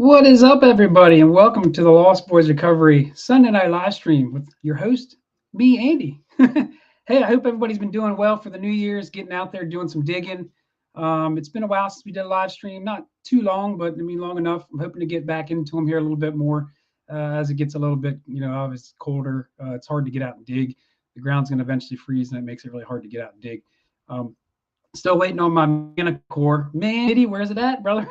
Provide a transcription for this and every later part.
What is up, everybody, and welcome to the Lost Boys Recovery Sunday night live stream with your host, me, Andy. Hey, I hope everybody's been doing well for the New Year's, getting out there, doing some digging. It's been a while since we did a live stream, not too long, but I mean long enough. I'm hoping to get back into them here a little bit more as it gets a little bit, obviously colder. It's hard to get out and dig. The ground's going to eventually freeze, and it makes it really hard to get out and dig. Still waiting on my mechanical core. Man, Diddy, where's it at, brother?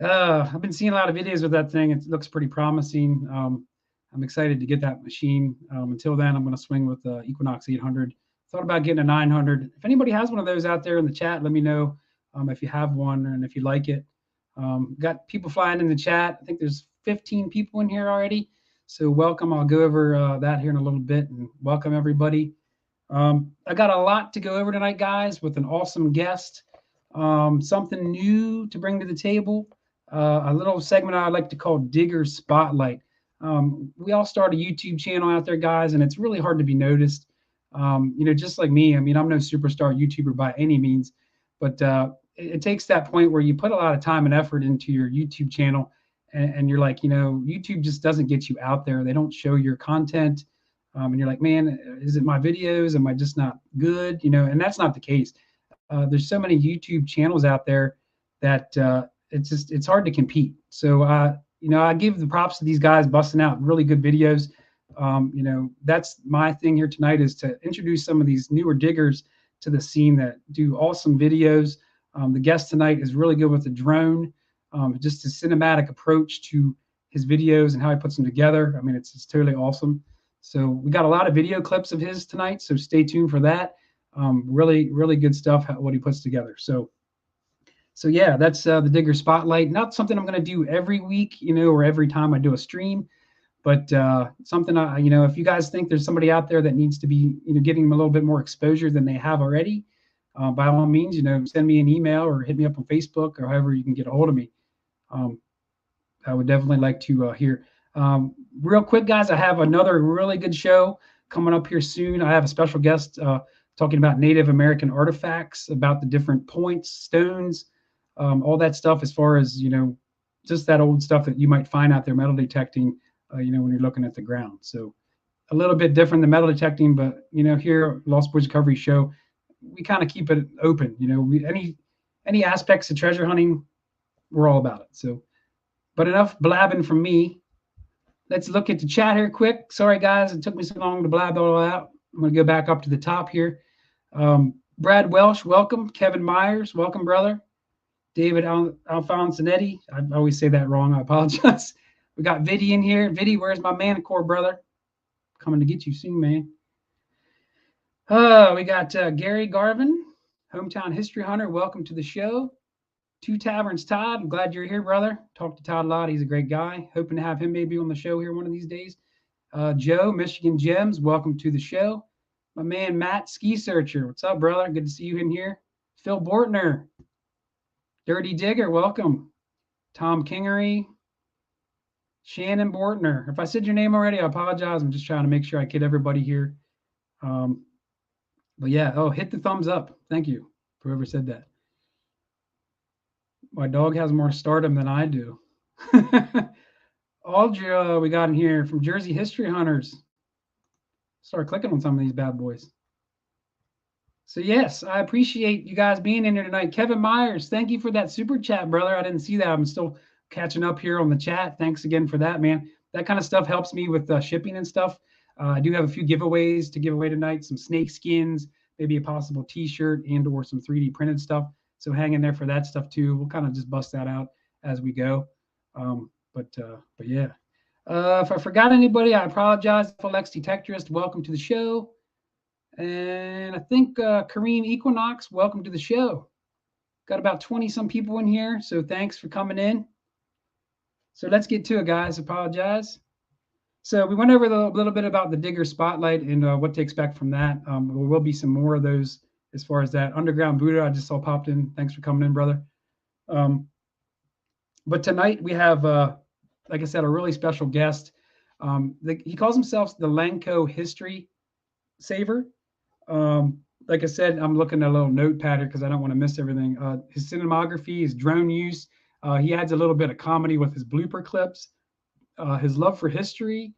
I've been seeing a lot of videos with that thing. It looks pretty promising. I'm excited to get that machine. Until then, I'm going to swing with the Equinox 800. Thought about getting a 900. If anybody has one of those out there in the chat, let me know if you have one and if you like it. Got people flying in the chat. I think there's 15 people in here already. So welcome. I'll go over that here in a little bit and welcome everybody. I got a lot to go over tonight, guys, with an awesome guest. Something new to bring to the table. A little segment I like to call Digger Spotlight. We all start a YouTube channel out there, guys, and it's really hard to be noticed. Just like me, I mean, I'm no superstar YouTuber by any means, but it takes that point where you put a lot of time and effort into your YouTube channel, and you're like, YouTube just doesn't get you out there. They don't show your content, and you're like, man, is it my videos? Am I just not good? And that's not the case. There's so many YouTube channels out there that it's hard to compete. So I give the props to these guys busting out really good videos. That's my thing here tonight, is to introduce some of these newer diggers to the scene that do awesome videos. The guest tonight is really good with the drone, just his cinematic approach to his videos and how he puts them together. I mean, it's totally awesome. So we got a lot of video clips of his tonight, so stay tuned for that. Really, really good stuff, what he puts together. So yeah, that's the Digger Spotlight. Not something I'm going to do every week, or every time I do a stream, but something if you guys think there's somebody out there that needs to be, getting them a little bit more exposure than they have already, by all means, send me an email or hit me up on Facebook or however you can get a hold of me. I would definitely like to hear. Real quick, guys, I have another really good show coming up here soon. I have a special guest talking about Native American artifacts, about the different points, stones, all that stuff, as far as, just that old stuff that you might find out there, metal detecting, when you're looking at the ground. So a little bit different than metal detecting, but, here, Lost Boys Recovery Show, we kind of keep it open. Any aspects of treasure hunting, we're all about it. So, but enough blabbing from me. Let's look at the chat here quick. Sorry, guys, it took me so long to blab all out. I'm going to go back up to the top here. Brad Welsh, welcome. Kevin Myers, welcome, brother. David Alfonsonetti, I always say that wrong. I apologize. We got Viddy in here. Viddy, where's my Manticore, brother? Coming to get you soon, man. We got Gary Garvin, Hometown History Hunter. Welcome to the show. Two Taverns Todd, I'm glad you're here, brother. Talked to Todd a lot. He's a great guy. Hoping to have him maybe on the show here one of these days. Joe, Michigan Gems, welcome to the show. My man, Matt, Ski Searcher. What's up, brother? Good to see you in here. Phil Bortner, Dirty Digger, welcome. Tom Kingery, Shannon Bortner. If I said your name already, I apologize. I'm just trying to make sure I get everybody here. But yeah, hit the thumbs up. Thank you for whoever said that. My dog has more stardom than I do. Aldra, we got in here from Jersey History Hunters. Start clicking on some of these bad boys. So yes, I appreciate you guys being in here tonight. Kevin Myers, thank you for that super chat, brother. I didn't see that. I'm still catching up here on the chat. Thanks again for that, man. That kind of stuff helps me with shipping and stuff. I do have a few giveaways to give away tonight. Some snake skins, maybe a possible t-shirt and or some 3D printed stuff. So hang in there for that stuff too. We'll kind of just bust that out as we go. But yeah. If I forgot anybody, I apologize. Alex Detectorist, welcome to the show. And I think Kareem Equinox, welcome to the show. Got about 20 some people in here, so thanks for coming in. So let's get to it, guys. Apologize. So we went over a little bit about the Digger Spotlight and what to expect from that. There will be some more of those as far as that. Underground Buddha, I just saw popped in. Thanks for coming in, brother. But tonight we have, like I said, a really special guest. He calls himself the LANCO History Saver. Like I said, I'm looking at a little notepad here because I don't want to miss everything. His cinematography, his drone use, He adds a little bit of comedy with his blooper clips, his love for history,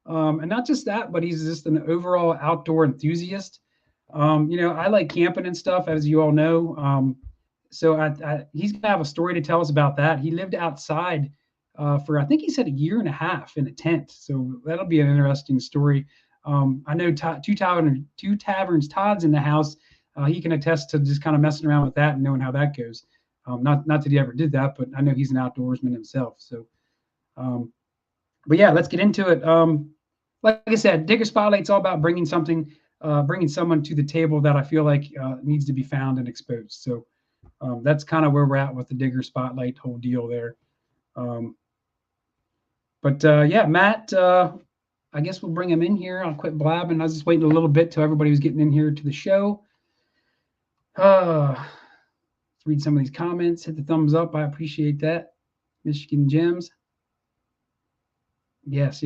and not just that, but he's just an overall outdoor enthusiast. I like camping and stuff, as you all know. So he's gonna have a story to tell us about that. He lived outside for, I think he said, a year and a half in a tent. So that'll be an interesting story. I know Two Taverns Todd's in the house. He can attest to just kind of messing around with that and knowing how that goes. Not that he ever did that, but I know he's an outdoorsman himself. So, but yeah, let's get into it. Like I said, Digger Spotlight's all about bringing someone to the table that I feel like needs to be found and exposed. So that's kind of where we're at with the Digger Spotlight whole deal there. Yeah, Matt, I guess we'll bring him in here. I'll quit blabbing. I was just waiting a little bit till everybody was getting in here to the show. Let's read some of these comments. Hit the thumbs up. I appreciate that. Michigan Gems. Yes.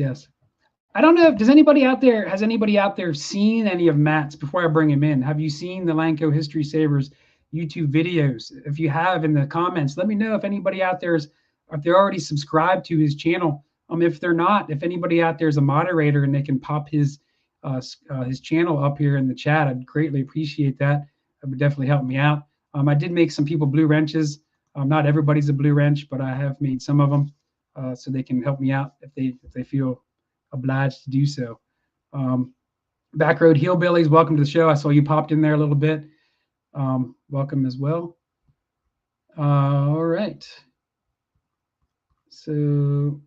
I don't know. Has anybody out there seen any of Matt's before I bring him in? Have you seen the LANCO History Savers YouTube videos? If you have, in the comments, let me know if anybody out there if they're already subscribed to his channel. If they're not, if anybody out there is a moderator and they can pop his channel up here in the chat, I'd greatly appreciate that. That would definitely help me out. I did make some people blue wrenches. Not everybody's a blue wrench, but I have made some of them so they can help me out if they feel obliged to do so. Backroad Hillbillies, welcome to the show. I saw you popped in there a little bit. Welcome as well. All right. So,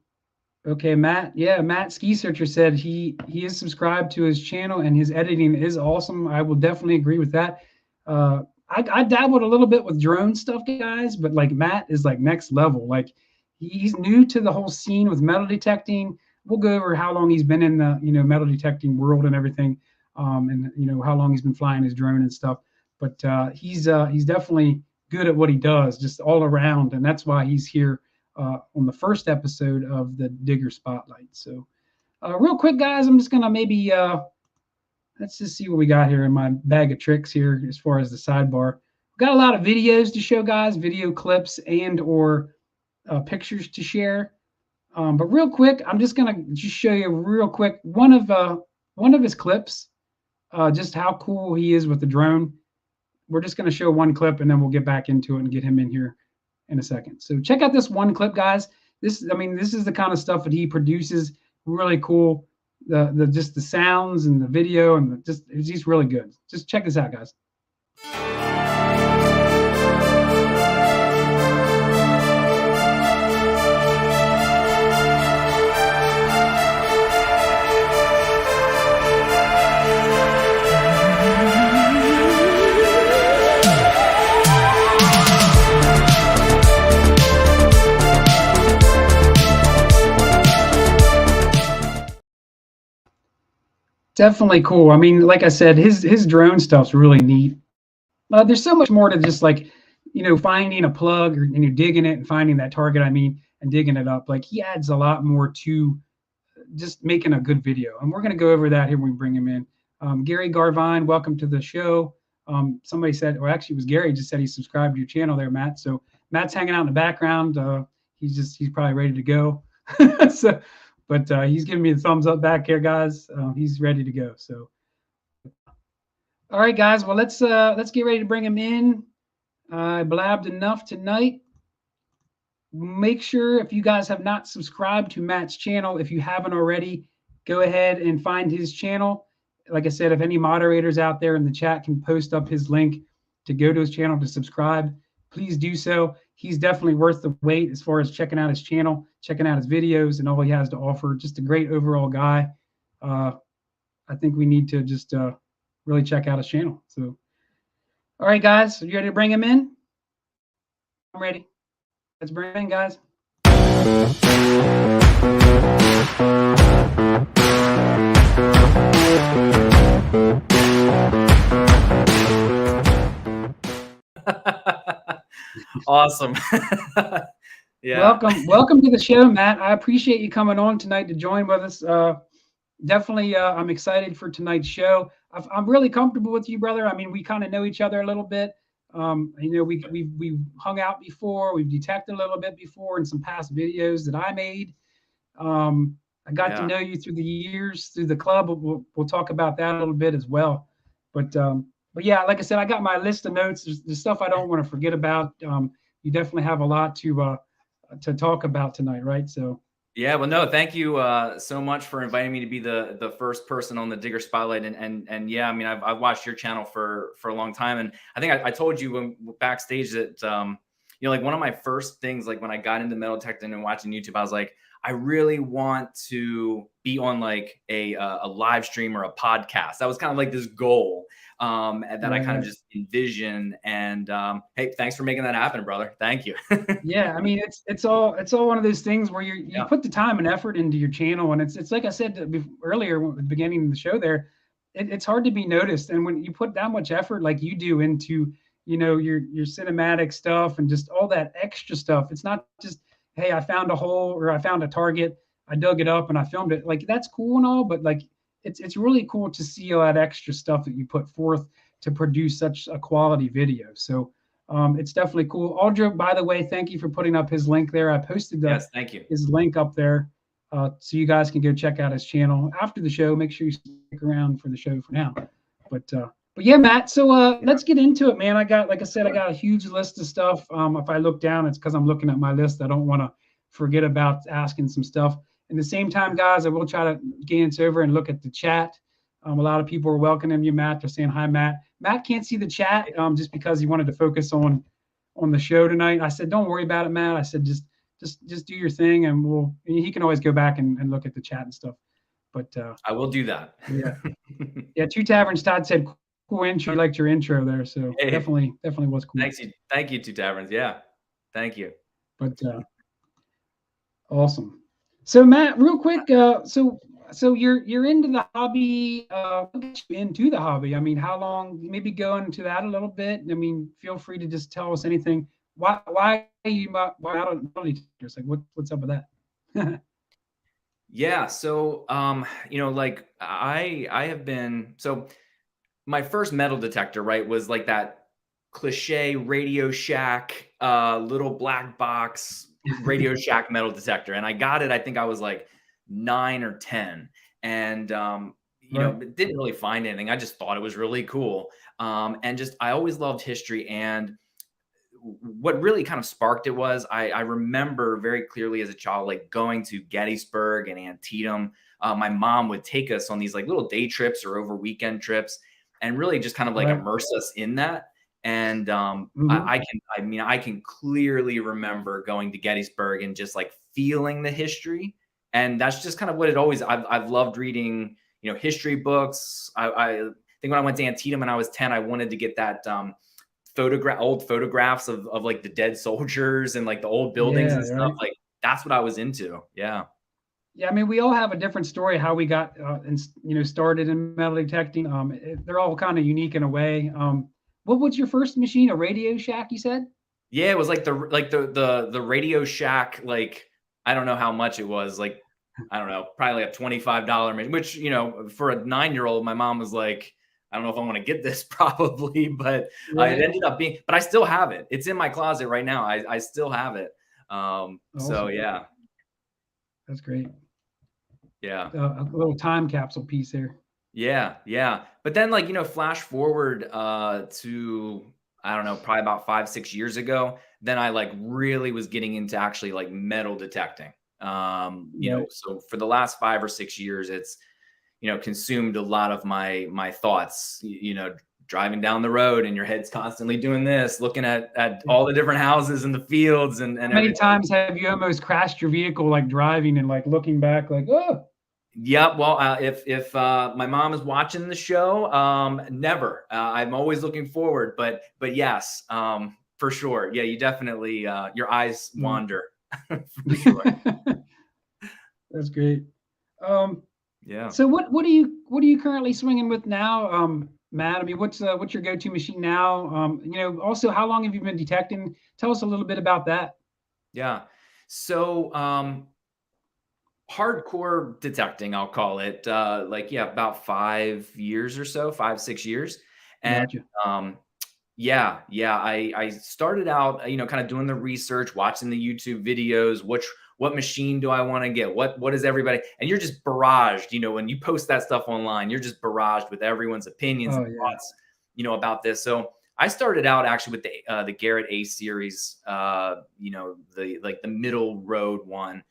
okay, Matt. Yeah, Matt Ski Searcher said he is subscribed to his channel and his editing is awesome. I will definitely agree with that. I dabbled a little bit with drone stuff, guys, but like Matt is like next level. Like he's new to the whole scene with metal detecting. We'll go over how long he's been in the metal detecting world and everything, and how long he's been flying his drone and stuff. But he's definitely good at what he does, just all around, and that's why he's here on the first episode of the Digger Spotlight. So real quick, guys, I'm just gonna maybe let's just see what we got here in my bag of tricks here as far as the sidebar. We've got a lot of videos to show, guys, video clips and or pictures to share. But real quick, I'm just gonna show you real quick one of his clips, just how cool he is with the drone. We're just gonna show one clip and then we'll get back into it and get him in here in a second. So check out this one clip, guys. This is the kind of stuff that he produces. Really cool. Just the sounds and the video and he's really good. Just check this out, guys. Definitely cool. I mean, like I said, his drone stuff's really neat. There's so much more to just like, finding a plug or digging it and finding that target. And digging it up. Like he adds a lot more to just making a good video. And we're going to go over that here when we bring him in. Gary Garvine, welcome to the show. Somebody said, well, actually, it was Gary just said he subscribed to your channel there, Matt. So Matt's hanging out in the background. He's probably ready to go. But he's giving me the thumbs up back here, guys. He's ready to go. So, all right, guys. Well, let's get ready to bring him in. I blabbed enough tonight. Make sure if you guys have not subscribed to Matt's channel, if you haven't already, go ahead and find his channel. Like I said, if any moderators out there in the chat can post up his link to go to his channel to subscribe, please do so. He's definitely worth the wait as far as checking out his channel, checking out his videos and all he has to offer. Just a great overall guy. I think we need to just really check out his channel. So, all right, guys, are you ready to bring him in? I'm ready. Let's bring him in, guys. Awesome. Yeah. Welcome to the show, Matt. I appreciate you coming on tonight to join with us. Definitely, I'm excited for tonight's show. I'm really comfortable with you, brother. I mean, we kind of know each other a little bit. You know, we've hung out before, we've detected a little bit before in some past videos that I made. I got to Yeah. know you through the years through the club. We'll talk about that a little bit as well. But yeah, like I said, I got my list of notes. There's stuff I don't want to forget about. You definitely have a lot to talk about tonight, right? So Yeah, well, no, thank you so much for inviting me to be the first person on the Digger Spotlight, and yeah, I mean, I've watched your channel for a long time, and I think I told you when backstage that you know, like one of my first things, like when I got into metal detecting and watching YouTube, I was like, I really want to be on like a live stream or a podcast. That was kind of like this goal and that I kind of right. just envision. And hey, thanks for making that happen, brother. Thank you. Yeah, I mean it's all one of those things where you Yeah. put the time and effort into your channel, and it's like I said earlier at the beginning of the show there, it's hard to be noticed, and when you put that much effort like you do into your cinematic stuff and just all that extra stuff, it's not just hey I found a hole or I found a target, I dug it up and I filmed it. Like that's cool and all, but like it's really cool to see all that extra stuff that you put forth to produce such a quality video. So it's definitely cool. Aldra, by the way, thank you for putting up his link there. I posted Yes, thank you. his link up there so you guys can go check out his channel after the show. Make sure you stick around for the show for now. But yeah, Matt. So Yeah, let's get into it, man. I got, like I said, I sure. got a huge list of stuff. If I look down, it's because I'm looking at my list. I don't want to forget about asking some stuff. At the same time, guys, I will try to glance over and look at the chat. A lot of people are welcoming you, Matt. They're saying hi, Matt. Matt can't see the chat just because he wanted to focus on the show tonight. I said, don't worry about it, Matt. I said, just do your thing, and he can always go back and look at the chat and stuff. But I will do that. yeah, yeah. Two Taverns. Todd said, cool intro. He liked your intro there, so Hey, definitely was cool. thank you, Two Taverns. Yeah, thank you. But awesome. So Matt, real quick, so you're into the hobby. What got you into the hobby? I mean, how long? Maybe go into that a little bit. I mean, feel free to just tell us anything. Why why out of metal detectors? Like what's up with that? Yeah, so you know, like I have been so my first metal detector, right, was like that cliche Radio Shack little black box Radio Shack metal detector, and I got it. I think I was like 9 or 10, and you know, Right. didn't really find anything. I just thought it was really cool, and just I always loved history. And what really kind of sparked it was I remember very clearly as a child, like going to Gettysburg and Antietam. My mom would take us on these like little day trips or over weekend trips and really just kind of like Right. immerse us in that. And Hmm. I mean, I can clearly remember going to Gettysburg and just like feeling the history. And that's just kind of what it always, I've loved reading, you know, history books. I think when I went to Antietam when I was 10, I wanted to get that, old photographs of like the dead soldiers and like the old buildings Yeah. and stuff. Right. Like that's what I was into. Yeah. Yeah, I mean, we all have a different story how we got started in metal detecting. They're all kind of unique in a way. What was your first machine? A Radio Shack, you said? Yeah, it was like the Radio Shack, like I don't know how much it was, like I don't know, probably like a $25 machine, which, you know, for a 9-year-old, my mom was like, I don't know if I want to get this probably, but it Right. ended up being, but I still have it. It's in my closet right now. I still have it. So Awesome. yeah, That's great. yeah. A little time capsule piece there. Yeah, yeah. But then, like, you know, flash forward to I don't know, probably about 5, 6 years ago, then I like really was getting into actually like metal detecting. You know, Right. so for the last 5 or 6 years, it's, you know, consumed a lot of my thoughts, you know, driving down the road and your head's constantly doing this, looking at Yeah. all the different houses and the fields and How many everything. times have you almost crashed your vehicle, like driving and like looking back, like, oh, Yep. Well, if my mom is watching the show, never. I'm always looking forward, but yes, for sure. Yeah, you definitely your eyes no. wander for sure. That's great. Um, Yeah. so what are you currently swinging with now, Matt? I mean, what's your go-to machine now? Also, how long have you been detecting? Tell us a little bit about that. Yeah. So hardcore detecting, I'll call it. Like, yeah, about 5 years or so, 5, 6 years. And Gotcha. um Yeah, yeah. I started out, kind of doing the research, watching the YouTube videos. What machine do I want to get? What is everybody? And you're just barraged. When you post that stuff online, you're just barraged with everyone's opinions and Oh yeah. thoughts, about this. So I started out actually with the Garrett A series. The middle road one.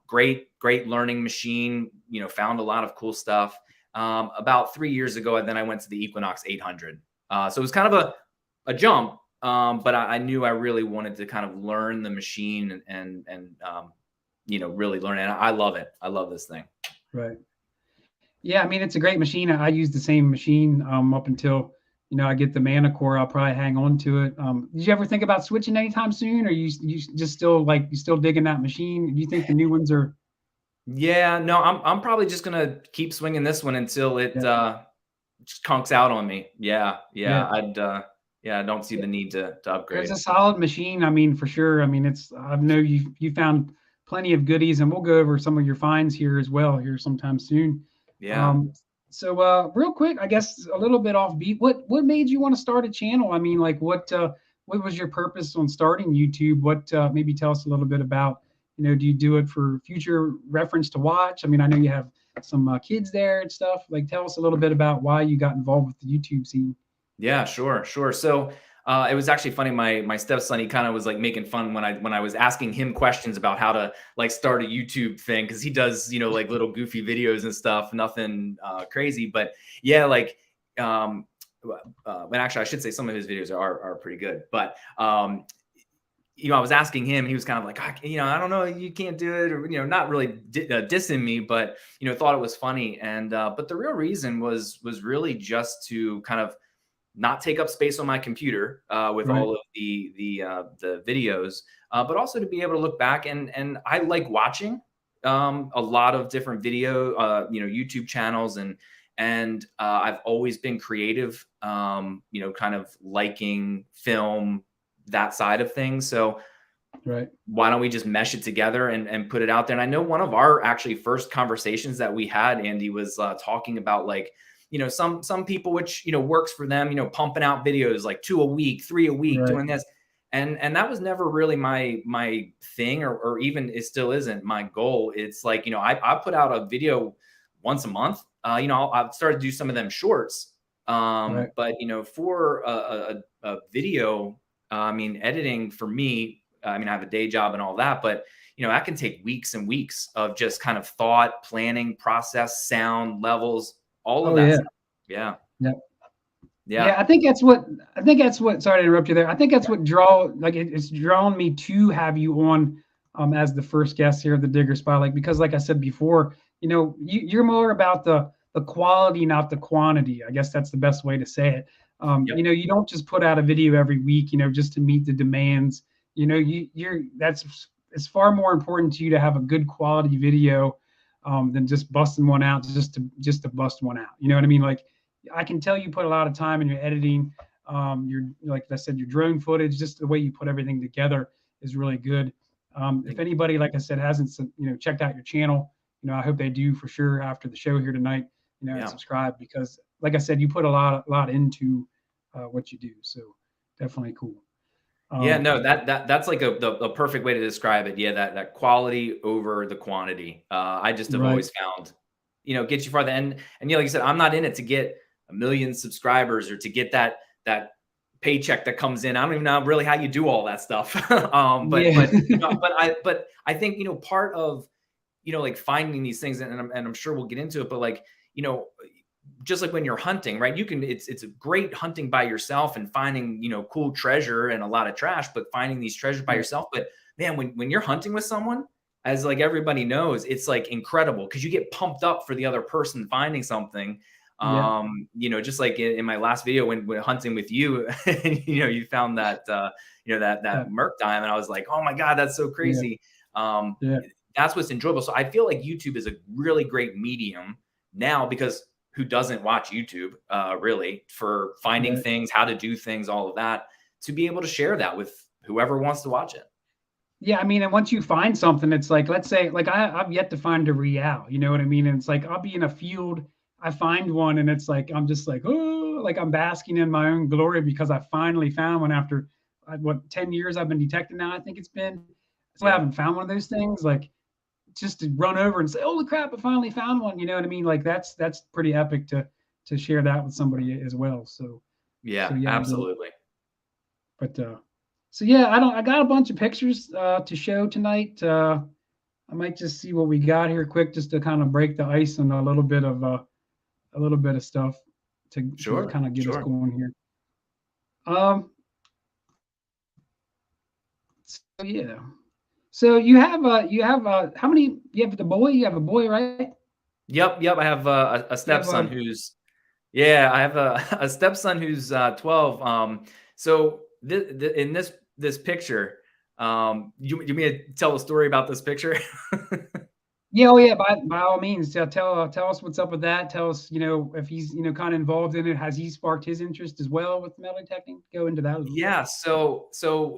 Great learning machine. Found a lot of cool stuff. About 3 years ago, and then I went to the Equinox 800. So it was kind of a jump, but I knew I really wanted to kind of learn the machine and really learn it. And I love it. I love this thing. Right. Yeah, I mean it's a great machine. I use the same machine up until I get the Mana Core. I'll probably hang on to it. Did you ever think about switching anytime soon, or you just still you still digging that machine? Do you think the new ones are? Yeah, no, I'm probably just gonna keep swinging this one until it Yeah, just conks out on me. Yeah, yeah. yeah, I don't see the need to It's upgrade. a solid machine. I mean, for sure. I mean, I know you found plenty of goodies, and we'll go over some of your finds here as well here sometime soon. Yeah. Um, so real quick, I guess a little bit off beat. What made you want to start a channel? I mean, like what was your purpose on starting YouTube? What maybe tell us a little bit about, do you do it for future reference to watch? I mean, I know you have some kids there and stuff. Like, tell us a little bit about why you got involved with the YouTube scene. Yeah, sure, sure. So it was actually funny. My stepson, he kind of was like making fun when I was asking him questions about how to like start a YouTube thing, because he does like little goofy videos and stuff, nothing crazy, but yeah, like when actually I should say some of his videos are pretty good, but I was asking him, he was kind of like, I don't know, you can't do it, or not really dissing me, but thought it was funny, and but the real reason was really just to kind of not take up space on my computer with Right, all of the videos, but also to be able to look back, and I like watching a lot of different YouTube channels, and I've always been creative, kind of liking film, that side of things. So right, why don't we just mesh it together and put it out there? And I know one of our actually first conversations that we had, Andy, was talking about like, some people, which, works for them, pumping out videos like 2 a week, 3 a week, right. doing this. And that was never really my thing, or even it still isn't my goal. It's like, I put out a video once a month. I've started to do some of them shorts. Right. But for a video, I mean, editing for me, I mean, I have a day job and all that, but that can take weeks and weeks of just kind of thought, planning, process, sound levels, all of Oh that yeah. stuff. Yeah. Yeah. Yeah. Yeah, I think that's what sorry to interrupt you there. I think that's what it's drawn me to have you on as the first guest here at the Digger Spotlight, because like I said before, you're more about the quality, not the quantity. I guess that's the best way to say it. Yep. You don't just put out a video every week, just to meet the demands. It's far more important to you to have a good quality video than just busting one out just to bust one out. You know what I mean? Like, I can tell you put a lot of time in your editing. Your like I said, your drone footage, just the way you put everything together is really good. If anybody, like I said, hasn't checked out your channel, I hope they do for sure after the show here tonight. And Yeah. subscribe, because, like I said, you put a lot into what you do. So definitely cool. Yeah, Um, no, that's like the perfect way to describe it. Yeah, that quality over the quantity. I just have right. always found, gets you farther. And like you said, I'm not in it to get 1 million subscribers or to get that paycheck that comes in. I don't even know really how you do all that stuff. But Yeah. but I think part of like finding these things, and I'm sure we'll get into it, but like just like when you're hunting, right? It's a great hunting by yourself and finding, cool treasure and a lot of trash, but finding these treasures by Right. yourself. But man, when you're hunting with someone, as like everybody knows, it's like incredible because you get pumped up for the other person finding something. Yeah. Just like in my last video when hunting with you, you found that Yeah. Merc diamond. I was like, oh my God, that's so Yeah. crazy. Um, Yeah. that's what's enjoyable. So I feel like YouTube is a really great medium now, because who doesn't watch YouTube really, for finding Right. things, how to do things, all of that, to be able to share that with whoever wants to watch it. Yeah, I mean, and once you find something, it's like, let's say, like I've yet to find a real, you know what I mean? And it's like I'll be in a field, I find one, and it's like I'm just like, oh, feel like I'm basking in my own glory because I finally found one after what 10 years I've been detecting now. I think it's been. So I Yeah. haven't found one of those things. Like just to run over and say, "Holy crap, I finally found one." You know what I mean? Like that's pretty epic to share that with somebody as well. So Yeah, yeah, absolutely. but so yeah, I got a bunch of pictures to show tonight. I might just see what we got here quick, just to kind of break the ice on a little bit of stuff to Sure, kind of get us sure. going here. Um, so yeah. So you have how many? You have the boy. You have a boy, right? Yep. I have a You have stepson who's yeah. I have a, a stepson who's 12. So in this picture, you mean to tell a story about this picture? yeah, oh yeah, by all means, tell us what's up with that. Tell us, if he's kind of involved in it. Has he sparked his interest as well with metal detecting? Go into that a little bit. Yeah,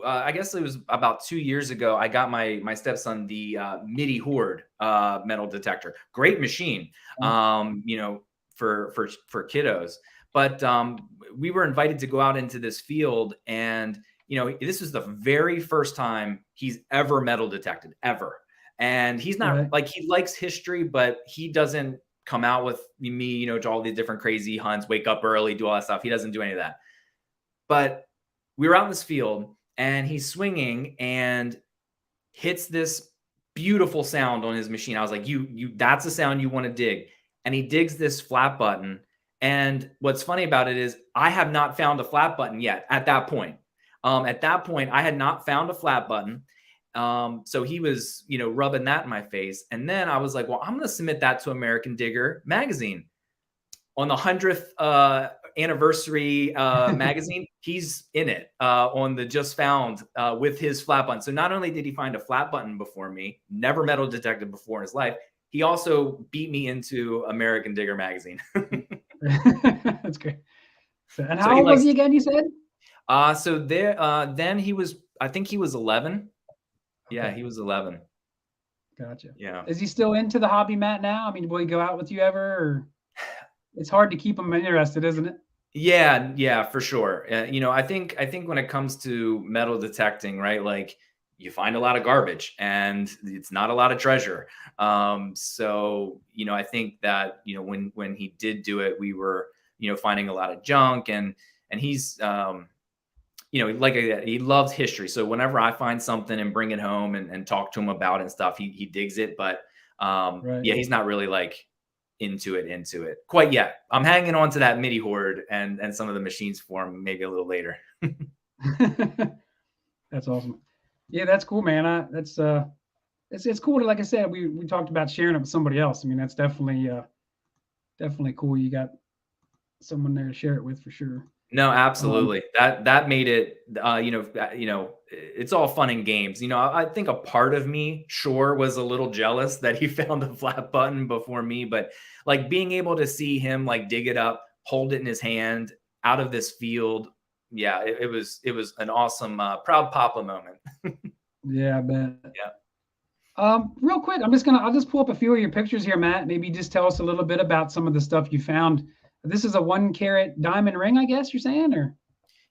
I guess it was about 2 years ago. I got my stepson the MIDI Horde metal detector. Great machine, for kiddos. But we were invited to go out into this field, and this was the very first time he's ever metal detected ever. And he's not Right. like, he likes history, but he doesn't come out with me, to all these different crazy hunts, wake up early, do all that stuff. He doesn't do any of that. But we were out in this field and he's swinging and hits this beautiful sound on his machine. I was like, that's a sound you want to dig. And he digs this flat button. And what's funny about it is I have not found a flat button yet at that point. At that point, I had not found a flat button. So he was, rubbing that in my face. And then I was like, well, I'm going to submit that to American Digger magazine. On the 100th anniversary magazine, he's in it on the just found with his flat button. So not only did he find a flat button before me, never metal detected before in his life, he also beat me into American Digger magazine. That's great. So, and So how he old was likes. he again? You said. So there. Then he was. I think he was 11. Yeah, Okay, he was 11. gotcha. Yeah. Is he still into the hobby, Matt? Now, I mean, will he go out with you ever? Or it's hard to keep him interested, isn't it? Yeah, for sure. I think when it comes to metal detecting, right? Like you find a lot of garbage and it's not a lot of treasure. So I think that when he did do it, we were finding a lot of junk, and he's like he loves history. So whenever I find something and bring it home and talk to him about it and stuff, he digs it. But Right. yeah, he's not really like into it quite yet. I'm hanging on to that MIDI Horde and some of the machines for him maybe a little later. That's awesome. Yeah, that's cool, man. It's cool to, like I said, we talked about sharing it with somebody else. I mean, that's definitely cool. You got someone there to share it with for sure. No, Um, absolutely. That made it, it's all fun and games. I think a part of me sure was a little jealous that he found the flat button before me, but like being able to see him like dig it up, hold it in his hand out of this field. Yeah, it was an awesome, proud papa moment. yeah, I bet. Yeah. Real quick, I'll just pull up a few of your pictures here, Matt. Maybe just tell us a little bit about some of the stuff you found. This is a 1 carat diamond ring, I guess you're saying, or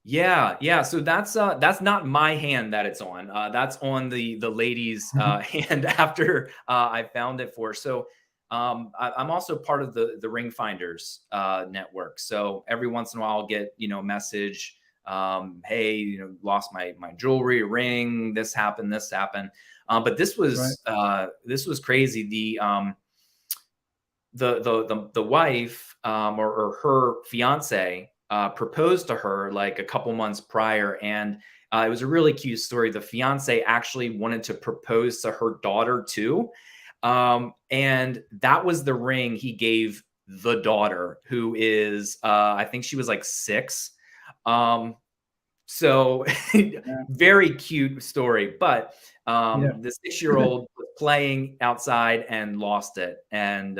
Yeah. So that's not my hand that it's on. That's on the lady's hand after I found it for. So I'm also part of the Ring Finders network. So every once in a while I'll get a message. Hey, lost my jewelry, ring. This happened. But this right? was crazy. The wife or her fiance proposed to her like a couple months prior, and it was a really cute story. The fiance actually wanted to propose to her daughter too, and that was the ring he gave the daughter, who is I think she was like 6. So Yeah, very cute story, but yeah. the 6-year-old was playing outside and lost it, and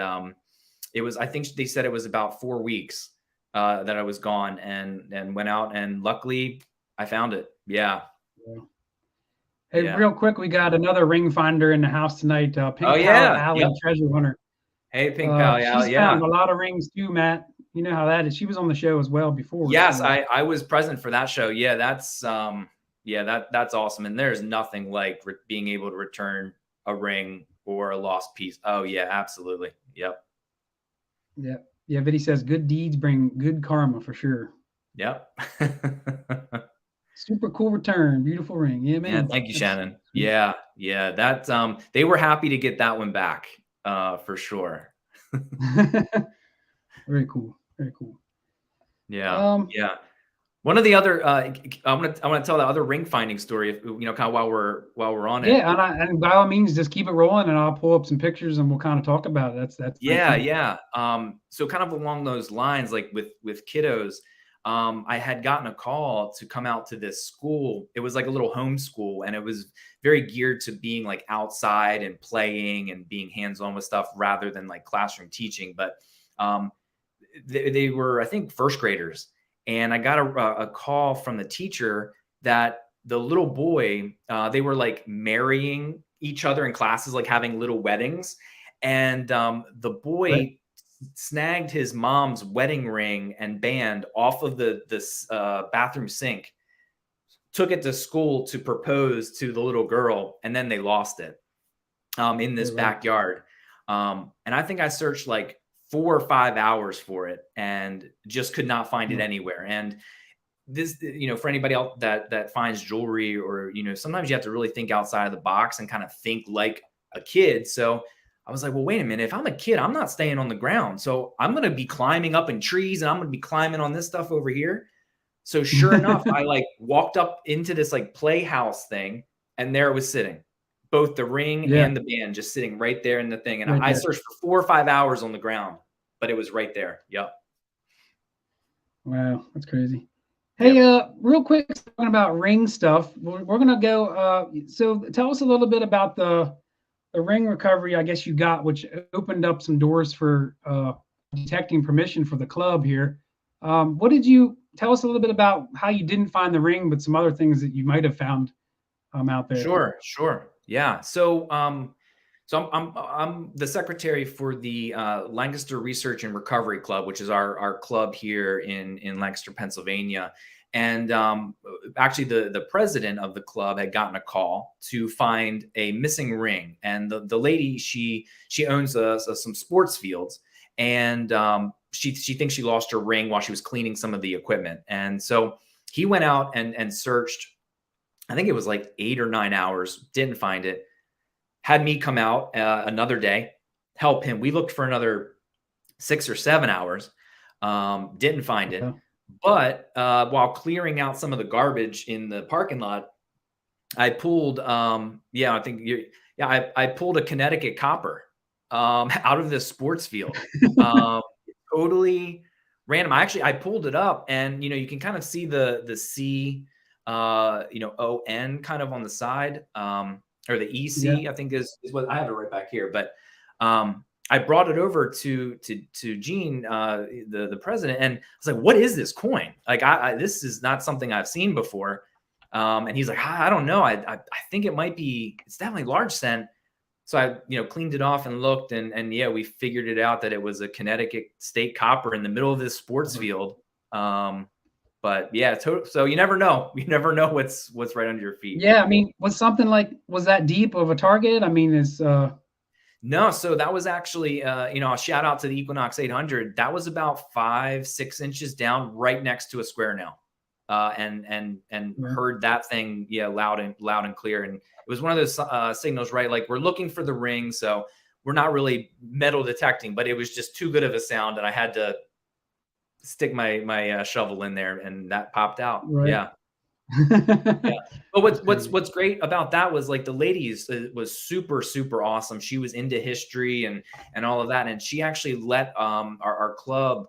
it was, I think they said it was about 4 weeks that I was gone, and went out, and luckily I found it. Yeah. Yeah. Hey, Yeah. real quick, we got another ring finder in the house tonight. Oh Pink Pal yeah. Yep. Alley, treasure hunter. Hey, Pink Pal. Yeah. She's Yeah. found a lot of rings too, Matt. You know how that is. She was on the show as well before. Yes, So I was present for that show. Yeah, that's that's awesome. And there's nothing like being able to return a ring or a lost piece. Oh yeah, absolutely. Yep. yeah, yeah. Vinny says good deeds bring good karma for sure. Yep. Super cool return, beautiful ring. Yeah, Yeah, man. thank you, That's Shannon. sweet. Yeah, yeah. That they were happy to get that one back, for sure. Very cool. Very cool. Yeah, Um, yeah. One of the other, I want to tell the other ring finding story, if, you know, kind of while we're on it. yeah, and by all means, just keep it rolling, and I'll pull up some pictures, and we'll kind of talk about it. That's nice Yeah, too. yeah. So kind of along those lines, like with kiddos, I had gotten a call to come out to this school. It was like a little homeschool, and it was very geared to being like outside and playing and being hands-on with stuff rather than like classroom teaching. But um, they were, I think, first graders, and I got a call from the teacher that the little boy, they were like marrying each other in classes, like having little weddings, and the Right. boy snagged his mom's wedding ring and band off of the bathroom sink, took it to school to propose to the little girl, and then they lost it in this Oh, wow. backyard. And I think I searched like 4 or 5 hours for it and just could not find it Wow. anywhere. And this, you know, for anybody else that finds jewelry, or, you know, sometimes you have to really think outside of the box and kind of think like a kid. So I was like, well, wait a minute. If I'm a kid, I'm not staying on the ground. So I'm going to be climbing up in trees, and I'm going to be climbing on this stuff over here. So sure enough, I like walked up into this like playhouse thing, and there it was sitting, both the ring Yeah, and the band just sitting right there in the thing. And right I there. searched for 4 or 5 hours on the ground, but it was right there. Yep. Wow, that's crazy. Hey, Yep. real quick, talking about ring stuff. We're gonna go. So tell us a little bit about the ring recovery. I guess you got, which opened up some doors for detecting permission for the club here. What did you tell us a little bit about how you didn't find the ring, but some other things that you might have found out there? Sure. Sure. Yeah. So I'm the secretary for the Lancaster Research and Recovery Club, which is our club here in Lancaster, Pennsylvania. And actually, the president of the club had gotten a call to find a missing ring, and the lady, she owns some sports fields, and she thinks she lost her ring while she was cleaning some of the equipment. And so he went out and searched. I think it was like 8 or 9 hours, didn't find it, had me come out another day, help him. We looked for another 6 or 7 hours, didn't find it. Yeah. But while clearing out some of the garbage in the parking lot, I pulled, yeah, I think yeah, I pulled a Connecticut copper out of this sports field. Um, totally random. I pulled it up, and you know, you can kind of see the C, you know, ON kind of on the side, or the Yeah. EC, I think is what I have it right back here. But I brought it over to Gene, the president, and I was like, "What is this coin? Like, this is not something I've seen before." And he's like, I don't know. I think it might be. It's definitely large cent. So I, you know, cleaned it off and looked, and yeah, we figured it out that it was a Connecticut state copper in the middle of this sports field. But yeah, so you never know. You never know what's right under your feet. Yeah, I mean, was that deep of a target? I mean, is No, so that was actually, you know, a shout out to the Equinox 800. That was about 5, 6 inches down, right next to a square nail, and yeah, heard that thing, yeah, loud and clear. And it was one of those signals, right? Like, we're looking for the ring, so we're not really metal detecting, but it was just too good of a sound, and I had to stick my shovel in there, and that popped out. right. Yeah. Yeah. But That's crazy. what's great about that was, like, the ladies was super awesome. She was into history and all of that, and she actually let our club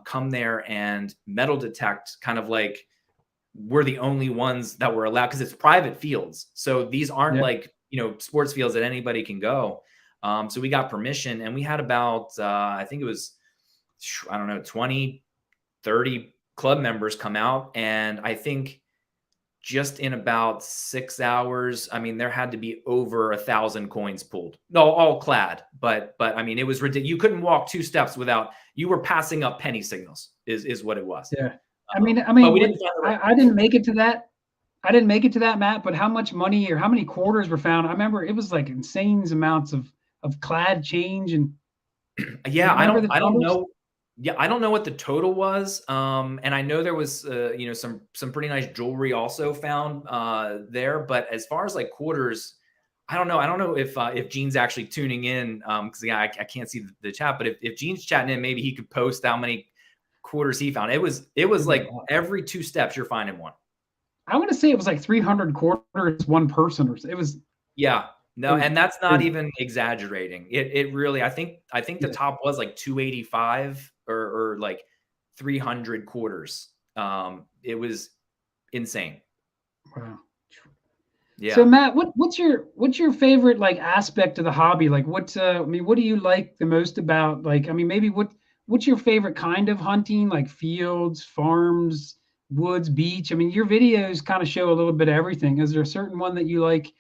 come there and metal detect, kind of like we're the only ones that were allowed, because it's private fields. So these aren't Yeah. like, you know, sports fields that anybody can go. So we got permission, and we had about I think it was, I don't know, 20, 30 club members come out, and I think just in about 6 hours, I mean, there had to be over 1,000 coins pulled. No, all clad, but I mean, it was ridiculous. You couldn't walk 2 steps without you were passing up penny signals. Is what it was. Yeah. But we What didn't find the right I didn't make it to that. I didn't make it to that, Matt. But how much money or how many quarters were found? I remember it was like insane amounts of clad change. And do you Yeah, remember the I don't totals? know. Yeah, I don't know what the total was. And I know there was some pretty nice jewelry also found there. But as far as like quarters, I don't know. I don't know if Gene's actually tuning in because yeah, I can't see the chat. But if Gene's chatting in, maybe he could post how many quarters he found. It was like every 2 steps you're finding one. I want to say it was like 300 quarters one person, or it was. Yeah. No, It was and that's not crazy. even exaggerating. It really, I think the Yeah. top was like 285 or like 300 quarters. It was insane. Wow. So Yeah. Matt, what's your favorite like aspect of the hobby? Like I mean, what do you like the most about like I mean, maybe what's your favorite kind of hunting? Like fields, farms, woods, beach? I mean, your videos kind of show a little bit of everything. Is there a certain one that you like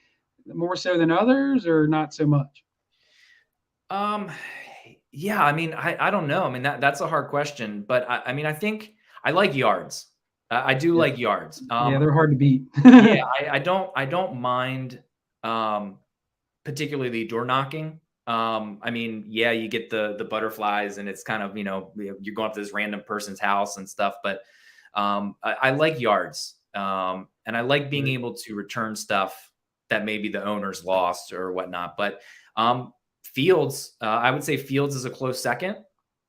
more so than others or not so much? Um, yeah, I mean, I don't know. I mean, that's a hard question, but I mean, I think I like yards. I do Yeah. like yards. Yeah, they're hard to beat. Yeah, I don't mind um particularly door knocking. I mean, yeah, you get the butterflies, and it's kind of you're going up to this random person's house and stuff. But I like yards, and I like being Right. able to return stuff that maybe the owner's lost or whatnot. But fields, I would say fields is a close second.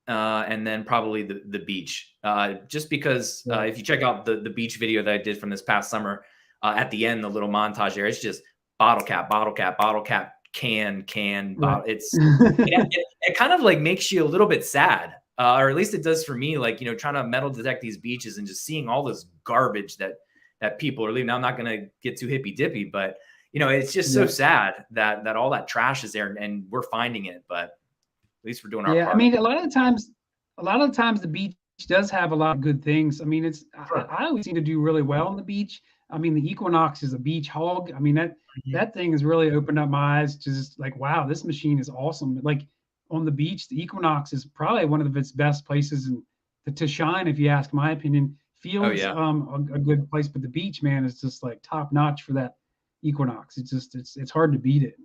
And then probably the beach, just because Right. if you check out the beach video that I did from this past summer, at the end, the little montage there, it's just bottle cap, bottle cap, bottle cap, can, Right. bottle. It kind of like makes you a little bit sad, or at least it does for me. Like trying to metal detect these beaches and just seeing all this garbage that people are leaving. Now, I'm not going to get too hippy dippy, but it's just so Yeah. sad that all that trash is there and we're finding it. But at least we're doing our Yeah, I part. mean, a lot of the times the beach does have a lot of good things. I mean, Sure. I always seem to do really well on the beach. I mean, the Equinox is a beach hog. I mean, Mhm. that thing has really opened up my eyes to just like, wow, this machine is awesome. Like on the beach, the Equinox is probably one of its best places and to shine, if you ask my opinion. Oh Fields, yeah. a good place, but the beach, man, is just like top notch for that Equinox. It's hard to beat it.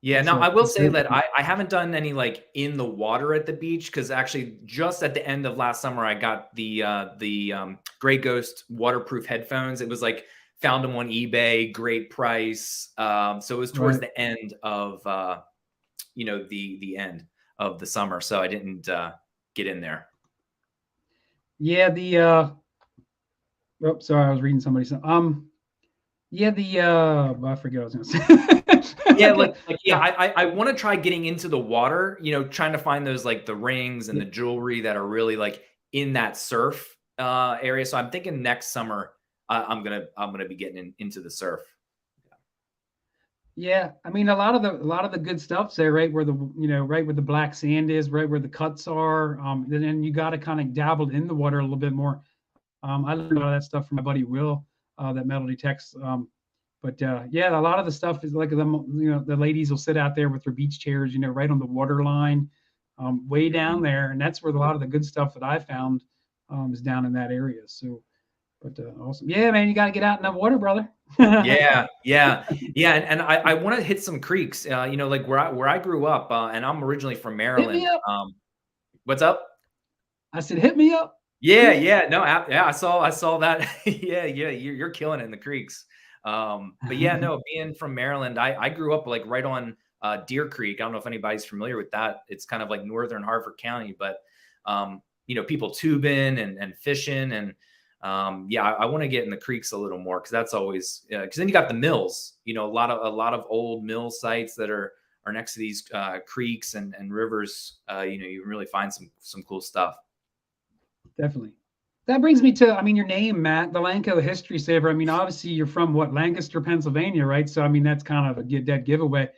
Yeah, now I will It's say so that cool. I haven't done any like in the water at the beach because actually just at the end of last summer I got the Gray Ghost waterproof headphones. It was like found them on eBay, great price. So it was towards Right. the end of the end of the summer, so I didn't get in there. Yeah, oh, sorry, I was reading somebody. Yeah, I forget what I was gonna say. Yeah, Okay. yeah, I want to try getting into the water, trying to find those like the rings and Yeah, the jewelry that are really like in that surf area. So I'm thinking next summer I'm gonna be getting into the surf. yeah. I mean, a lot of the good stuff's there, right where right where the black sand is, right where the cuts are. Then you got to kind of dabble in the water a little bit more. I learned a lot of that stuff from my buddy Will, that metal detects. But yeah, a lot of the stuff is like the ladies will sit out there with their beach chairs, right on the water line, way down Mhm. there, and that's where a lot of the good stuff that I found is down in that area. So, but awesome, yeah, man, you got to get out in the water, brother. Yeah, yeah, yeah, and I want to hit some creeks, like where I grew up, and I'm originally from Hit me Maryland. up. What's up? I said, hit me up. Yeah, Yeah. yeah, no, yeah, I saw that. Yeah, yeah, you're killing it in the creeks. But yeah, no, being from Maryland, I grew up like right on Deer Creek. I don't know if anybody's familiar with that. It's kind of like northern Harford County, but people tubing and fishing and yeah, I want to get in the creeks a little more because that's always because then you got the mills. A lot of old mill sites that are next to these creeks and rivers. You really find some cool stuff. Definitely. That brings me to, I mean, your name, Matt, the LANCO History Saver. I mean, obviously you're from what, Lancaster, Pennsylvania, right? So, I mean, that's kind of a dead giveaway.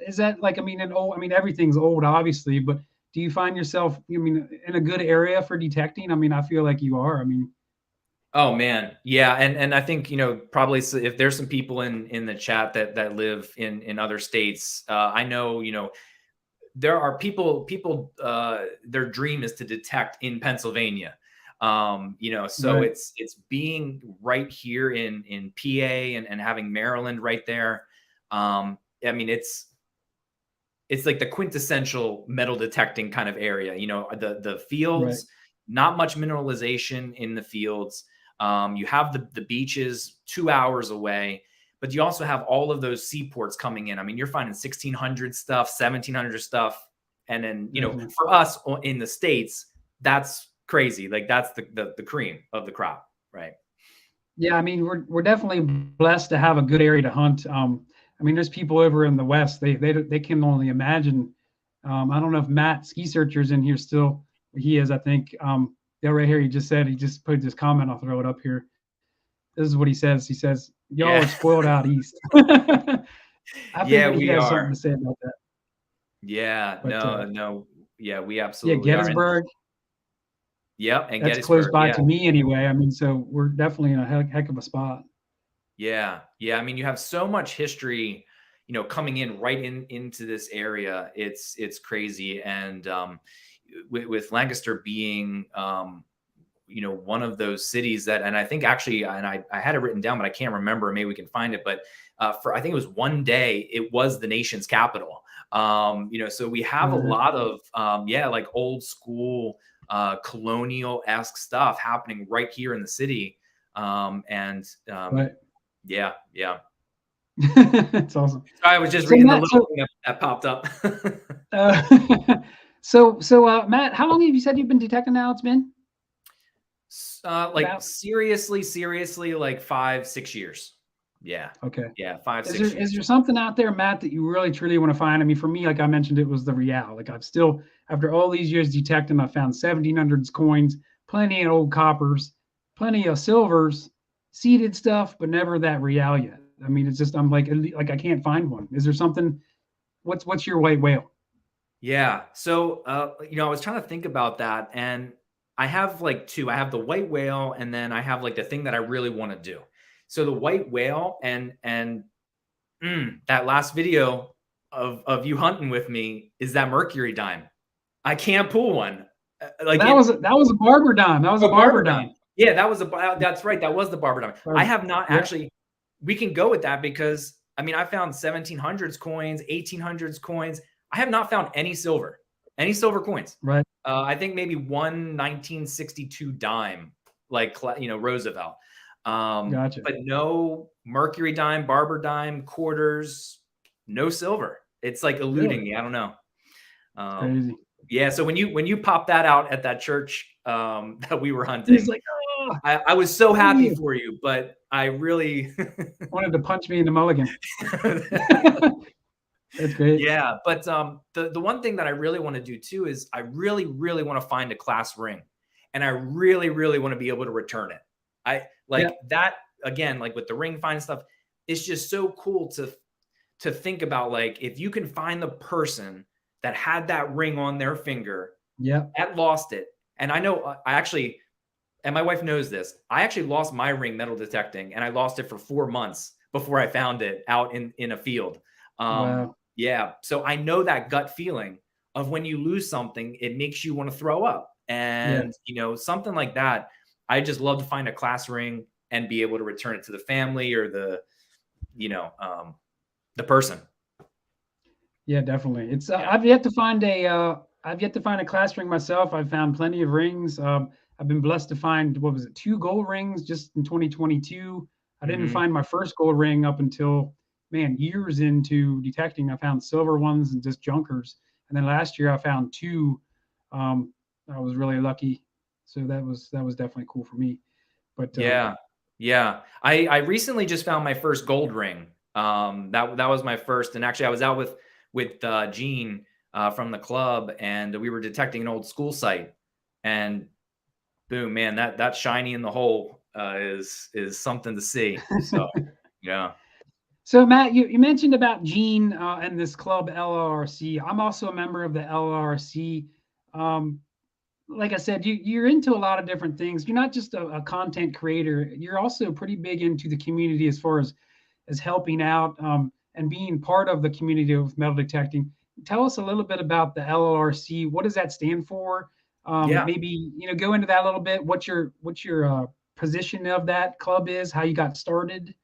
Is that like, I mean, I mean, everything's old, obviously, but do you find yourself, I mean, in a good area for detecting? I mean, I feel like you are. I mean, Oh man, yeah, and I think probably if there's some people in the chat that live in other states, I know there are people their dream is to detect in Pennsylvania. So Right, it's being right here in PA and having Maryland right there. I mean, it's like the quintessential metal detecting kind of area. The right. fields, not much mineralization in the fields. You have the beaches 2 hours away, but you also have all of those seaports coming in. I mean, you're finding 1600 stuff, 1700 stuff, and then Definitely. for us in the States, that's crazy. Like that's the cream of the crop, right? Yeah, I mean, we're definitely blessed to have a good area to hunt. I mean, there's people over in the West. They can only imagine. I don't know if Matt Ski Searcher's in here still. He is, I think. Yeah, right here. He just said he just put this comment. I'll throw it up here. This is what he says. He says, "Y'all are Yeah, spoiled out east." I yeah, figured he'd we have are. something to say about that. Yeah, But no, no, yeah, we yeah, absolutely are. And Gettysburg. yep, and That's close Gettysburg. by Yeah. to me anyway. I mean, so we're definitely in a heck of a spot. Yeah, yeah. I mean, you have so much history, coming in right into this area. It's crazy, and with Lancaster being, one of those cities that, and I think actually, and I had it written down, but I can't remember. Maybe we can find it. But for I think it was one day, it was the nation's capital. So we have a Right, lot of yeah, like old school colonial esque stuff happening right here in the city. And right. yeah, yeah. It's awesome. So I was just So reading the Matt, little thing that popped up. uh, Matt, how long have you said you've been detecting now? It's been Like about seriously, like 5, 6 years. Yeah, okay. yeah, five, Is six there years. something out there, Matt, that you really truly want to find? I mean, for me, like I mentioned, it was the real. Like I've still, after all these years detecting, I found 1700s coins, plenty of old coppers, plenty of silvers, seeded stuff, but never that real yet. I mean, it's just I'm like I can't find one. Is there something? What's your white whale? Yeah. So, I was trying to think about that, and I have like two. I have the white whale, and then I have like the thing that I really want to do. So the white whale, and that last video of you hunting with me is that mercury dime. I can't pull one. Like That it. was a barber dime. That was a Oh, barber barber dime. dime. Yeah, that's right. That was the barber dime. I Barber. have not Yeah. actually. We can go with that because I mean I found 1700s coins, 1800s coins. I have not found any silver coins. Right. I think maybe one 1962 dime, like Roosevelt, Gotcha. but no mercury dime, barber dime, quarters, no silver. It's like eluding Really? me. I don't know. It's Um, crazy. yeah, so when you pop that out at that church that we were He's hunting, like, oh, I was so screw happy you. for you, but I really Wanted to punch me in the mulligan. That's great. yeah. But the one thing that I really want to do too is I really want to find a class ring, and I really want to be able to return it. I Yeah. like that again, like with the ring find stuff. It's just so cool to think about, like if you can find the person that had that ring on their finger Yeah. that lost it. And I know I actually, and my wife knows this, I actually lost my ring metal detecting, and I lost it for 4 months before I found it out in a field. Wow. Yeah. So I know that gut feeling of when you lose something, it makes you want to throw up. Yeah. And, something like that. I just love to find a class ring and be able to return it to the family or you know, um, the person. Yeah, definitely. It's Yeah. I've yet to find a class ring myself. I've found plenty of rings. I've been blessed to find what was it, two gold rings just in 2022. I didn't Hmm. find my first gold ring up until man years into detecting. I found silver ones and just junkers, and then last year I found two. Um, I was really lucky, so that was definitely cool for me. But Yeah. Yeah. I recently just found my first gold ring. That was my first. And actually I was out with Gene from the club, and we were detecting an old school site, and boom, man, that shiny in the hole is something to see. So yeah. So Matt, you mentioned about Gene and this club LRC. I'm also a member of the LRC. Um, like I said, you're into a lot of different things. You're not just a content creator. You're also pretty big into the community as far as helping out and being part of the community of metal detecting. Tell us a little bit about the LLRC. What does that stand for? Yeah. Maybe go into that a little bit. What's your position of that club is? How you got started?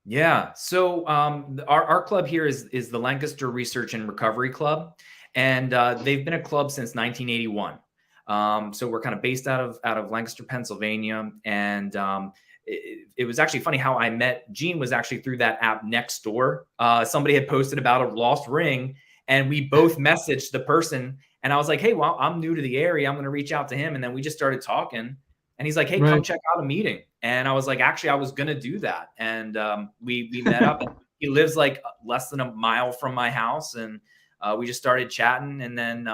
Yeah. So our club here is the Lancaster Research and Recovery Club, and they've been a club since 1981. So we're kind of based out of Lancaster, Pennsylvania, and it was actually funny how I met Gene was actually through that app next door. Somebody had posted about a lost ring, and we both messaged the person. And I was like, "Hey, well, I'm new to the area. I'm going to reach out to him." And then we just started talking. And he's like, "Hey, come Right. check out a meeting." And I was like, "Actually, I was gonna do that." And we met up. And he lives like less than a mile from my house, and we just started chatting. And then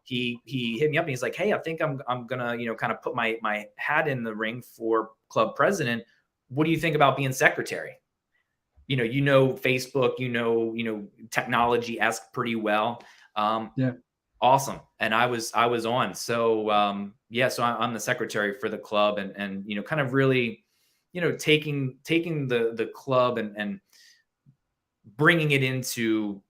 he hit me up and he's like, "Hey, I think I'm gonna kind of put my hat in the ring for club president. What do you think about being secretary? Facebook, technology esque pretty well." Yeah. Awesome. And I was on. So yeah, so I'm the secretary for the club, and kind of really, taking the club and bringing it into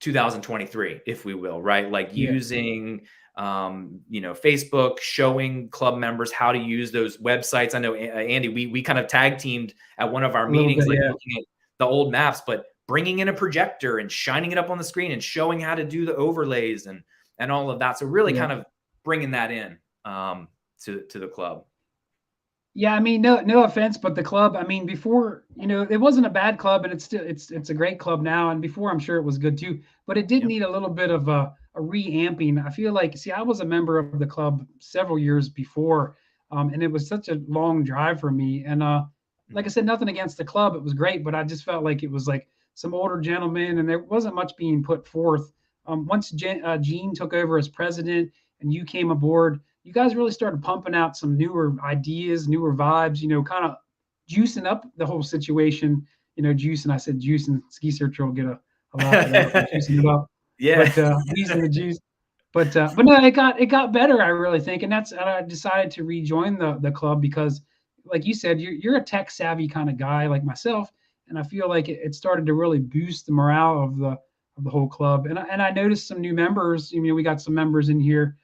2023, if we will, right? Like Yeah. using Facebook, showing club members how to use those websites. I know Andy, we kind of tag teamed at one of our A little meetings, bit. like Yeah. looking at the old maps, but bringing in a projector and shining it up on the screen and showing how to do the overlays and all of that. So really Yeah. kind of bringing that in to the club. Yeah, I mean, no offense, but the club, I mean, before, it wasn't a bad club, and it's a great club now. And before, I'm sure it was good too, but it did Yep. need a little bit of a reamping. I feel like, see, I was a member of the club several years before, and it was such a long drive for me. And like I Mhm. said, nothing against the club, it was great, but I just felt like it was like some older gentlemen, and there wasn't much being put forth. Once Gene took over as president, and you came aboard, you guys really started pumping out some newer ideas, newer vibes, kind of juicing up the whole situation. Juicing, I said juicing, ski searcher will get a laugh for that, but juicing it up. Yeah. But using the juice. But no, it got better, I really think. And I decided to rejoin the club because, like you said, you're a tech savvy kind of guy like myself. And I feel like it started to really boost the morale of the whole club. And I noticed some new members. We got some members in here,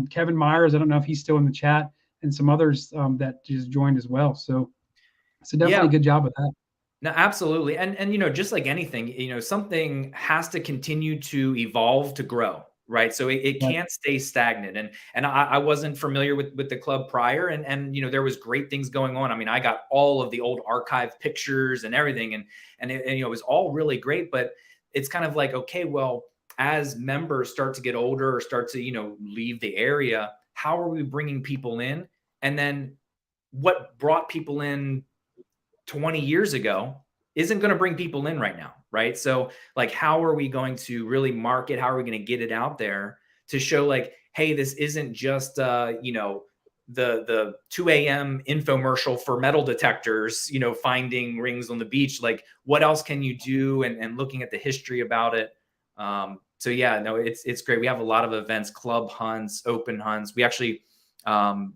Kevin Myers. I don't know if he's still in the chat, and some others that just joined as well. So definitely Yeah. a good job with that. No, absolutely. And just like anything, something has to continue to evolve to grow, right? So it Right. can't stay stagnant. And I wasn't familiar with the club prior, and there was great things going on. I mean, I got all of the old archive pictures and everything, and it was all really great. But it's kind of like, okay, well, as members start to get older or start to leave the area, how are we bringing people in? And then what brought people in 20 years ago isn't going to bring people in right now, right? So like, how are we going to really market? How are we going to get it out there to show like, hey, this isn't just the 2 a.m. infomercial for metal detectors, finding rings on the beach. Like, what else can you do? And looking at the history about it. So yeah, no, it's great. We have a lot of events, club hunts, open hunts. We actually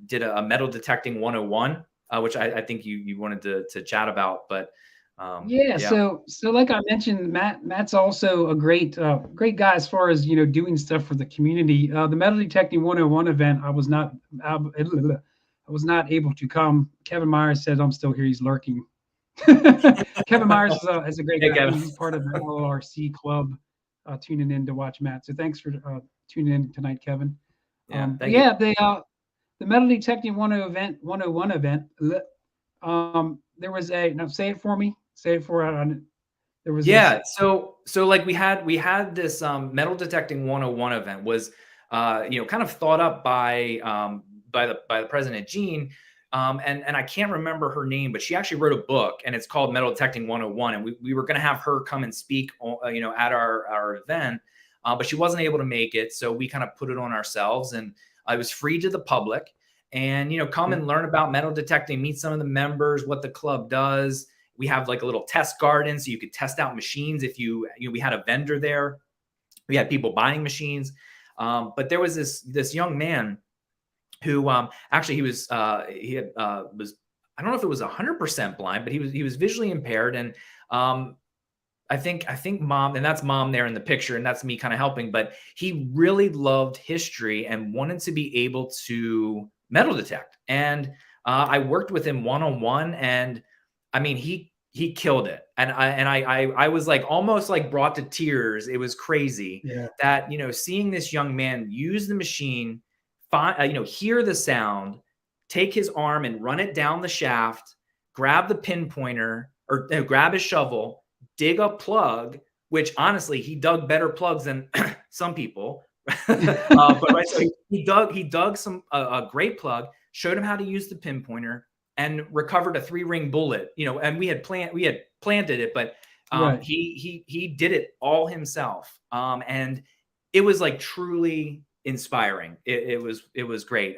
did a metal detecting 101, which I think you wanted to chat about. But Yeah, yeah. so like I mentioned, Matt's also a great guy as far as doing stuff for the community. The Metal Detecting 101 event, I was not able to come. Kevin Myers said I'm still here. He's lurking. Kevin Myers is a great Hey, guy. Kevin. He's part of the LRC club, tuning in to watch Matt. So thanks for tuning in tonight, Kevin. Yeah, But thank you. yeah, the Metal Detecting 101 event. There was a no. Say it for me. Say it for. There was this. Yeah. So like we had this metal detecting 101 event was kind of thought up by the president Gene. And I can't remember her name, but she actually wrote a book and it's called Metal Detecting 101. And we were going to have her come and speak, at our event, but she wasn't able to make it. So we kind of put it on ourselves, and it was free to the public. And, come Yeah, and learn about metal detecting, meet some of the members, what the club does. We have like a little test garden so you could test out machines. If we had a vendor there, we had people buying machines. But there was this young man who actually he had was, I don't know if it was 100% blind, but he was visually impaired. And I think mom, and that's mom there in the picture, and that's me kind of helping, but he really loved history and wanted to be able to metal detect. And I worked with him one-on-one, and I mean, he killed it. And I was like almost like brought to tears. It was crazy Yeah. that, seeing this young man use the machine, hear the sound, take his arm and run it down the shaft, grab the pinpointer, or grab his shovel, dig a plug, which honestly, he dug better plugs than some people. But right, so he dug some a great plug, showed him how to use the pinpointer, and recovered a 3-ring bullet. And we had planted it, but Right. he did it all himself, and it was like truly inspiring. It was great.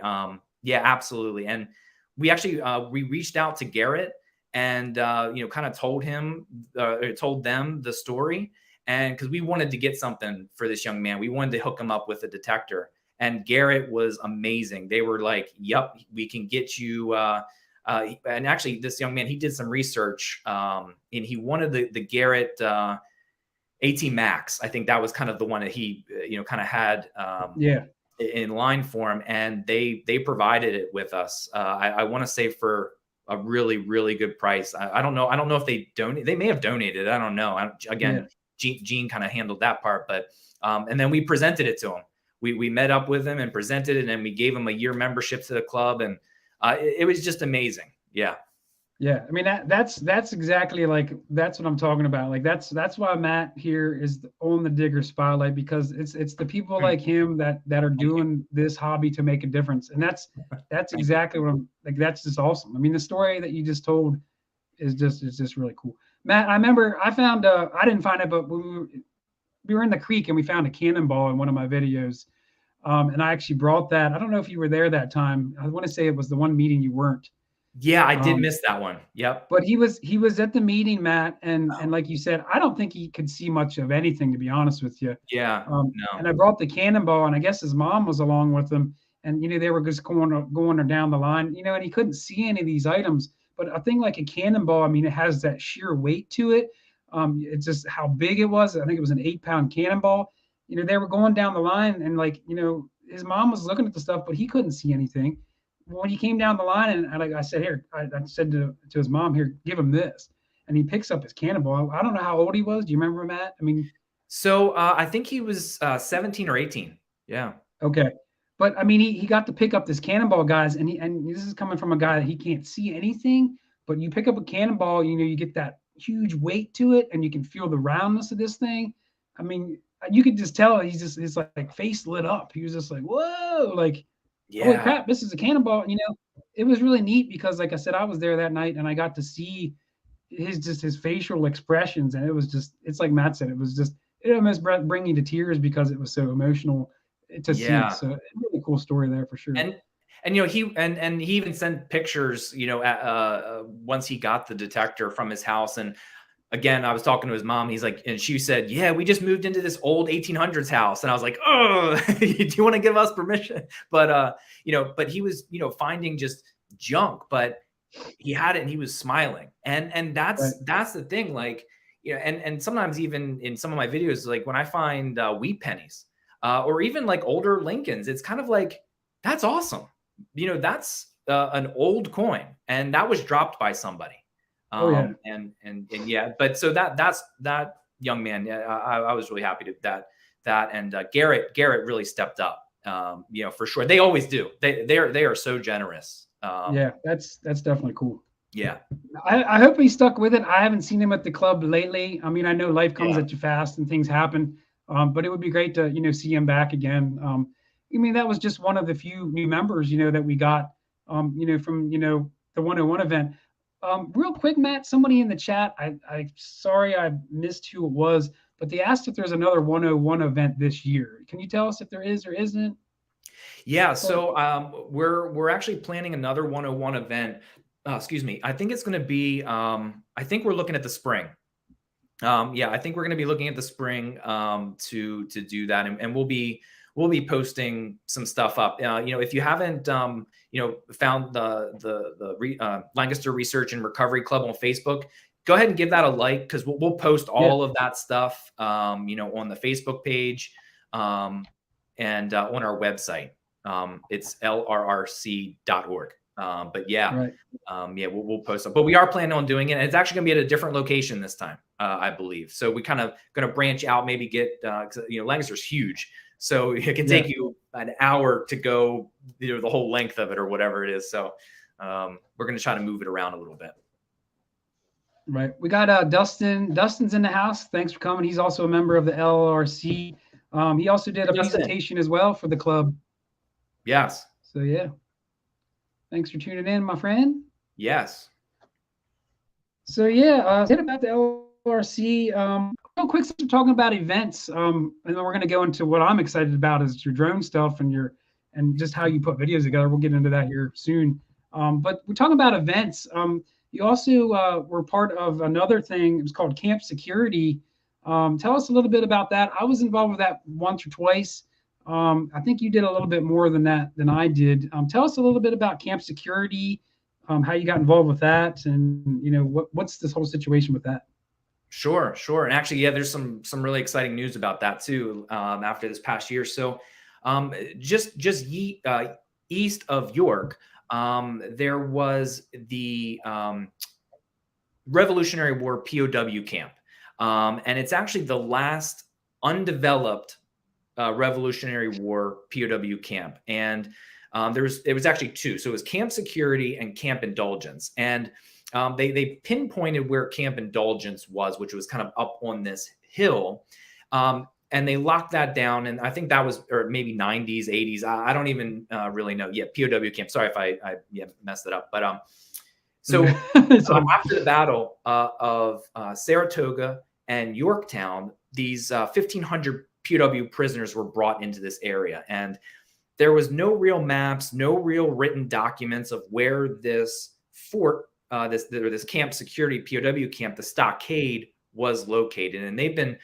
Yeah, absolutely. And we actually we reached out to Garrett and kind of told them the story, and because we wanted to get something for this young man, we wanted to hook him up with a detector. And Garrett was amazing. They were like, "Yep, we can get you." And actually, this young man, he did some research, and he wanted the Garrett AT Max. I think that was kind of the one that he kind of had Yeah. in line for him, and they provided it with us. I want to say for a really, really good price. I don't know. I don't know if they donate. They may have donated. I don't know. Yeah. Again, Gene kind of handled that part, but and then we presented it to him. We met up with him and presented it, and we gave him a year membership to the club, and it was just amazing. Yeah. Yeah, I mean that's exactly like that's what I'm talking about. Like that's why Matt here is on the Digger Spotlight, because it's the people Hmm. like him that are Thank you. doing this hobby to make a difference, and that's Thank you. exactly what I'm like. That's just awesome. I mean, the story that you just told is just really cool. Matt, I remember I found I didn't find it, but we were in the creek and we found a cannonball in one of my videos, and I actually brought that. I don't know if you were there that time. I want to say it was the one meeting you weren't. Yeah, I did Um, miss that one. Yep. but he was at the meeting, Matt, and like you said, I don't think he could see much of anything, to be honest with you. Yeah. No. And I brought the cannonball, and I guess his mom was along with him, and they were just going down the line, and he couldn't see any of these items. But a thing like a cannonball, I mean, it has that sheer weight to it. It's just how big it was. I think it was an 8-pound cannonball. They were going down the line, and like his mom was looking at the stuff, but he couldn't see anything. When he came down the line, and like I said, here, I said to his mom, here, give him this, and he picks up his cannonball. I don't know how old he was. Do you remember, Matt? I mean, So I think he was 17 or 18. Yeah. okay. But I mean, he got to pick up this cannonball, guys, and this is coming from a guy that he can't see anything. But you pick up a cannonball, you get that huge weight to it, and you can feel the roundness of this thing. I mean, you could just tell his like face lit up. He was just like, whoa, like, holy Yeah. crap, this is a cannonball. It was really neat because, like I said, I was there that night and I got to see his facial expressions, and it's like Matt said, it almost bring you to tears because it was so emotional to see. Yeah. So, really cool story there for sure. And he even sent pictures, once he got the detector from his house. And again, I was talking to his mom. He's like, and she said, "Yeah, we just moved into this old 1800s house." And I was like, "Oh, do you want to give us permission?" But but he was, finding just junk, but he had it and he was smiling. And Right. that's the thing. Like, and sometimes even in some of my videos, like when I find wheat pennies, or even like older Lincolns, it's kind of like, that's awesome. That's an old coin, and that was dropped by somebody. Oh yeah. And yeah, but so that's that young man. Yeah, I was really happy to that and Garrett really stepped up. For sure, they always do. They are so generous. Yeah. That's definitely cool. Yeah, I hope he stuck with it. I haven't seen him at the club lately. I mean, I know life comes yeah, at you fast and things happen, but it would be great to see him back again. I mean, that was just one of the few new members that we got from the 101 event. Real quick, Matt, somebody in the chat, I sorry I missed who it was, but they asked if there's another 101 event this year. Can you tell us if there is or isn't? yeah. So we're actually planning another 101 event. Excuse me. I think it's going to be. I think we're looking at the spring. Yeah, I think we're going to be looking at the spring to do that, and we'll be posting some stuff up. If you haven't, found the Lancaster Research and Recovery Club on Facebook, go ahead and give that a like, because we'll post all of that stuff, on the Facebook page, and on our website. It's lrrc.org. But yeah, Right. we'll post them. But we are planning on doing it, and it's actually going to be at a different location this time, I believe. So we kind of going to branch out, maybe get, Lancaster's huge, so it can take you an hour to go, the whole length of it or whatever it is. So we're going to try to move it around a little bit. Right. We got Dustin. Dustin's in the house. Thanks for coming. He's also a member of the LRC. He also did a presentation as well for the club. Yes. So yeah. Thanks for tuning in, my friend. Yes. So yeah, about the LRC. Real quick, since we're talking about events, and then we're going to go into what I'm excited about is your drone stuff and just how you put videos together. We'll get into that here soon. But we're talking about events. You also were part of another thing. It was called Camp Security. Tell us a little bit about that. I was involved with that once or twice. I think you did a little bit more than that than I did. Tell us a little bit about Camp Security, how you got involved with that, and what's this whole situation with that? Sure. And actually, there's some really exciting news about that too. After this past year, so just east of York, there was the Revolutionary War POW camp, and it's actually the last undeveloped Revolutionary War POW camp. And it was actually two. So it was Camp Security and Camp Indulgence. And they pinpointed where Camp Indulgence was, which was kind of up on this hill. And they locked that down. And I think that was, or maybe 90s, 80s. I don't even really know. Yeah, POW camp. Sorry if I messed it up. But so after the Battle of Saratoga and Yorktown, these 1,500 POW prisoners were brought into this area. And there was no real maps, no real written documents of where this fort, this Camp Security POW camp, the stockade, was located. And they've been,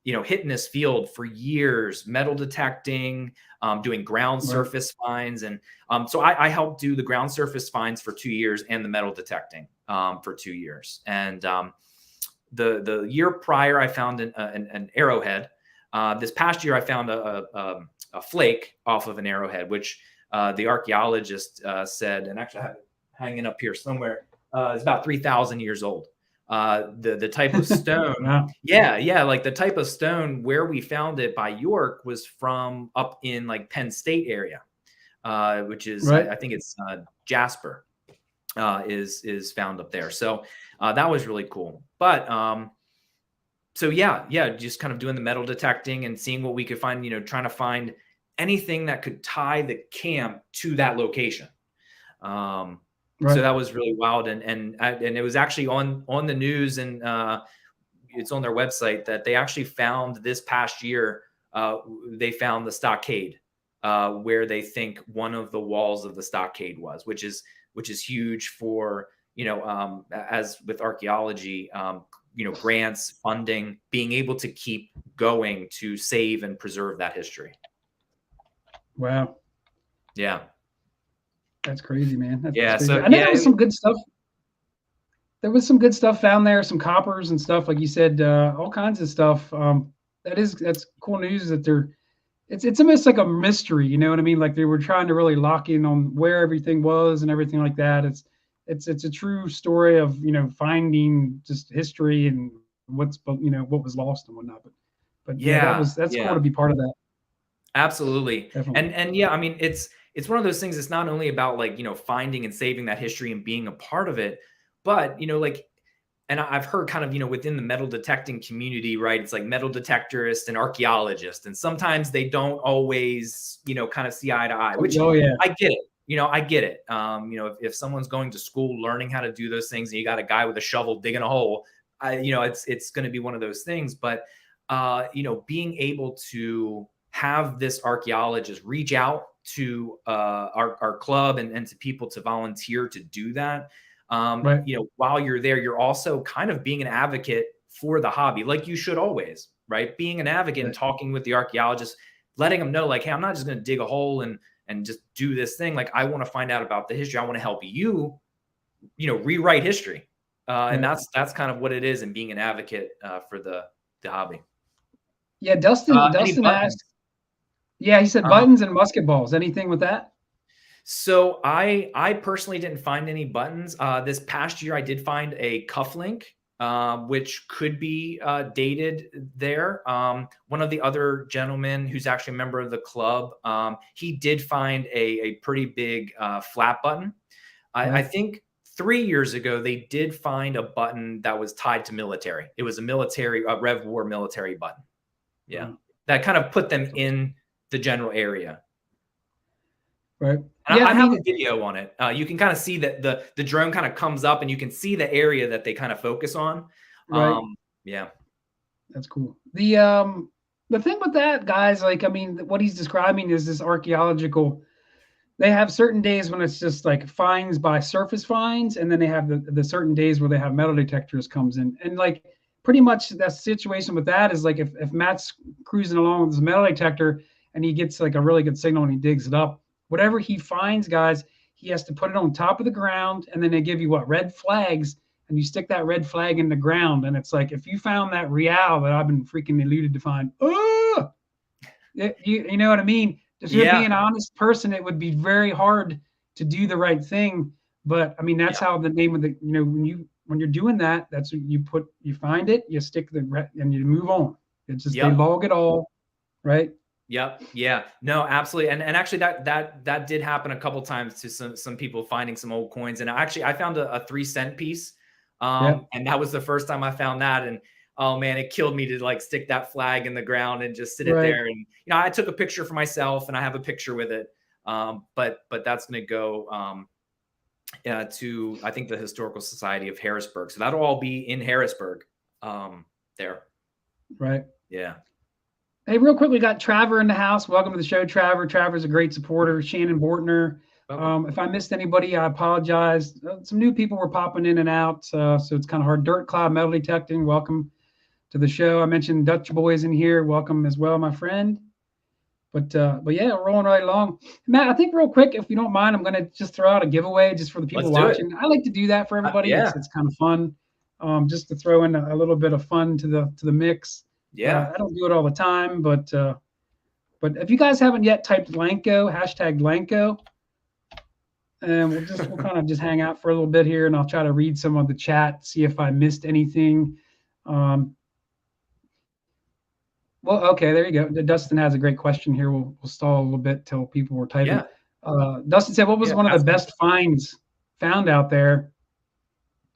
hitting this field for years, metal detecting, doing ground surface finds. And so I helped do the ground surface finds for 2 years and the metal detecting for 2 years. And the year prior, I found an arrowhead. This past year, I found a flake off of an arrowhead, which the archaeologist said, and actually I have it hanging up here somewhere, is about 3,000 years old. The type of stone, Wow. like the type of stone where we found it by York was from up in like Penn State area, which is I think it's Jasper is found up there. So that was really cool. But so just kind of doing the metal detecting and seeing what we could find, trying to find anything that could tie the camp to that location. So that was really wild. And it was actually on the news, and it's on their website, that they actually found this past year, they found the stockade where they think one of the walls of the stockade was, which is huge for, as with archaeology, grants, funding, being able to keep going to save and preserve that history. Wow. Yeah. That's crazy, man. That's crazy. So I know there was some good stuff. There was some good stuff found there, some coppers and stuff, like you said, all kinds of stuff. That's cool news that it's almost like a mystery, you know what I mean? Like they were trying to really lock in on where everything was and everything like that. It's a true story of, finding just history and what was lost and whatnot. But that's cool to be part of that. Absolutely. Definitely. And I mean, it's one of those things. It's not only about like, finding and saving that history and being a part of it, but, and I've heard kind of, within the metal detecting community, right? It's like metal detectorists and archaeologists. And sometimes they don't always, kind of see eye to eye, which I get it. I get it. If someone's going to school, learning how to do those things, and you got a guy with a shovel digging a hole, it's going to be one of those things. But, being able to have this archaeologist reach out to our club and to people to volunteer to do that. While you're there, you're also kind of being an advocate for the hobby, like you should always, right? Being an advocate and talking with the archaeologists, letting them know like, hey, I'm not just going to dig a hole and just do this thing. Like, I want to find out about the history. I want to help you, rewrite history. And Right. that's kind of what it is in being an advocate for the hobby. Yeah, Any Dustin buttons? asked. Yeah, he said Uh-huh. buttons and musket balls. Anything with that? So I personally didn't find any buttons. This past year, I did find a cufflink, which could be dated there. One of the other gentlemen who's actually a member of the club, he did find a pretty big flat button. I Right. think 3 years ago, they did find a button that was tied to military. It was a Rev War military button. Yeah. That kind of put them in the general area. Right. And Yeah, I I have a mean, video on it. You can kind of see that the drone kind of comes up and you can see the area that they kind of focus on. right. Yeah. That's cool. The thing with that, guys, like I mean, what he's describing is this archaeological. They have certain days when it's just like finds by surface finds, and then they have the certain days where they have metal detectors comes in, and like pretty much that situation with that is like if Matt's cruising along with his metal detector and he gets like a really good signal and he digs it up, whatever he finds, guys, he has to put it on top of the ground, and then they give you what, red flags, and you stick that red flag in the ground, and it's like if you found that real that I've been freaking eluded to find, oh, you know what I mean? If you're Yeah. being an honest person, it would be very hard to do the right thing. But I mean, that's Yeah. how the name of the, when you're doing that, that's what you find it, you stick and you move on. It's just, they Yep. log it all, right? Yep. Yeah. No, absolutely. And actually that did happen a couple times to some people finding some old coins. And actually I found a 3-cent piece. Yeah. And that was the first time I found that. And oh man, it killed me to like stick that flag in the ground and just sit it Right. there. And I took a picture for myself and I have a picture with it. But that's gonna go to I think the Historical Society of Harrisburg. So that'll all be in Harrisburg. There. Right. Yeah. Hey, real quick, we got Traver in the house. Welcome to the show, Traver. Traver's a great supporter. Shannon Bortner. Welcome. If I missed anybody, I apologize. Some new people were popping in and out, so it's kind of hard. Dirt Cloud Metal Detecting, welcome to the show. I mentioned Dutch Boys in here. Welcome as well, my friend. But yeah, we're rolling right along. Matt, I think real quick, if you don't mind, I'm gonna just throw out a giveaway just for the people Let's do it. watching. I like to do that for everybody. Yeah. It's kind of fun, just to throw in a little bit of fun to the mix. Yeah. I don't do it all the time, but if you guys haven't yet typed LANCO, hashtag LANCO, and we'll kind of just hang out for a little bit here, and I'll try to read some of the chat, see if I missed anything. Well, okay, there you go. Dustin has a great question here. We'll stall a little bit till people were typing. Yeah. Dustin said, "What was Yeah. one of the best finds found out there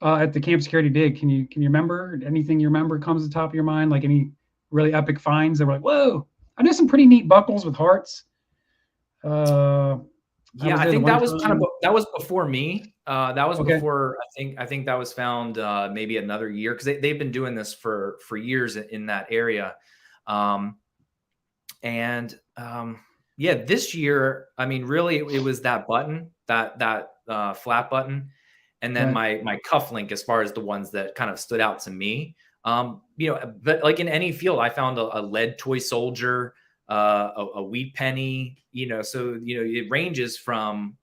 at the Camp Security dig? Can you remember anything you remember comes to the top of your mind? Like any really epic finds that were like, whoa! I know some pretty neat buckles with hearts. Yeah, I The think one that was time. that was before me. That was Okay. before I think that was found maybe another year because they've been doing this for years in that area. Yeah, this year, I mean, really, it was that button, that flat button, and then Right. my cufflink as far as the ones that kind of stood out to me. But like in any field, I found a lead toy soldier, a wheat penny, so it ranges from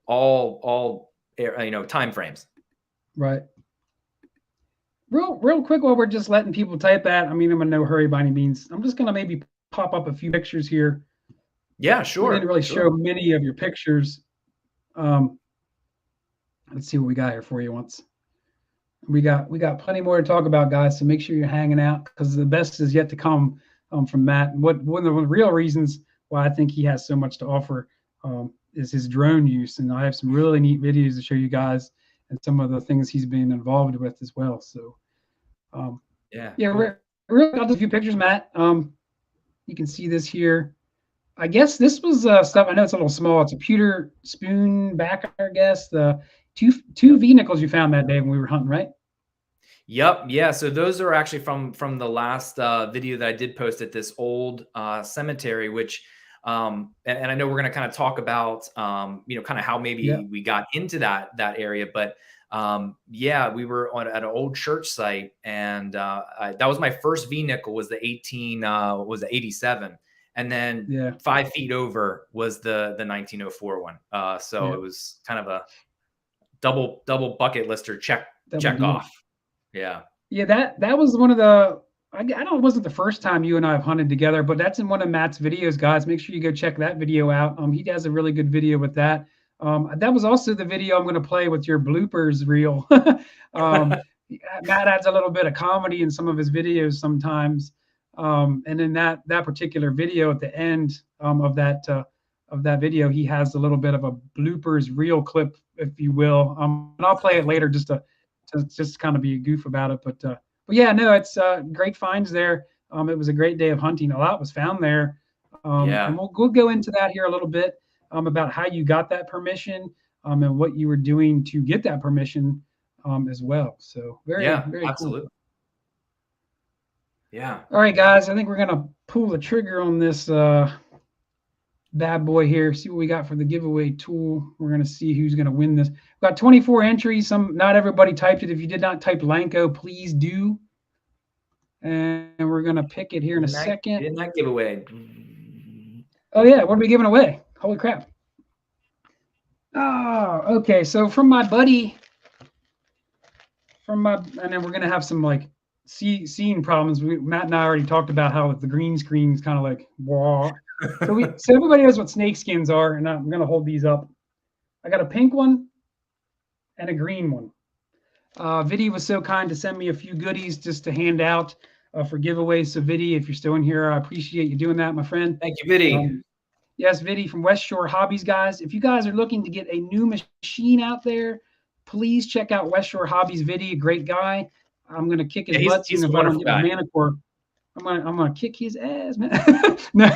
all time frames. Right. Real quick while we're just letting people type that. I mean, I'm in no hurry by any means. I'm just gonna maybe pop up a few pictures here. Yeah, We didn't sure, really sure. show many of your pictures. Let's see what we got here for you once. We got plenty more to talk about, guys. So make sure you're hanging out because the best is yet to come from Matt. And one of the real reasons why I think he has so much to offer is his drone use. And I have some really neat videos to show you guys and some of the things he's been involved with as well. So yeah, Cool. we're got a few pictures, Matt. You can see this here. I guess this was stuff. I know it's a little small. It's a pewter spoon back, I guess. The two V nickels you found that day when we were hunting, right? Yep. Yeah. So those are actually from the last video that I did post at this old cemetery, which and I know we're going to kind of talk about kind of how maybe Yeah. we got into that area, but Yeah, we were at an old church site, and that was my first V nickel. Was the 87, and then Yeah. 5 feet over was the 1904 one. So it was kind of a double bucket lister check Deal. off. Yeah. Yeah, that was one of the. I don't know, it wasn't the first time you and I have hunted together, but that's in one of Matt's videos, guys. Make sure you go check that video out. He has a really good video with that. That was also the video I'm going to play with your bloopers reel. Matt adds a little bit of comedy in some of his videos sometimes, and in that particular video at the end of that video, he has a little bit of a bloopers reel clip, if you will. And I'll play it later just to just kind of be a goof about it. But yeah, no, it's great finds there. It was a great day of hunting. A lot was found there. And we'll go into that here a little bit about how you got that permission and what you were doing to get that permission as well. So very absolutely. Cool. Yeah. All right, guys, I think we're going to pull the trigger on this bad boy here. See what we got for the giveaway tool. We're going to see who's going to win this. We've got 24 entries. Not everybody typed it. If you did not type LANCO, please do. And we're going to pick it here in a second. Did not giveaway. Oh, yeah. What are we giving away? Holy crap. Oh, okay. So from my buddy, and then we're going to have some like scene problems. Matt and I already talked about how the green screen is kind of like, wah. So everybody knows what snake skins are, and I'm going to hold these up. I got a pink one and a green one. Vidi was so kind to send me a few goodies just to hand out for giveaways. So Vidi, if you're still in here, I appreciate you doing that, my friend. Thank you, Vidi. Yes, Vidi from West Shore Hobbies, guys. If you guys are looking to get a new machine out there, please check out West Shore Hobbies. Vidi, a great guy. I'm going to kick his butt soon if I don't get a Manicore. I'm gonna kick his ass, man. No,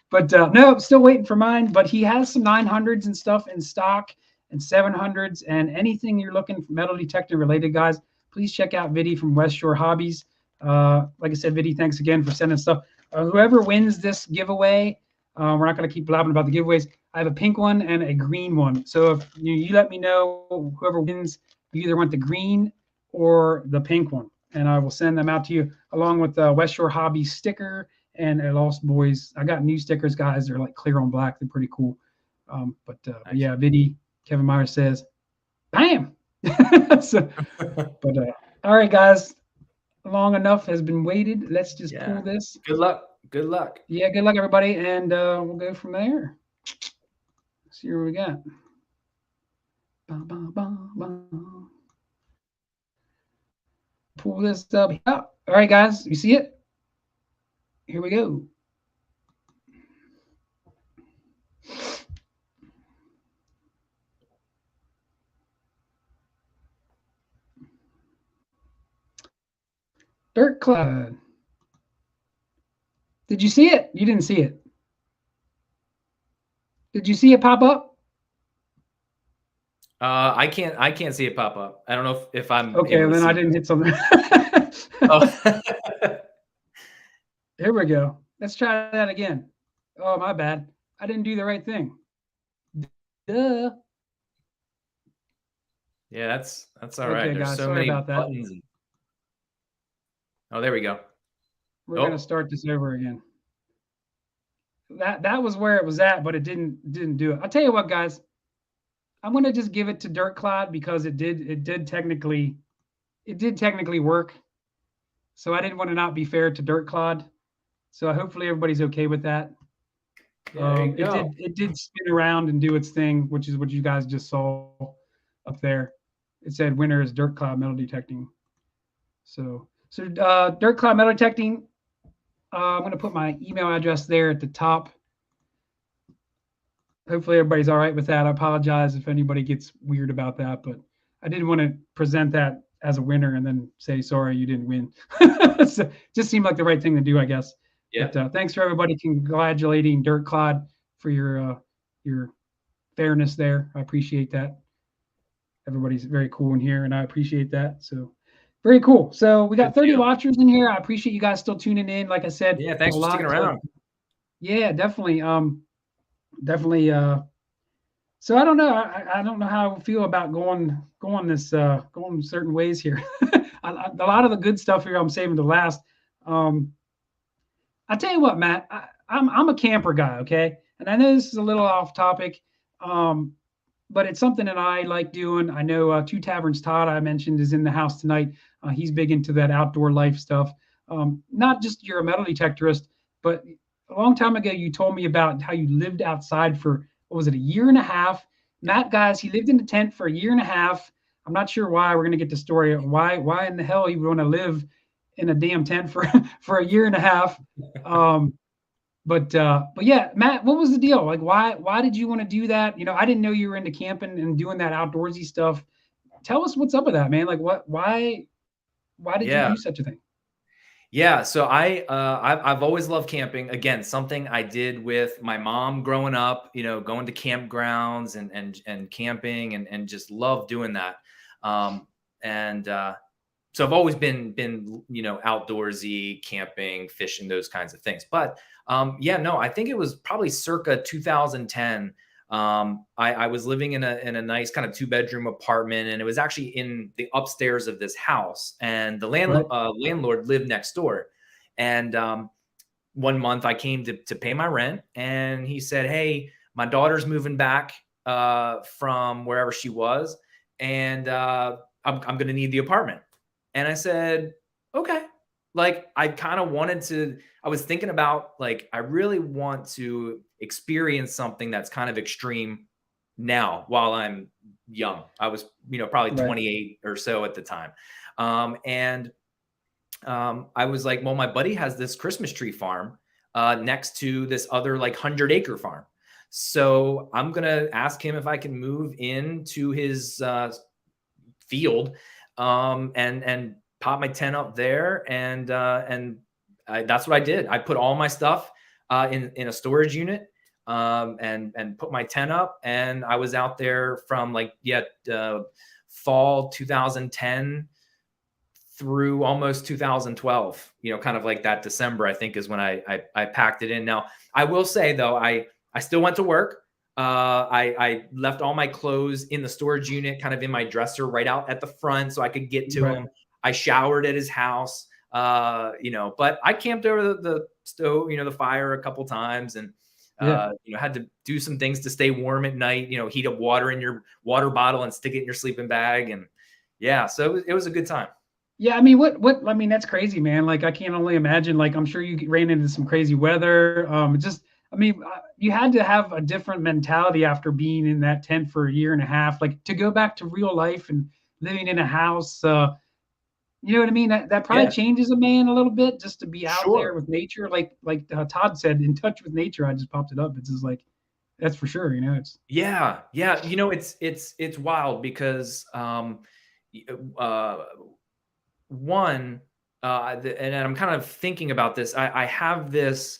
but no, still waiting for mine. But he has some 900s and stuff in stock, and 700s, and anything you're looking for metal detector related, guys. Please check out Vidi from West Shore Hobbies. Like I said, Vidi, thanks again for sending stuff. Whoever wins this giveaway, we're not gonna keep blabbing about the giveaways. I have a pink one and a green one. So if you let me know, whoever wins, you either want the green or the pink one, and I will send them out to you along with the West Shore Hobbies sticker and a Lost Boys. I got new stickers, guys. They're like clear on black. They're pretty cool. But yeah, Vidi, Kevin Myers says, bam. So, but all right, guys, long enough has been waited. Let's just pull this. Good luck. Good luck. Yeah, good luck, everybody. And we'll go from there. See what we got. Bah, bah, bah, bah. Pull this up. Oh, all right, guys, you see it? Here we go. Dirt Cloud. Did you see it? You didn't see it. Did you see it pop up? I can't see it pop up. I don't know if I'm okay. Then I didn't hit something. Oh. Here we go. Let's try that again. Oh, my bad. I didn't do the right thing. Duh. Yeah, that's all right. There's guys, so many buttons. Oh, there we go. We're gonna start this over again. That was where it was at, but it didn't do it. I'll tell you what, guys. I'm gonna just give it to Dirt Cloud because it did technically work. So I didn't want to not be fair to Dirt Cloud. So hopefully everybody's okay with that. It did spin around and do its thing, which is what you guys just saw up there. It said winner is Dirt Cloud Metal Detecting. So Dirt Cloud Metal Detecting. I'm going to put my email address there at the top. Hopefully everybody's all right with that. I apologize if anybody gets weird about that, but I didn't want to present that as a winner and then say, sorry, you didn't win. So just seemed like the right thing to do, I guess. Yeah. But thanks for everybody congratulating Dirt Cloud for your fairness there. I appreciate that. Everybody's very cool in here, and I appreciate that. So very cool. So we got 30 watchers in here. I appreciate you guys still tuning in. Like I said, yeah, thanks for sticking around. Yeah, definitely. So I don't know. I don't know how I feel about going certain ways here. A lot of the good stuff here I'm saving to last. Um, I tell you what, Matt, I'm a camper guy, okay, and I know this is a little off topic, um, but it's something that I like doing. I know Two Taverns Todd I mentioned is in the house tonight. He's big into that outdoor life stuff. Not just you're a metal detectorist, but a long time ago you told me about how you lived outside for what was it, a year and a half. Yeah. Matt, guys, he lived in a tent for a year and a half. I'm not sure why. We're gonna get the story. Why in the hell you want to live in a damn tent for for a year and a half? Um, but yeah, Matt, what was the deal? Like, why did you want to do that? You know, I didn't know you were into camping and doing that outdoorsy stuff. Tell us what's up with that, man. Like, why did you do Yeah. such a thing? Yeah, so I've always loved camping. Again, something I did with my mom growing up. You know, going to campgrounds and camping and just love doing that. And So I've always been outdoorsy, camping, fishing, those kinds of things. But yeah, no, I think it was probably circa 2010. I was living in a nice kind of 2-bedroom apartment, and it was actually in the upstairs of this house, and the Right. landlord lived next door. And one month I came to pay my rent, and he said, "Hey, my daughter's moving back from wherever she was, and I'm going to need the apartment." And I said, "Okay." Like, I kind of wanted to, I was thinking about, like, I really want to experience something that's kind of extreme now while I'm young. I was, probably Right. 28 or so at the time. And I was like, well, my buddy has this Christmas tree farm next to this other like 100-acre farm. So I'm going to ask him if I can move into his field and pop my tent up there. That's what I did. I put all my stuff in a storage unit and put my tent up. And I was out there from fall 2010 through almost 2012, kind of like that December, I think, is when I packed it in. Now, I will say, though, I still went to work. I left all my clothes in the storage unit, kind of in my dresser right out at the front so I could get to Right. him. I showered at his house, but I camped over the stove, the fire a couple times, and Yeah. had to do some things to stay warm at night, heat up water in your water bottle and stick it in your sleeping bag. And yeah, so it was a good time. Yeah, I mean, I mean, that's crazy, man. Like, I can't only imagine. Like, I'm sure you ran into some crazy weather. Just, I mean, you had to have a different mentality after being in that tent for a year and a half. Like, to go back to real life and living in a house. You know what I mean? That probably Yeah, changes a man a little bit just to be out there sure. with nature. Like Todd said, in touch with nature. I just popped it up. It's just like that's for sure. You know, it's Yeah, yeah. It's wild because uh, one, and I'm kind of thinking about this. I have this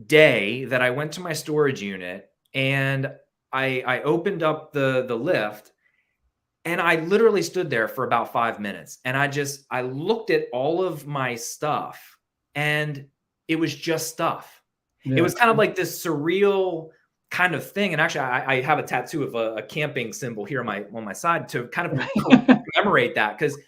day that I went to my storage unit, and I opened up the lift, and I literally stood there for about 5 minutes, and I looked at all of my stuff, and it was just stuff. It yeah, was kind of like this surreal kind of thing. And actually, I have a tattoo of a camping symbol here on my side to kind of right. commemorate that. Because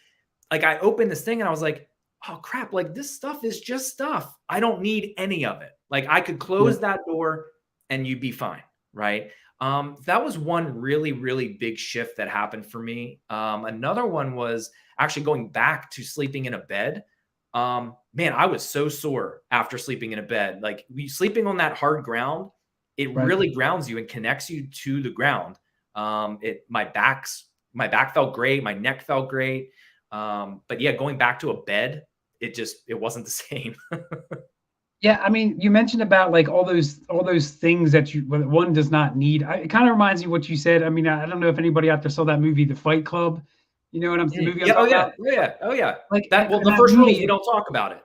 like, I opened this thing and I was like, oh crap, like this stuff is just stuff. I don't need any of it. Like, I could Yeah, close that door and you'd be fine, right? That was one really, really big shift that happened for me. Another one was actually going back to sleeping in a bed. Man, I was so sore after sleeping in a bed. Like, sleeping on that hard ground, it right. really grounds you and connects you to the ground. My back felt great, my neck felt great. But yeah, going back to a bed, it wasn't the same. Yeah, I mean, you mentioned about like all those things that one does not need. It kind of reminds me of what you said. I mean, I don't know if anybody out there saw that movie, The Fight Club. You know the movie I'm Yeah. Oh talking yeah. about? Oh yeah. Oh yeah. Like, Well, and the that first rule is movie. we don't talk about it.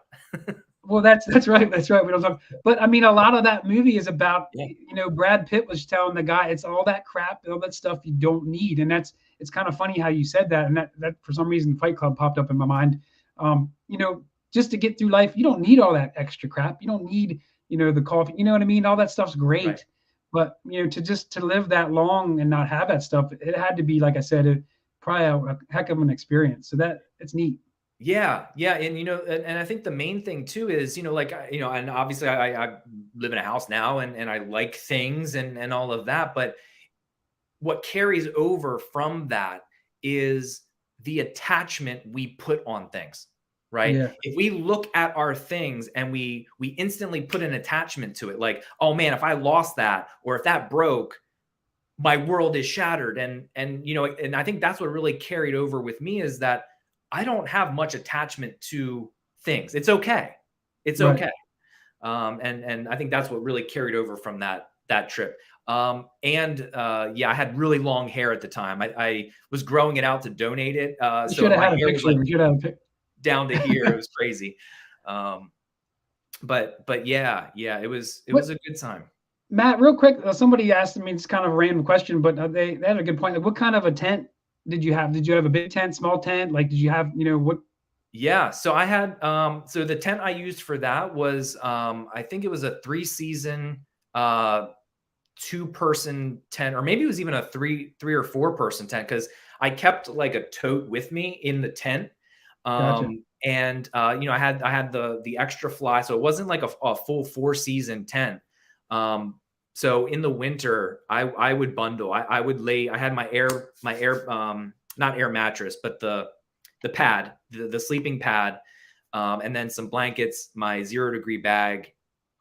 Well, that's right. That's right. We don't talk. But I mean, a lot of that movie is about, Yeah. Brad Pitt was telling the guy, it's all that crap, all that stuff you don't need. And it's kind of funny how you said that. And that for some reason, Fight Club popped up in my mind. You know, just to get through life, you don't need all that extra crap. You don't need, the coffee. You know what I mean? All that stuff's Right. great. But to live that long and not have that stuff, it had to be, like I said, probably a heck of an experience. So that it's neat. Yeah, yeah, and and I think the main thing too is, like, and obviously I live in a house now, and I like things and all of that, but what carries over from that is the attachment we put on things, right? Yeah, If we look at our things and we instantly put an attachment to it, like, oh man, if I lost that, or if that broke, my world is shattered. And I think that's what really carried over with me, is that I don't have much attachment to things. It's okay. It's right. okay. And I think that's what really carried over from that trip. Yeah, I had really long hair at the time. I was growing it out to donate it. We So should have my had a hair was picture. like We should have a pic. down to here. It was crazy. But yeah, it was What, a good time. Matt? Real quick, somebody asked me. It's kind of a random question, but they had a good point. Like, what kind of a tent did you have? Did you have a big tent, small tent? Like, did you have what? Yeah, so I had so the tent I used for that was I think it was a 3-season 2-person tent, or maybe it was even a 3 or 4-person tent, because I kept like a tote with me in the tent. Gotcha. And I had the extra fly, so it wasn't like a full 4-season tent. So in the winter, I would bundle. I would lay. I had my air not air mattress, but the pad, the sleeping pad, and then some blankets, my 0-degree bag,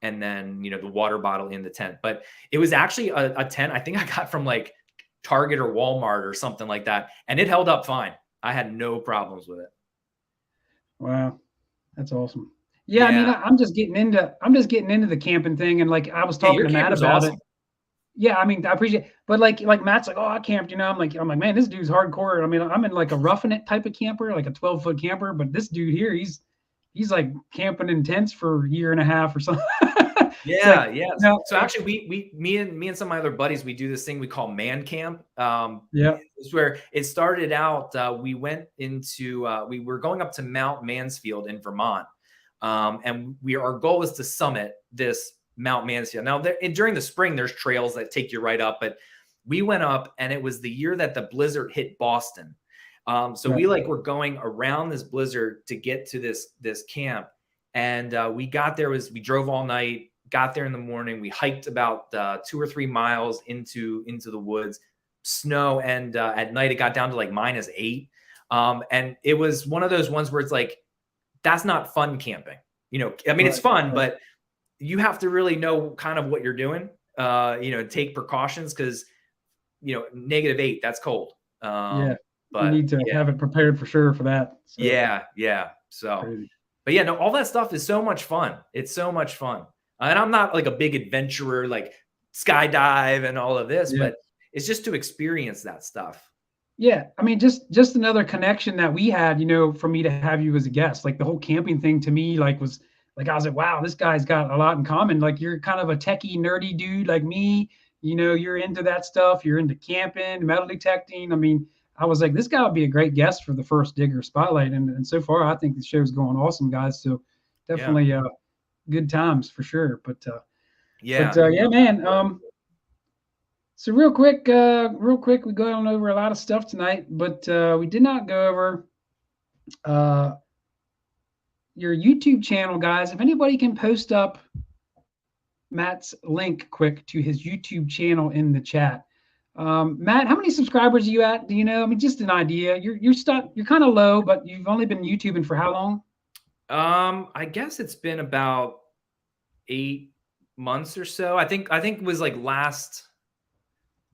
and then the water bottle in the tent. But it was actually a tent I think I got from like Target or Walmart or something like that, and it held up fine. I had no problems with it. Wow, that's awesome. Yeah, I mean, Yeah, I'm just getting into the camping thing, and like I was yeah, talking your to Matt camper's about it. awesome. Yeah, I mean, I appreciate it. But like Matt's like, oh, I camped, I'm like, man, this dude's hardcore. I mean, I'm in like a roughing it type of camper, like a 12-foot camper, but this dude here, he's like camping in tents for a year and a half or something. It's like, Yeah, yeah. So actually, me and some of my other buddies, we do this thing we call man camp. yeah, It's where it started out. We went into we were going up to Mount Mansfield in Vermont, and our goal was to summit this Mount Mansfield. Now, during the spring, there's trails that take you right up, but we went up, and it was the year that the blizzard hit Boston. So right, we like were going around this blizzard to get to this camp, and we got there. We drove all night. Got there in the morning. We hiked about 2 or 3 miles into the woods, snow, and at night it got down to like -8. And it was one of those ones where it's like, that's not fun camping. I mean, it's right, fun, right. but you have to really know kind of what you're doing. Take precautions, because -8, that's cold. Yeah, you But need to yeah, have it prepared for sure for that. So yeah. So, crazy. but yeah, no, all that stuff is so much fun. It's so much fun. And I'm not like a big adventurer, like skydive and all of this, Yeah. but it's just to experience that stuff. Yeah, I mean, just another connection that we had, for me to have you as a guest. Like the whole camping thing to me, like was like I was like, wow, this guy's got a lot in common. Like you're kind of a techie, nerdy dude like me. You're into that stuff. You're into camping, metal detecting. I mean, I was like, this guy would be a great guest for the first Digger Spotlight. And so far, I think the show's going awesome, guys. So Yeah. definitely good times for sure. But Yeah. yeah, man. So real quick, we got on over a lot of stuff tonight, but we did not go over uh, your YouTube channel, guys. If anybody can post up Matt's link quick to his YouTube channel in the chat. Matt, how many subscribers are you at? Do you know? I mean, just an idea. You're stuck. You're kind of low, but you've only been YouTubing for how long? I guess it's been about 8 months or so. I think it was like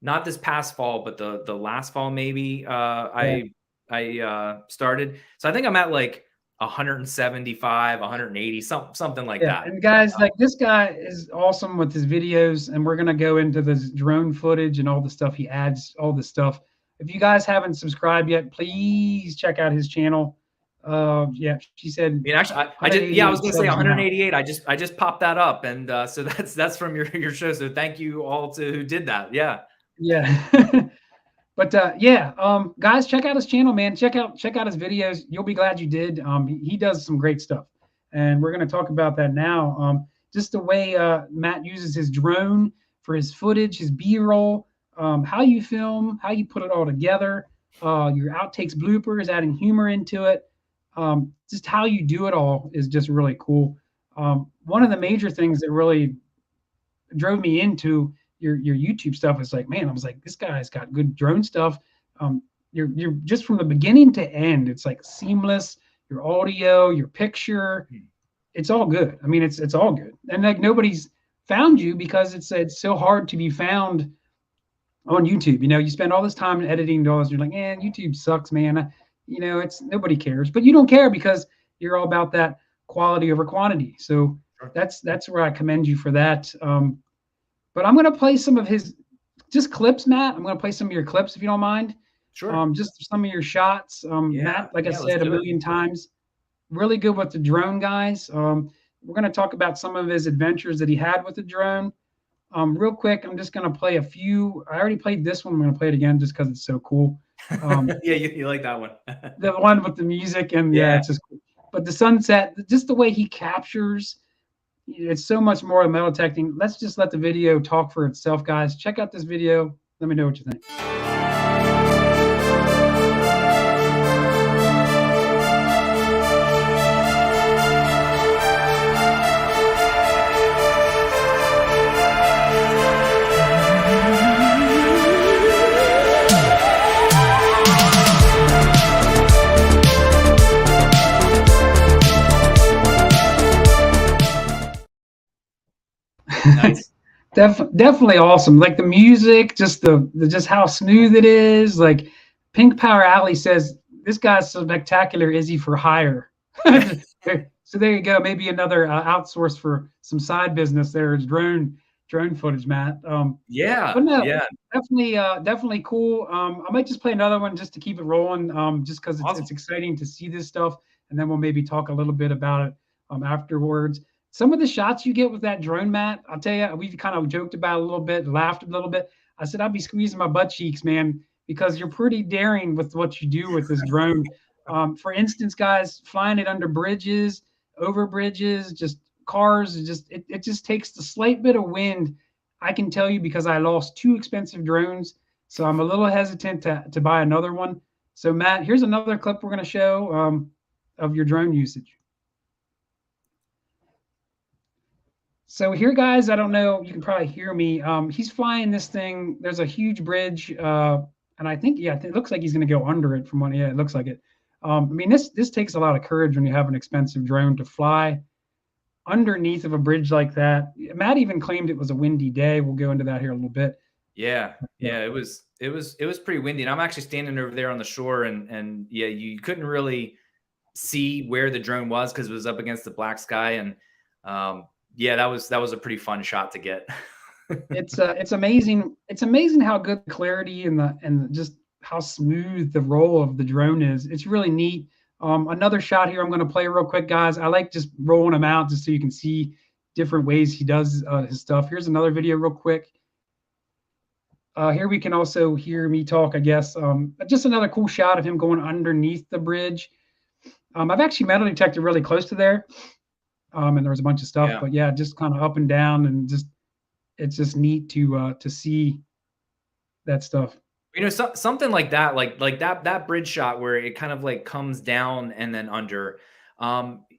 not this past fall, but the last fall maybe. Yeah. I started. So I think I'm at like 175, 180, something like Yeah, that. and guys, like this guy is awesome with his videos, and we're gonna go into this drone footage and all the stuff he adds, all the stuff. If you guys haven't subscribed yet, please check out his channel. Yeah, she said I mean, actually, I was 188 going to say subs now. 188. I just popped that up, and so that's from your show. So thank you all to who did that. Yeah, Yeah. But yeah, guys, check out his channel, man. Check out his videos. You'll be glad you did. He does some great stuff, and we're going to talk about that now. Just the way Matt uses his drone for his footage, his B-roll, how you film, how you put it all together, your outtakes, bloopers, adding humor into it. Just how you do it all is just really cool. One of the major things that really drove me into your YouTube stuff is like, man, I was like, this guy's got good drone stuff. You're just from the beginning to end, it's like seamless. Your audio, your picture, it's all good. I mean, it's all good. And like nobody's found you because it's so hard to be found on YouTube. You know, you spend all this time in editing dollars. You're like, man, YouTube sucks, man. You know, it's nobody cares, but you don't care because you're all about that quality over quantity. So that's where I commend you for that. But I'm going to play some of his just clips, Matt. I'm going to play some of your clips if you don't mind. Sure. Just some of your shots. Matt, like I said a million times, really good with the drone, guys. We're going to talk about some of his adventures that he had with the drone. Real quick, I'm just going to play a few. I already played this one. I'm going to play it again just because it's so cool. Yeah, you like that one. The one with the music and yeah, it's just cool. But the sunset, just the way he captures, it's so much more of metal detecting. Let's just let the video talk for itself, guys. Check out this video. Let me know what you think. Nice. Definitely awesome. Like the music, just the just how smooth it is. Like Pink Power Alley says, this guy's spectacular. Is he for hire? So there you go. Maybe another outsource for some side business. There is drone footage, Matt. But no, definitely cool. I might just play another one just to keep it rolling. Just because it's exciting to see this stuff, and then we'll maybe talk a little bit about it afterwards. Some of the shots you get with that drone, Matt, I'll tell you, we've kind of joked about it a little bit, laughed a little bit. I said I'd be squeezing my butt cheeks, man, because you're pretty daring with what you do with this drone. For instance, guys, flying it under bridges, over bridges, just cars, it just takes the slight bit of wind. I can tell you because I lost 2 expensive drones, so I'm a little hesitant to buy another one. So Matt, here's another clip we're going to show of your drone usage. So here, guys, I don't know, you can probably hear me. He's flying this thing. There's a huge bridge, and I think, yeah, it looks like he's going to go under it from yeah, it looks like it. I mean, this takes a lot of courage when you have an expensive drone to fly underneath of a bridge like that. Matt even claimed it was a windy day. We'll go into that here a little bit. Yeah, it was pretty windy, and I'm actually standing over there on the shore, and yeah, you couldn't really see where the drone was because it was up against the black sky, and yeah, that was a pretty fun shot to get. It's amazing. It's amazing how good the clarity and just how smooth the roll of the drone is. It's really neat. Another shot here I'm going to play real quick, guys. I like just rolling them out just so you can see different ways he does his stuff. Here's another video real quick. Here we can also hear me talk, I guess. Just another cool shot of him going underneath the bridge. I've actually metal detected really close to there. And there was a bunch of stuff, but yeah, just kind of up and down, and it's just neat to see that stuff. You know, something like that, like that bridge shot where it kind of like comes down and then under.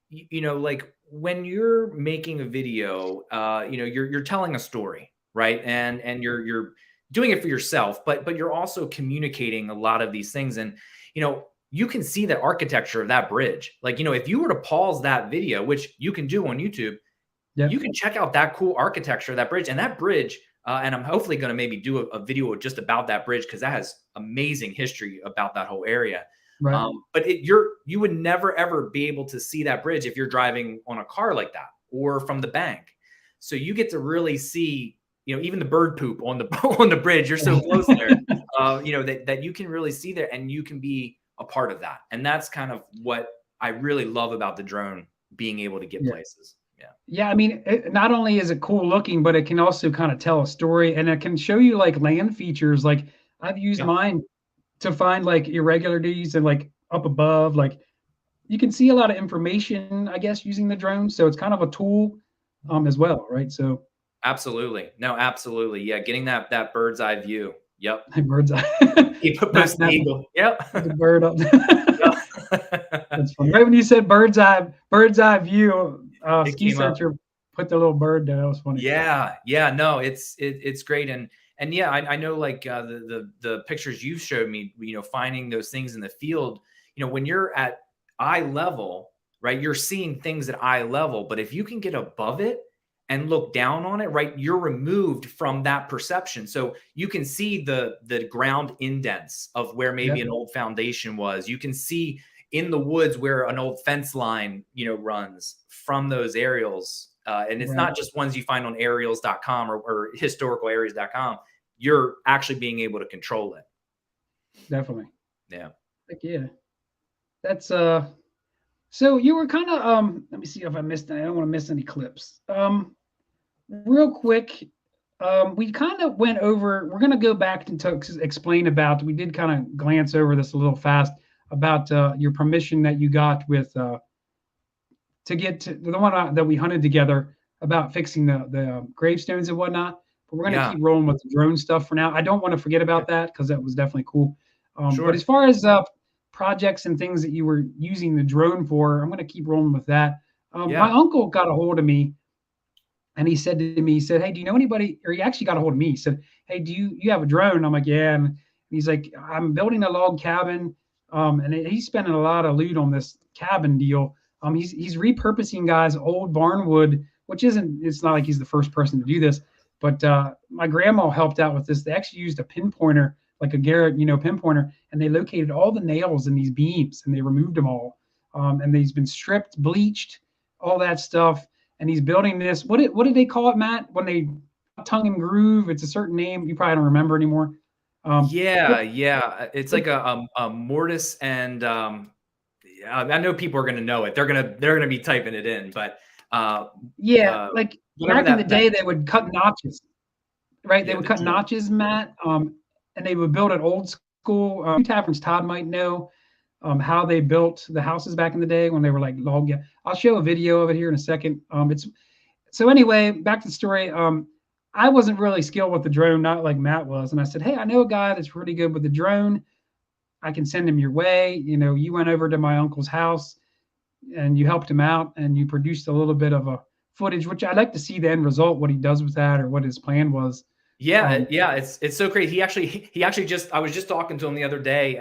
You know, like when you're making a video, you know, you're telling a story, right? And you're doing it for yourself, but you're also communicating a lot of these things, and you know, you can see the architecture of that bridge. Like, you know, if you were to pause that video, which you can do on YouTube, you can check out that cool architecture of that bridge. And that bridge, and I'm hopefully going to maybe do a video just about that bridge because that has amazing history about that whole area. Right. But you would never, ever be able to see that bridge if you're driving on a car like that or from the bank. So you get to really see, you know, even the bird poop on the on the bridge. You're so close there, you know, that you can really see there, and you can be a part of that. And that's kind of what I really love about the drone being able to get places. Yeah. I mean, not only is it cool looking, but it can also kind of tell a story, and it can show you like land features. Like I've used mine to find like irregularities and like up above, like you can see a lot of information, I guess, using the drone. So it's kind of a tool as well. Right. So Absolutely. No, absolutely. Yeah, getting that bird's eye view. Yep. Bird's eye. Keep a Matt, post Matt, eagle. Yep. put the bird up. Yep. That's funny. Right when you said bird's eye view, It Ski came up. Searcher put the little bird there. That was funny. Yeah, yeah, no, it's great, and yeah, I know like the pictures you showed me, finding those things in the field, when you're at eye level, right, you're seeing things at eye level, but if you can get above it and look down on it, right, you're removed from that perception, so you can see the ground indents of where maybe an old foundation was. You can see in the woods where an old fence line, runs from those aerials. And it's not just ones you find on aerials.com or historicalareas.com. You're actually being able to control it. Definitely. Yeah. Like, yeah. That's so you were kind of let me see if I missed. I don't want to miss any clips. Real quick, we kind of went over. We're going to go back and explain about. We did kind of glance over this a little fast about your permission that you got with to get to the one that we hunted together about fixing the gravestones and whatnot. But we're going to keep rolling with the drone stuff for now. I don't want to forget about that because that was definitely cool. But as far as projects and things that you were using the drone for, I'm going to keep rolling with that. My uncle got a hold of me, and he said to me, he said, "Hey, do you know anybody?" Or he actually got a hold of me. He said, "Hey, do you have a drone?" I'm like, "Yeah." And he's like, "I'm building a log cabin, and he's spending a lot of loot on this cabin deal. He's repurposing guys' old barn wood, which it's not like he's the first person to do this, but my grandma helped out with this. They actually used a pinpointer, like a Garrett, pinpointer, and they located all the nails in these beams, and they removed them all. And he's been stripped, bleached, all that stuff. And he's building this. What did they call it, Matt? When they tongue and groove, it's a certain name. You probably don't remember anymore. Yeah. It's like a mortise, and I know people are going to know it. They're gonna be typing it in, but like back in the day, they would cut notches, right? They would cut notches, Matt, and they would build it old school. Taverns, Todd might know how they built the houses back in the day when they were like log. I'll show a video of it here in a second. So anyway, back to the story. I wasn't really skilled with the drone, not like Matt was, and I said, "Hey, I know a guy that's really good with the drone. I can send him your way." You went over to my uncle's house and you helped him out, and you produced a little bit of a footage, which I'd like to see the end result, what he does with that or what his plan was. Yeah, it's so great. He actually just, I was just talking to him the other day.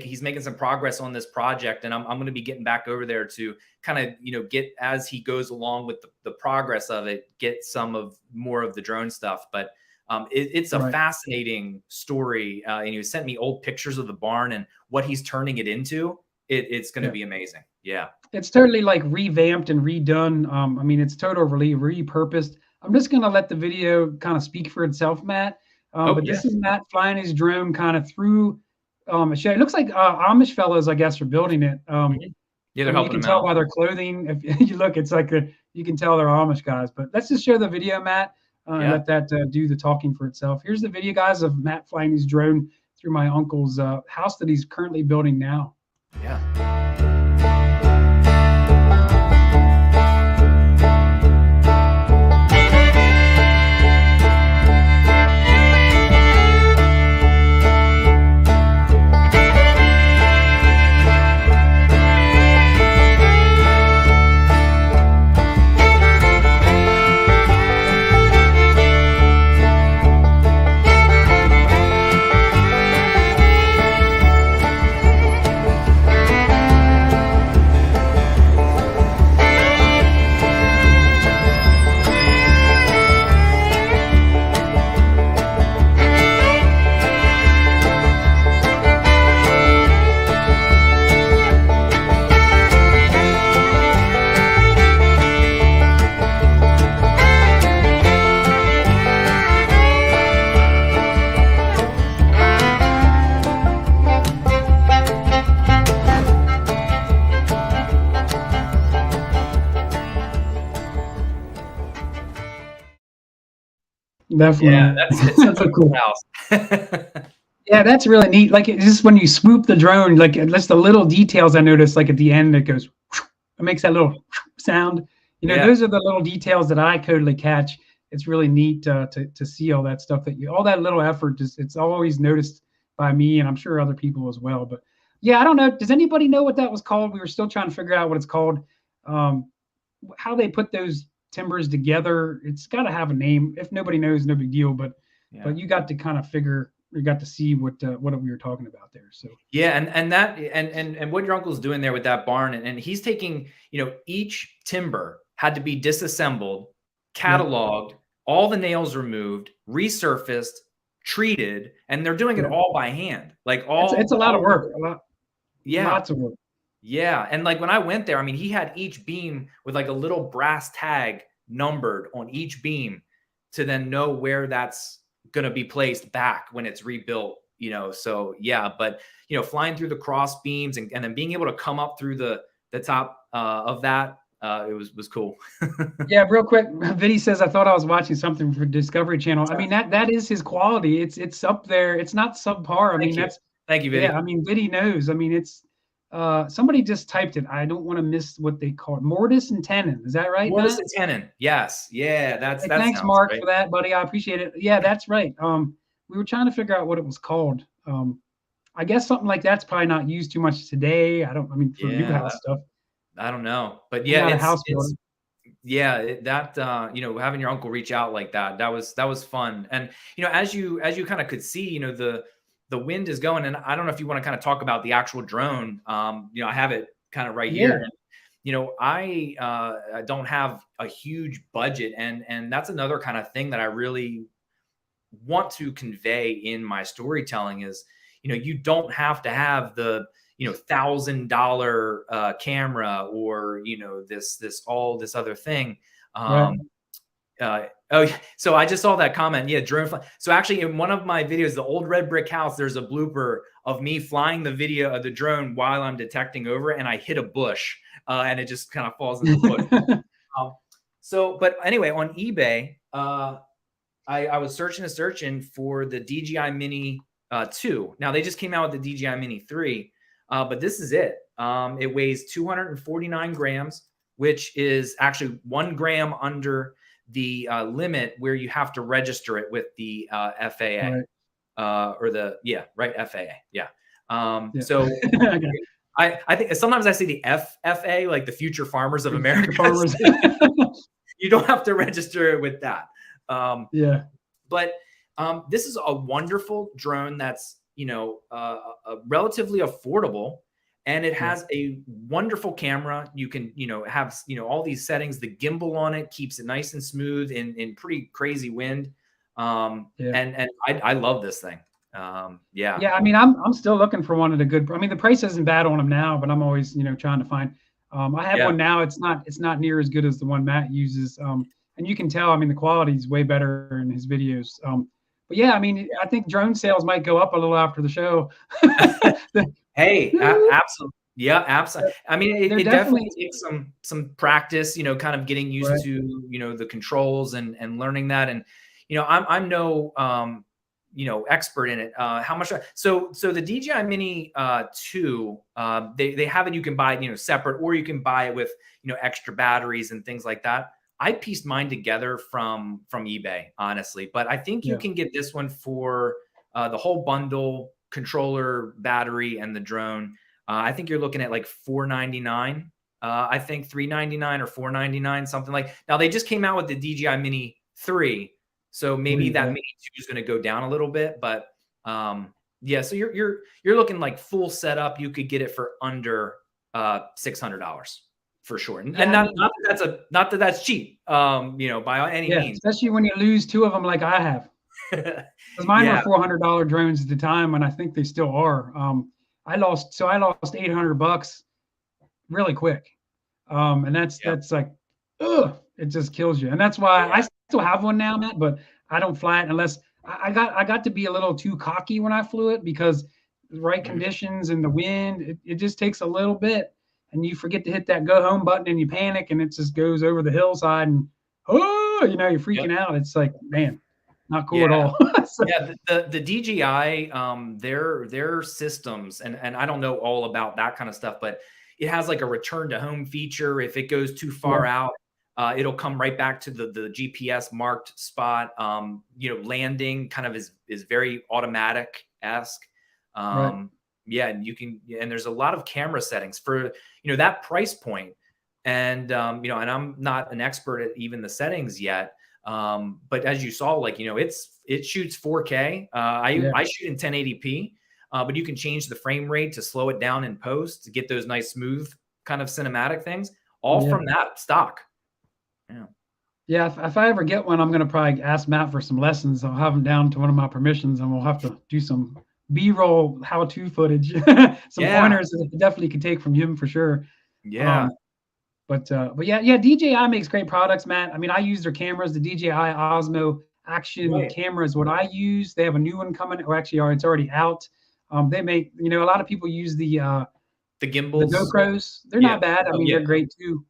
He's making some progress on this project, and I'm going to be getting back over there to kind of get, as he goes along with the progress of it, get more of the drone stuff. But it's a fascinating story, and he sent me old pictures of the barn and what he's turning it into. It's going to be amazing. Yeah, it's totally like revamped and redone. It's totally repurposed. I'm just going to let the video kind of speak for itself, Matt. This is Matt flying his drone kind of through a shed. It looks like Amish fellows, I guess, are building it. Yeah, they're helping you can tell by their clothing. If you look, it's like you can tell they're Amish guys. But let's just show the video, Matt, and let that do the talking for itself. Here's the video, guys, of Matt flying his drone through my uncle's house that he's currently building now. Yeah. Definitely. Yeah, it's such a cool house. Yeah, that's really neat. Like, it's just when you swoop the drone, like just the little details I noticed, like at the end, it goes, it makes that little sound. Those are the little details that I totally catch. it's really neat to see all that stuff all that little effort. Just it's always noticed by me, and I'm sure other people as well. But yeah, I don't know. Does anybody know what that was called? We were still trying to figure out what it's called. Um, how they put those timbers together. It's got to have a name. If nobody knows, no big deal. But you got to kind of figure. You got to see what we were talking about there. So yeah, and what your uncle's doing there with that barn, and he's taking, each timber had to be disassembled, cataloged, all the nails removed, resurfaced, treated, and they're doing it all by hand. Like it's a lot of work. Yeah. Lots of work. Yeah. And like when I went there, I mean, he had each beam with like a little brass tag numbered on each beam to then know where that's going to be placed back when it's rebuilt, So yeah, but flying through the cross beams and then being able to come up through the top of that, it was cool. Yeah, real quick, Vinny says I thought I was watching something for Discovery Channel. I mean that is his quality. It's up there. It's not subpar. I mean Thank you, Vinny. Yeah, I mean Vinny knows. I mean it's somebody just typed it. I don't want to miss what they call it. Mortise and tenon. Is that right? Mortise and tenon. Yes. Yeah. That thanks, Mark, for that, buddy. I appreciate it. Yeah, that's right. We were trying to figure out what it was called. I guess something like that's probably not used too much today. I mean, for new house stuff. I don't know, but yeah, that having your uncle reach out like that was fun. And as you kind of could see, the wind is going, and I don't know if you want to kind of talk about the actual drone. I have it kind of right here. I don't have a huge budget, and that's another kind of thing that I really want to convey in my storytelling is, you don't have to have the $1,000 camera or this other thing. So I just saw that comment. Yeah, drone fly. So actually, in one of my videos, the old red brick house, there's a blooper of me flying the video of the drone while I'm detecting over it, and I hit a bush, and it just kind of falls in the bush. But anyway, on eBay, I was searching for the DJI Mini 2. Now they just came out with the DJI Mini 3, but this is it. It weighs 249 grams, which is actually 1 gram under the limit where you have to register it with the FAA, FAA. Yeah. So I think sometimes I see the FFA, like the Future Farmers of America. Farmers. You don't have to register it with that. But this is a wonderful drone that's, relatively affordable, and it has a wonderful camera. You can, have, all these settings. The gimbal on it keeps it nice and smooth in pretty crazy wind. And I love this thing. Yeah. I mean, I'm still looking for one at a good. I mean, the price isn't bad on them now, but I'm always, trying to find. I have one now. It's not near as good as the one Matt uses. And you can tell. I mean, the quality is way better in his videos. But yeah, I mean, I think drone sales might go up a little after the show. Hey, absolutely. Yeah, absolutely. I mean, it definitely takes some practice, kind of getting used to, the controls and learning that. And, I'm no, expert in it. How much? So the DJI Mini 2, they have it. You can buy it, separate, or you can buy it with, extra batteries and things like that. I pieced mine together from eBay, honestly, but I think you can get this one for the whole bundle, controller, battery, and the drone. I think you're looking at like $499. I think $399 or $499, something like. Now they just came out with the DJI Mini 3, so maybe that Mini 2 is going to go down a little bit, but yeah. So you're looking like full setup. You could get it for under $600. For sure. And not that that's cheap, by any means. Especially when you lose 2 of them like I have. Because mine were $400 drones at the time, and I think they still are. I lost $800 really quick. And that's like, it just kills you. And that's why I still have one now, Matt, but I don't fly it unless I got to be a little too cocky when I flew it, because the right conditions and the wind, it just takes a little bit. And you forget to hit that go home button and you panic, and it just goes over the hillside, and you're freaking out. It's like, man, not cool at all. The DJI, their systems, and I don't know all about that kind of stuff, but it has like a return to home feature if it goes too far out. it'll come right back to the GPS marked spot. Landing kind of is very automatic-esque. Right. Yeah, and there's a lot of camera settings for, that price point. And, and I'm not an expert at even the settings yet. But as you saw, like, it shoots 4K. Yeah. I shoot in 1080p, but you can change the frame rate to slow it down in post to get those nice, smooth kind of cinematic things, all Yeah. from that stock. Yeah. Yeah, if I ever get one, I'm gonna probably ask Matt for some lessons. I'll have him down to one of my permissions, and we'll have to do some B-roll how-to footage, some Yeah. pointers that definitely could take from him for sure. Yeah. Um, but yeah, DJI makes great products, Matt. I mean, I use their cameras. The DJI Osmo Action Right. camera is what I use. They have a new one coming, or actually, it's already out. They make, a lot of people use The the gimbals. GoPros. They're Yeah. not bad. I Oh, mean, yeah. they're great too.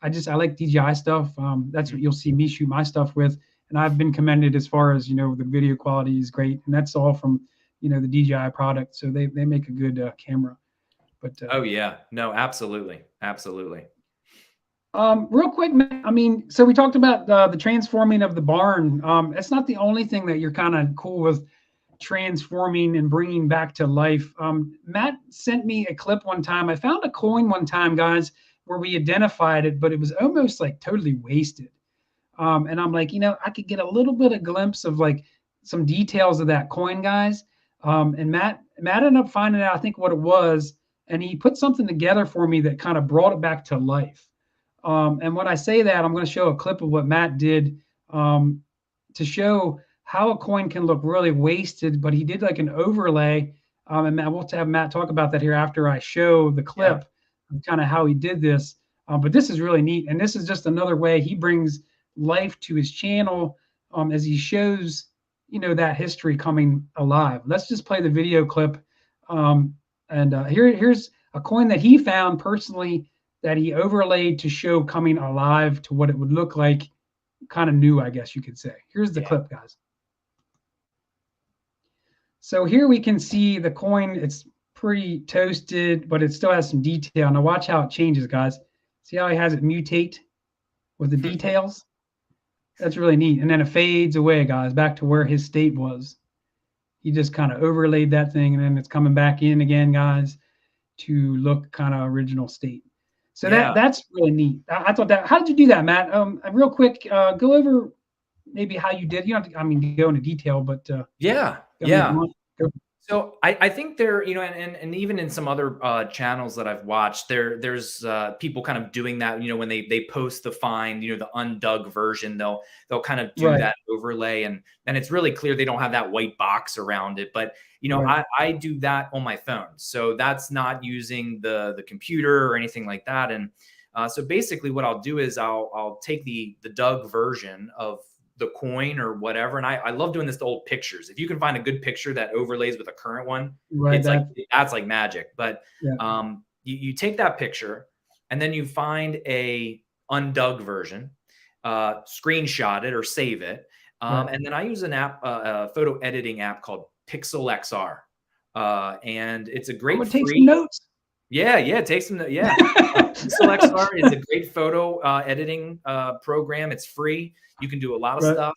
I like DJI stuff. That's what Mhm. you'll see me shoot my stuff with, and I've been commended as far as the video quality is great, and that's all from the DJI product. So they make a good camera. But Oh, yeah. No, absolutely. Absolutely. real quick, Matt, I mean, so we talked about the transforming of the barn. It's not the only thing that you're kind of cool with transforming and bringing back to life. Matt sent me a clip one time. I found a coin one time, guys, where we identified it, but it was almost like totally wasted. And I'm like, I could get a little bit of glimpse of like some details of that coin, guys. And Matt ended up finding out, I think, what it was, and he put something together for me that kind of brought it back to life. And when I say that, I'm going to show a clip of what Matt did to show how a coin can look really wasted, but he did like an overlay. And we'll have Matt talk about that here after I show the Yeah. clip of kind of how he did this. But this is really neat. And this is just another way he brings life to his channel as he shows, that history coming alive. Let's just play the video clip. Here's a coin that he found personally that he overlaid to show coming alive to what it would look like, kind of new, I guess you could say. Here's the Yeah. clip, guys. So here we can see the coin. It's pretty toasted, but it still has some detail. Now watch how it changes, guys. See how he has it mutate with the details? That's really neat. And then it fades away, guys, back to where his state was. He just kind of overlaid that thing, and then it's coming back in again, guys, to look kind of original state. So Yeah. that's really neat. I thought that. How did you do that, Matt? Real quick, go over maybe how you did. You don't have to, I mean, go into detail, but Yeah. I mean, if Yeah. you want, go. So I think there, and even in some other channels that I've watched, there's people kind of doing that. When they post the find, the undug version, they'll kind of do Right. that overlay, and it's really clear they don't have that white box around it. But Right. I do that on my phone, so that's not using the computer or anything like that. And so basically, what I'll do is I'll take the dug version of the coin or whatever. And I love doing this to old pictures. If you can find a good picture that overlays with a current one, Right. it's like, that's like magic. But Yeah. you take that picture and then you find a undug version, screenshot it or save it. Right. And then I use an app, a photo editing app called Pixel XR. And it's a I'm great gonna take some free. notes. Yeah, take some. Yeah, Pixel XR is a great photo editing program. It's free. You can do a lot of Right.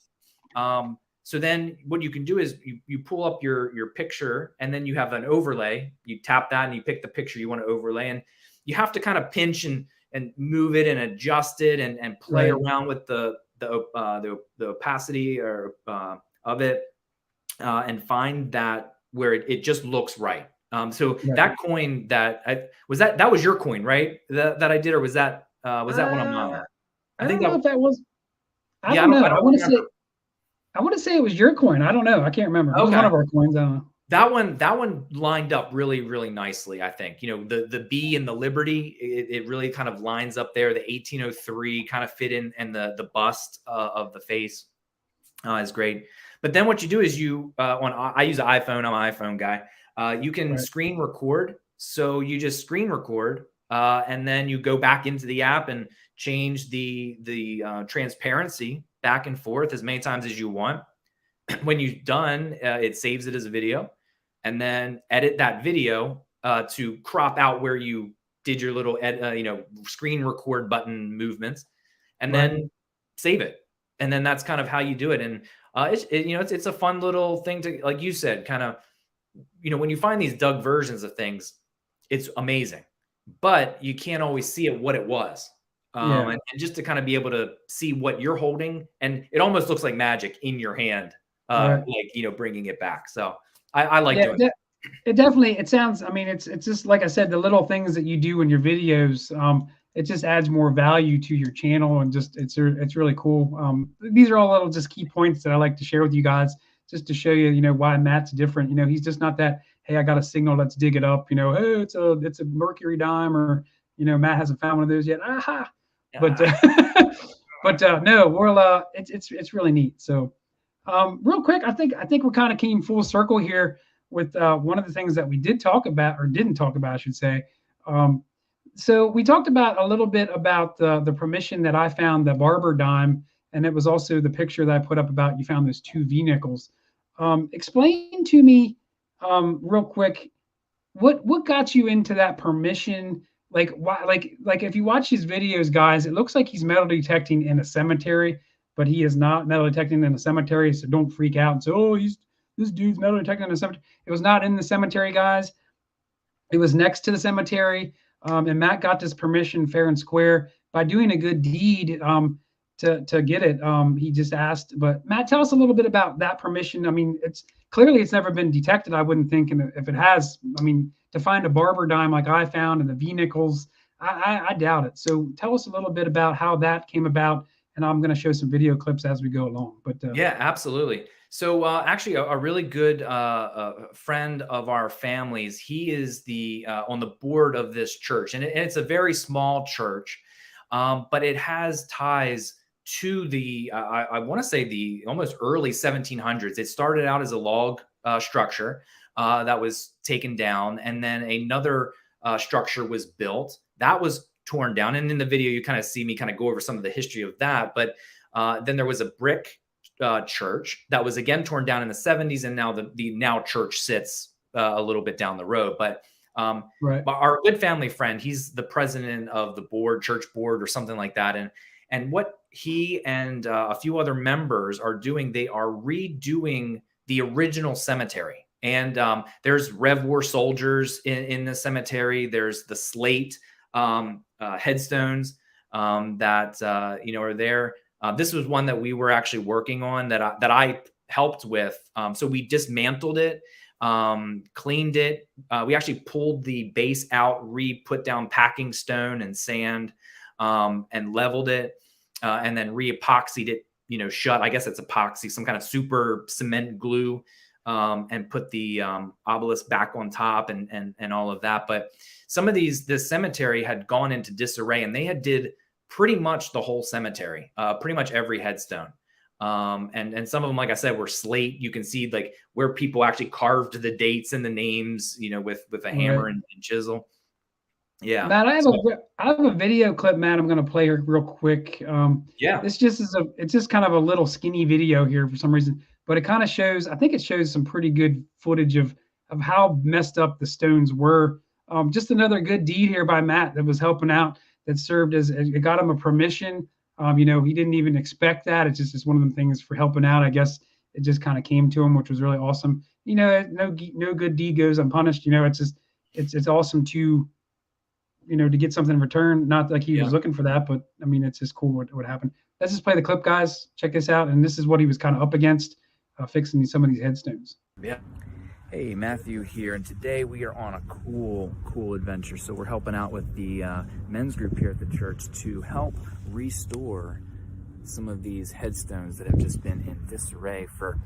stuff. So then what you can do is you pull up your picture, and then you have an overlay. You tap that and you pick the picture you want to overlay, and you have to kind of pinch and move it and adjust it and play Right. around with the opacity or of it and find that where it just looks right. So Right. that coin that was your coin, right? That I did, or was that one of mine? I think don't know that. if that was. I Yeah, don't know. I I don't want to remember. say. I want to say it was your coin. I don't know. I can't remember. It was one Okay. of our coins. I don't know. That one lined up really, really nicely, I think. The B and the Liberty, it really kind of lines up there. The 1803 kind of fit in, and the bust of the face is great. But then what you do is I use an iPhone. I'm an iPhone guy. You can Right. screen record. So you just screen record, and then you go back into the app and change the transparency back and forth as many times as you want. When you're done, it saves it as a video, and then edit that video to crop out where you did your little screen record button movements. and Right. then save it. And then that's kind of how you do it. And it's a fun little thing to, like you said, kind of, when you find these dug versions of things, it's amazing, but you can't always see it what it was. Yeah. And just to kind of be able to see what you're holding, and it almost looks like magic in your hand, Right. like, bringing it back. So I like Yeah. doing that. It definitely, it sounds, I mean, it's just like I said, the little things that you do in your videos, it just adds more value to your channel, and just it's really cool. These are all little just key points that I like to share with you guys, just to show you, why Matt's different. He's just not that, hey, I got a signal, let's dig it up. Hey, it's a mercury dime, or Matt hasn't found one of those yet. Aha. But no, it's really neat. So real quick, I think we kind of came full circle here with one of the things that we did talk about, or didn't talk about, I should say. Um, so we talked about a little bit about the permission that I found, the barber dime, and it was also the picture that I put up about you found those two V nickels. Explain to me real quick what got you into that permission. Like why, like if you watch his videos, guys, it looks like he's metal detecting in a cemetery, but he is not metal detecting in a cemetery, so don't freak out and say, oh, he's this dude's metal detecting in a cemetery. It was not in the cemetery, guys. It was next to the cemetery. And Matt got this permission fair and square by doing a good deed, to get it. He just asked. But Matt, tell us a little bit about that permission. I mean, it's never been detected, I wouldn't think. And if it has, I mean, to find a barber dime like I found and the V nickels, I doubt it. So tell us a little bit about how that came about. And I'm going to show some video clips as we go along. But Yeah, absolutely. So actually, a really good friend of our families, he is the on the board of this church, and it's a very small church, but it has ties to the I want to say the almost early 1700s. It started out as a log structure that was taken down, and then another structure was built that was torn down. And in the video, you kind of see me kind of go over some of the history of that. But then there was a brick church that was again torn down in the 70s, and now the now church sits a little bit down the road. But right. our good family friend, he's the president of the board, church board, or something like that. And what he and a few other members are doing, they are redoing the original cemetery. And there's Rev War soldiers in the cemetery. There's the slate headstones that are there. This was one that we were actually working on that I helped with. So we dismantled it, cleaned it. We actually pulled the base out, put down packing stone and sand, and leveled it, and then re-epoxied it, shut. I guess it's epoxy, some kind of super cement glue, and put the obelisk back on top and all of that. But some of this cemetery had gone into disarray, and they did pretty much the whole cemetery, pretty much every headstone. And some of them, like I said, were slate. You can see like where people actually carved the dates and the names, with a hammer and chisel. Yeah. Matt, I have a video clip, Matt. I'm going to play here real quick. Yeah. It's just kind of a little skinny video here for some reason, but it kind of shows. I think it shows some pretty good footage of how messed up the stones were. Just another good deed here by Matt that was helping out. That served as it got him a permission. He didn't even expect that. It's just one of the things for helping out. I guess it just kind of came to him, which was really awesome. No good deed goes unpunished. It's awesome to to get something in return. Not like he was looking for that, but I mean, it's just cool what happened. Let's just play the clip, guys. Check this out. And this is what he was kind of up against, fixing some of these headstones. Yeah. Hey, Matthew here, and today we are on a cool adventure. So we're helping out with the men's group here at the church to help restore some of these headstones that have just been in disarray for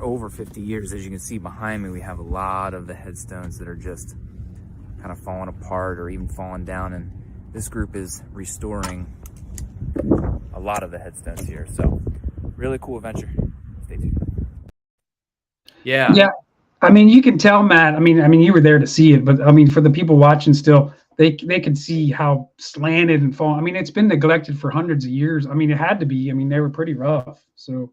over 50 years. As you can see behind me, we have a lot of the headstones that are just kind of falling apart or even falling down, and this group is restoring a lot of the headstones here. So really cool adventure. Stay tuned. Yeah. I mean, you can tell, Matt. I mean, you were there to see it, but I mean, for the people watching, still, they could see how slanted and fallen. I mean, it's been neglected for hundreds of years. I mean, it had to be. I mean, they were pretty rough. So.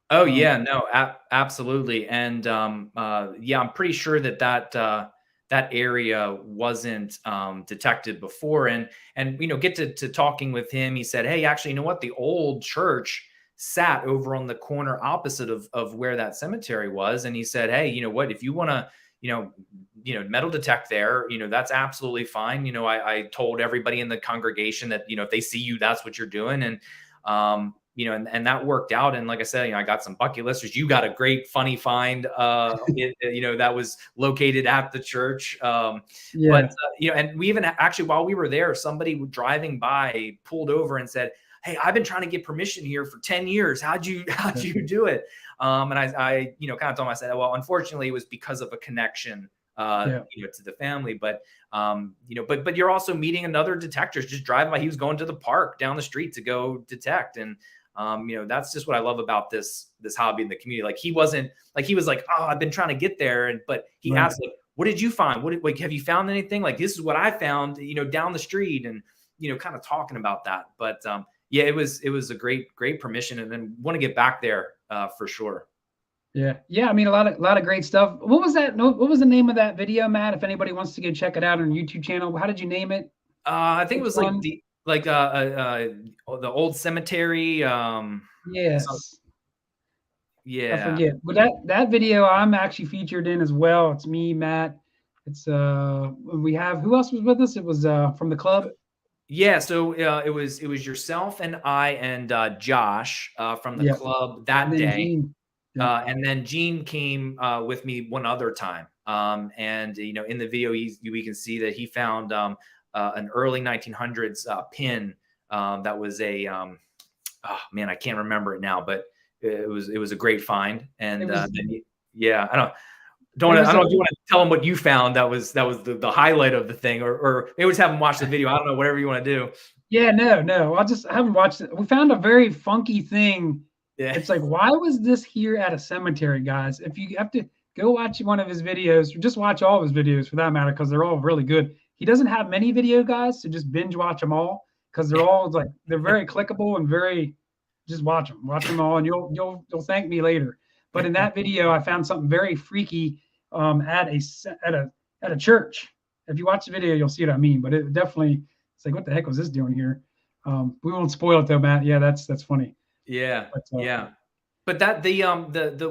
Oh yeah, no, absolutely, and yeah, I'm pretty sure that that area wasn't detected before. And get to talking with him. He said, hey, actually, you know what? The old church sat over on the corner opposite of where that cemetery was. And he said, hey, you know what? If you want to, metal detect there, that's absolutely fine. I told everybody in the congregation that, if they see you, that's what you're doing. And, and that worked out. And like I said, I got some bucket listers. You got a great funny find, that was located at the church. Yeah. And we even actually, while we were there, somebody driving by pulled over and said, hey, I've been trying to get permission here for 10 years. How'd you do it? And I kind of told him, I said, well, unfortunately, it was because of a connection, to the family. But, but you're also meeting another detector just driving by. He was going to the park down the street to go detect. And, that's just what I love about this hobby in the community. Like, he was like, oh, I've been trying to get there. But he asked, like, what did you find? Have you found anything? Like, this is what I found, down the street, and, kind of talking about that. But, yeah, it was a great permission, and then want to get back there for sure. Yeah. I mean, a lot of great stuff. What was that? What was the name of that video, Matt? If anybody wants to go check it out on your YouTube channel, how did you name it? I think it was the old cemetery. Yes. Yeah. I forget. But that video I'm actually featured in as well. It's me, Matt. It's we have, who else was with us? It was from the club. Yeah, so it was yourself and I and Josh from the club that day. Gene. And then Gene came with me one other time. And in the video, we can see that he found an early 1900s pin that was a oh man, I can't remember it now, but it was a great find. And I don't know if you want to tell them what you found. That was the highlight of the thing, or maybe just have them watch the video. I don't know, whatever you want to do. Yeah, no, I haven't watched it. We found a very funky thing. Yeah. It's like, why was this here at a cemetery, guys? If you have to go watch one of his videos, or just watch all of his videos for that matter, because they're all really good. He doesn't have many video guys, so just binge watch them all, because they're all like, they're very clickable and very, just watch them all, and you'll thank me later. But in that video, I found something very freaky at a church. If you watch the video, you'll see what I mean. But it definitely, it's like, what the heck was this doing here? We won't spoil it though, Matt. Yeah, that's funny. Yeah, yeah. But that the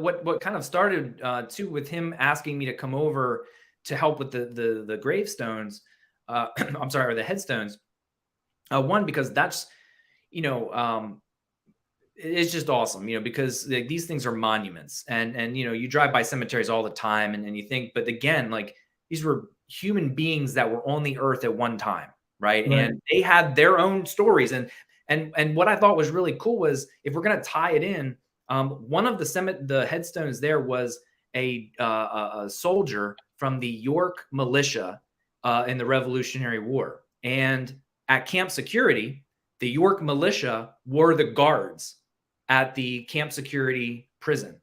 what kind of started too with him asking me to come over to help with the gravestones. I'm sorry, or the headstones. One, because that's it's just awesome, because these things are monuments, and you drive by cemeteries all the time, and you think, but again, like, these were human beings that were on the earth at one time, right? And they had their own stories, and what I thought was really cool was, if we're going to tie it in, one of the headstones there was a soldier from the York militia in the Revolutionary War, and at Camp Security, the York militia were the guards at the Camp Security prison.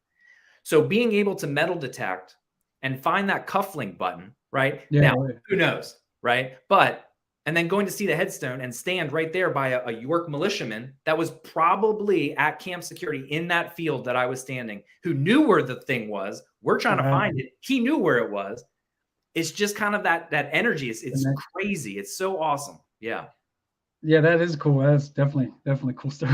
So being able to metal detect and find that cufflink button, right? Yeah, now, who knows, right? And then going to see the headstone and stand right there by a York militiaman that was probably at Camp Security in that field that I was standing, who knew where the thing was. We're trying to find it. He knew where it was. It's just kind of that energy. It's crazy. It's so awesome. Yeah. Yeah, that is cool. That's definitely cool stuff.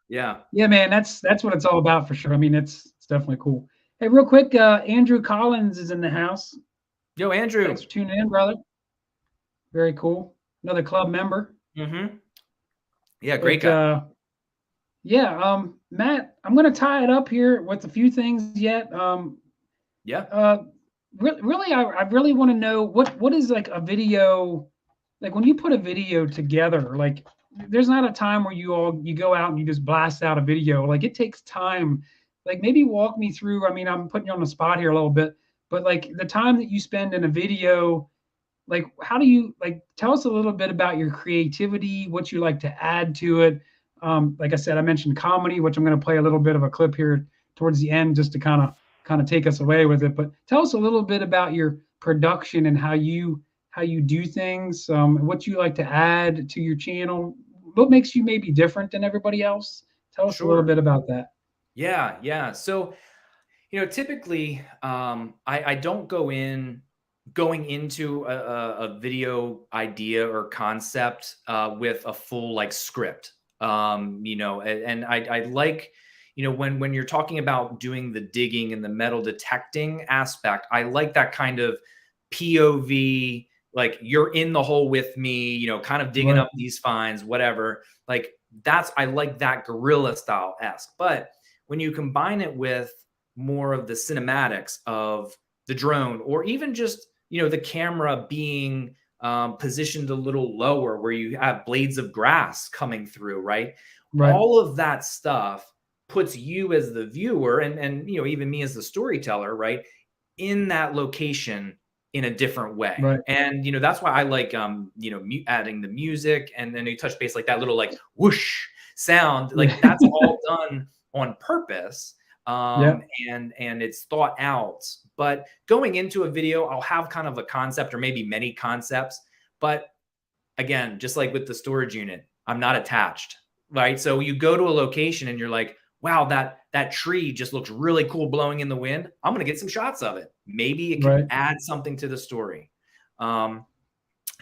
Yeah, man. That's what it's all about for sure. I mean, it's definitely cool. Hey, real quick, Andrew Collins is in the house. Yo, Andrew. Thanks for tuning in, brother. Very cool. Another club member. Mm-hmm. Yeah, great guy. Matt, I'm going to tie it up here with a few things yet. Really, I really want to know what is like a video, like when you put a video together, like there's not a time where you go out and you just blast out a video. Like, it takes time. Like, maybe walk me through. I mean, I'm putting you on the spot here a little bit, but like the time that you spend in a video, like, how do you, like, tell us a little bit about your creativity, what you like to add to it. Like I said, I mentioned comedy, which I'm going to play a little bit of a clip here towards the end, just to kind of take us away with it. But tell us a little bit about your production and how you do things, what you like to add to your channel, what makes you maybe different than everybody else. Tell us a little bit about that. Yeah. So, typically, I don't go in going into a video idea or concept with a full like script. You know, and I like, you know, when you're talking about doing the digging and the metal detecting aspect, I like that kind of POV, like you're in the hole with me, you know, kind of digging Right. up these finds, whatever. Like that's, I like that guerrilla style esque. But when you combine it with more of the cinematics of the drone, or even just, you know, the camera being positioned a little lower where you have blades of grass coming through, right? Right. All of that stuff puts you as the viewer, and you know, even me as the storyteller, right, in that location in a different way. Right. And you know, that's why I like you know, adding the music, and then you touch base like that little like whoosh sound, Yeah. like that's all done on purpose. Yeah. And it's thought out. But going into a video, I'll have kind of a concept or maybe many concepts. But again, just like with the storage unit, I'm not attached, right? So you go to a location and you're like, wow, that tree just looks really cool blowing in the wind. I'm gonna get some shots of it. Maybe it could Right. add something to the story.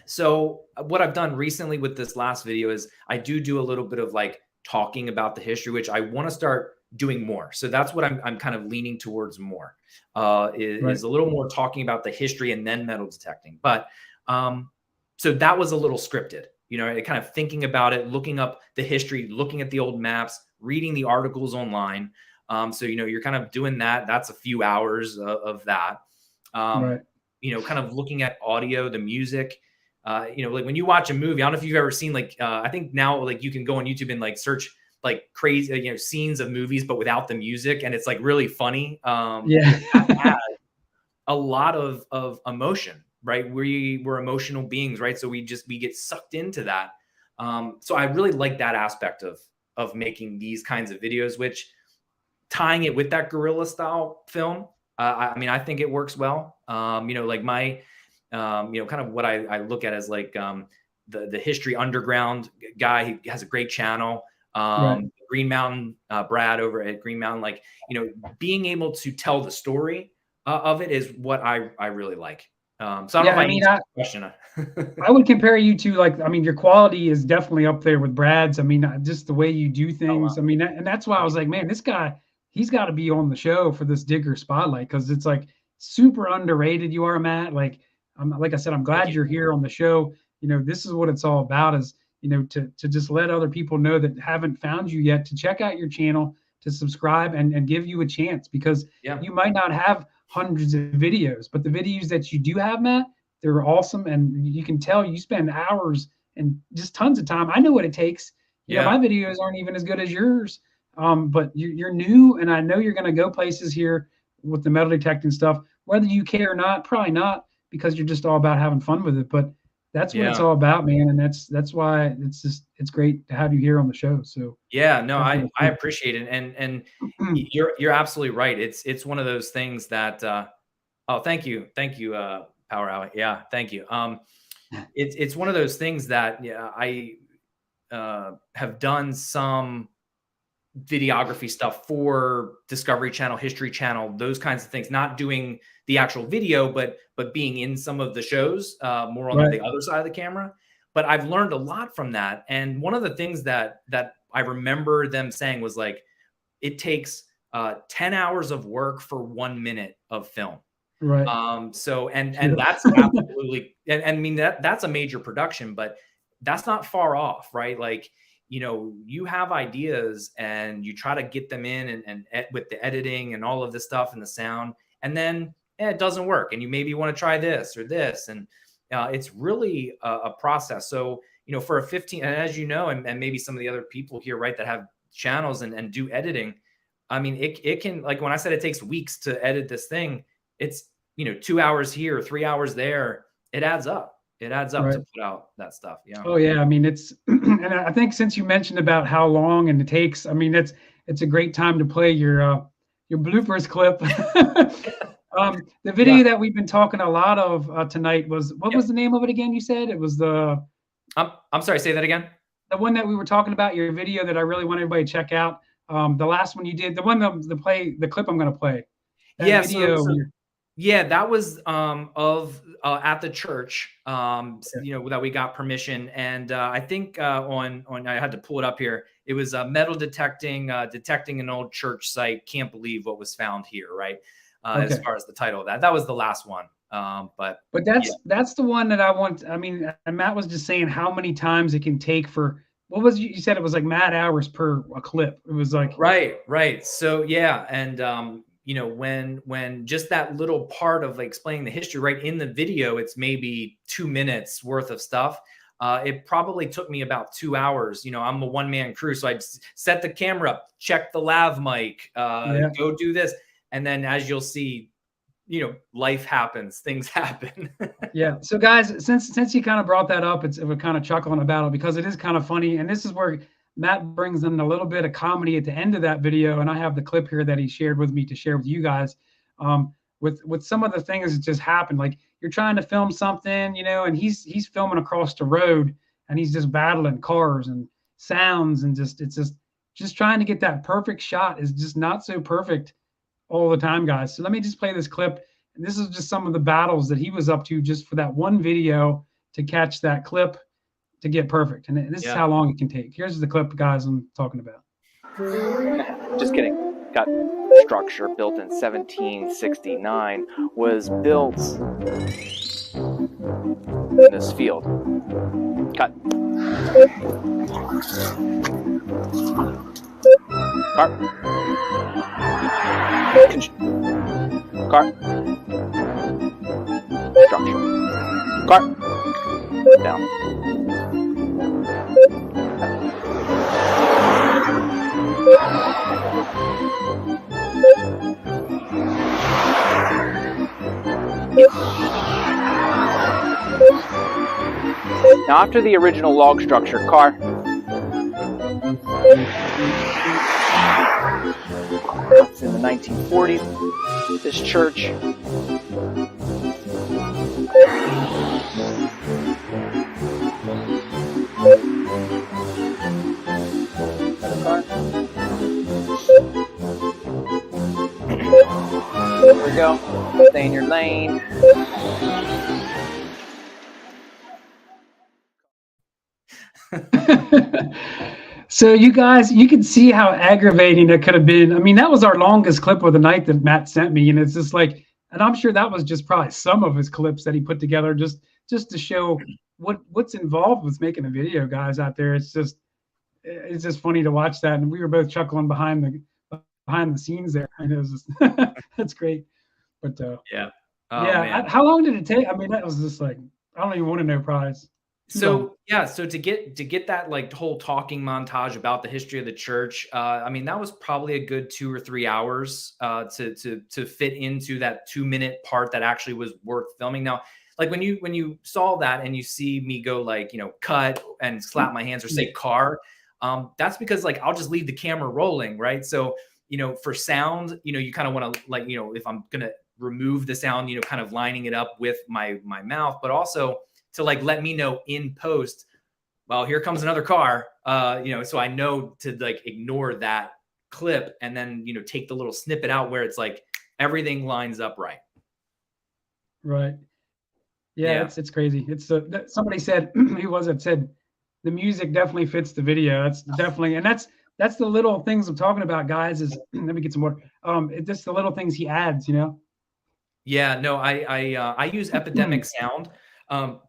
So what I've done recently with this last video is I do a little bit of like talking about the history, which I want to start doing more. So that's what I'm kind of leaning towards more, Right. is a little more talking about the history and then metal detecting. But so that was a little scripted, you know, kind of thinking about it, looking up the history, looking at the old maps, reading the articles online. So, you know, you're kind of doing that. That's a few hours of that. Right. You know, kind of looking at audio, the music. You know, like when you watch a movie, I don't know if you've ever seen like I think now like you can go on YouTube and like search like crazy, you know, scenes of movies but without the music, and it's like really funny. Yeah. That adds a lot of emotion, right? We're emotional beings, right? So we get sucked into that. So I really like that aspect of making these kinds of videos, which tying it with that guerrilla style film. I mean, I think it works well. You know, like my, you know, kind of what I look at as like the history underground guy. He has a great channel. Right. Green Mountain, Brad over at Green Mountain, like, you know, being able to tell the story of it is what I really like. So I don't know Yeah. if I I mean, answered the question. I would compare you to, like, I mean, your quality is definitely up there with Brad's. I mean, just the way you do Oh, wow. things. I mean, and that's why I was like, man, this guy, he's got to be on the show for this Digger Spotlight, because it's like super underrated. You are, Matt. Like, like I said, I'm Thank glad you. you're here on the show. You know, this is what it's all about, is, you know, to just let other people know that haven't found you yet to check out your channel, to subscribe and give you a chance, because Yeah. you might not have hundreds of videos, but the videos that you do have, Matt, they're awesome, and you can tell you spend hours and just tons of time. I know what it takes. You know, Yeah. my videos aren't even as good as yours, but you're new, and I know you're going to go places here with the metal detecting stuff, whether you care or not. Probably not, because you're just all about having fun with it. But that's what it's Yeah. all about, man, and that's why it's great to have you here on the show. So Yeah, no, definitely I appreciate it, and cool. you're absolutely right. It's one of those things that oh, thank you, Power Hour. Yeah, thank you. It's one of those things that, yeah, I have done some videography stuff for Discovery Channel, History Channel, those kinds of things. Not doing the actual video, but being in some of the shows, more on Right. the other side of the camera. But I've learned a lot from that. And one of the things that I remember them saying was like, it takes 10 hours of work for 1 minute of film. Right. So and Yeah. that's absolutely, and I mean that's a major production, but that's not far off, right? Like, you know, you have ideas and you try to get them in, and with the editing and all of this stuff and the sound, and then it doesn't work, and you maybe want to try this or this, and it's really a process. So, you know, for a 15, and as you know, and maybe some of the other people here, right, that have channels and do editing, I mean, it can, like when I said it takes weeks to edit this thing, it's, you know, 2 hours here, 3 hours there. It adds up. It adds up Right. to put out that stuff. Yeah. Oh yeah, I mean it's, and I think since you mentioned about how long and it takes, I mean it's a great time to play your bloopers clip. The Yeah. video that we've been talking a lot of tonight was, what was Yep. the name of it again? You said it was I'm sorry. Say that again. the one that we were talking about, your video that I really want everybody to check out. The last one you did, the one the clip I'm going to play. That Yeah. So video. Yeah, that was at the church, you know, that we got permission, and I think on I had to pull it up here. It was metal detecting, detecting an old church site. Can't believe what was found here, right? As Okay. far as the title of that, that was the last one. But Yeah, that's the one that I want. I mean, and Matt was just saying how many times it can take for what was you said it was like mad hours per a clip. It was like right. So yeah, and you know, when just that little part of like explaining the history right in the video, it's maybe 2 minutes worth of stuff. It probably took me about 2 hours. You know, I'm a one-man crew, so I'd set the camera up, check the lav mic, yeah. go do this, and then as you'll see, you know, life happens, things happen. Yeah. So guys, since you kind of brought that up, we're kind of chuckling about it because it is kind of funny. And this is where Matt brings in a little bit of comedy at the end of that video. And I have the clip here that he shared with me to share with you guys. With some of the things that just happened. Like you're trying to film something, you know, and he's filming across the road and he's just battling cars and sounds and just trying to get that perfect shot is just not so perfect all the time, guys. So let me just play this clip. And this is just some of the battles that he was up to just for that one video to catch that clip to get perfect. And this is Yeah. how long it can take. Here's the clip, guys, I'm talking about. Just kidding. Got structure built in 1769, was built in this field. Cut. Car. Car. Structure. Car. Down. Now, after the original log structure, car. It's in the 1940s. This church. There we go. Stay in your lane. So you guys, you can see how aggravating it could have been. I mean, that was our longest clip of the night that Matt sent me, and it's just like, and I'm sure that was just probably some of his clips that he put together just to show what's involved with making a video, guys out there. It's just funny to watch that, and we were both chuckling behind the scenes there. And it was just that's great. But Yeah. Oh, yeah, man. how long did it take? I mean, that was just like I don't even want to know, prize. So yeah, so to get that like whole talking montage about the history of the church, I mean that was probably a good 2 or 3 hours to fit into that 2-minute part that actually was worth filming. Now, like when you saw that and you see me go like, you know, cut and slap my hands or say car, that's because like I'll just leave the camera rolling, right? So you know, for sound, you know, you kind of want to like, you know, if I'm gonna remove the sound, you know, kind of lining it up with my mouth, but also to like let me know in post, well, here comes another car, you know, so I know to like ignore that clip and then, you know, take the little snippet out where it's like everything lines up right. Right. Yeah, it's crazy. It's somebody said who was it said the music definitely fits the video. That's definitely, and that's the little things I'm talking about, guys. Is let me get some more. Just the little things he adds, you know. Yeah, no, I use Epidemic Sound,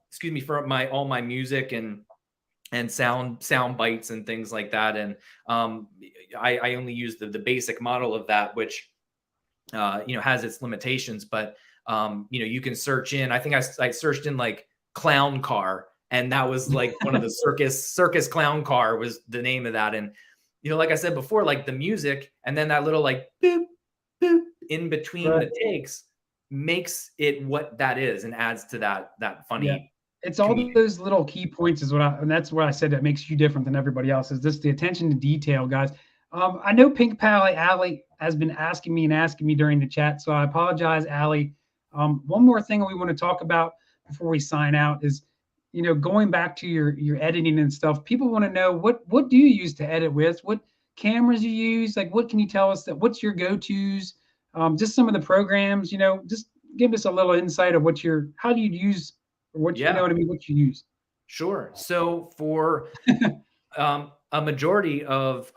excuse me, for all my music and sound bites and things like that. And I only use the basic model of that, which you know, has its limitations. But you know, you can search in. I think I searched in like clown car, and that was like one of the circus clown car was the name of that. And you know, like I said before, like the music and then that little like boop boop in between the takes makes it what that is and adds to that funny. Yeah. It's all comedic. those little key points is and that's where I said that makes you different than everybody else is just the attention to detail, guys. I know Pink Pally Allie has been asking me during the chat, so I apologize, Allie. One more thing we want to talk about before we sign out is, you know, going back to your editing and stuff. People want to know what do you use to edit with? What cameras you use? Like, what can you tell us what's your go-tos? Just some of the programs, you know, just give us a little insight of how do you use, or what, you know Yeah, what I mean, what you use? sure. So for a majority of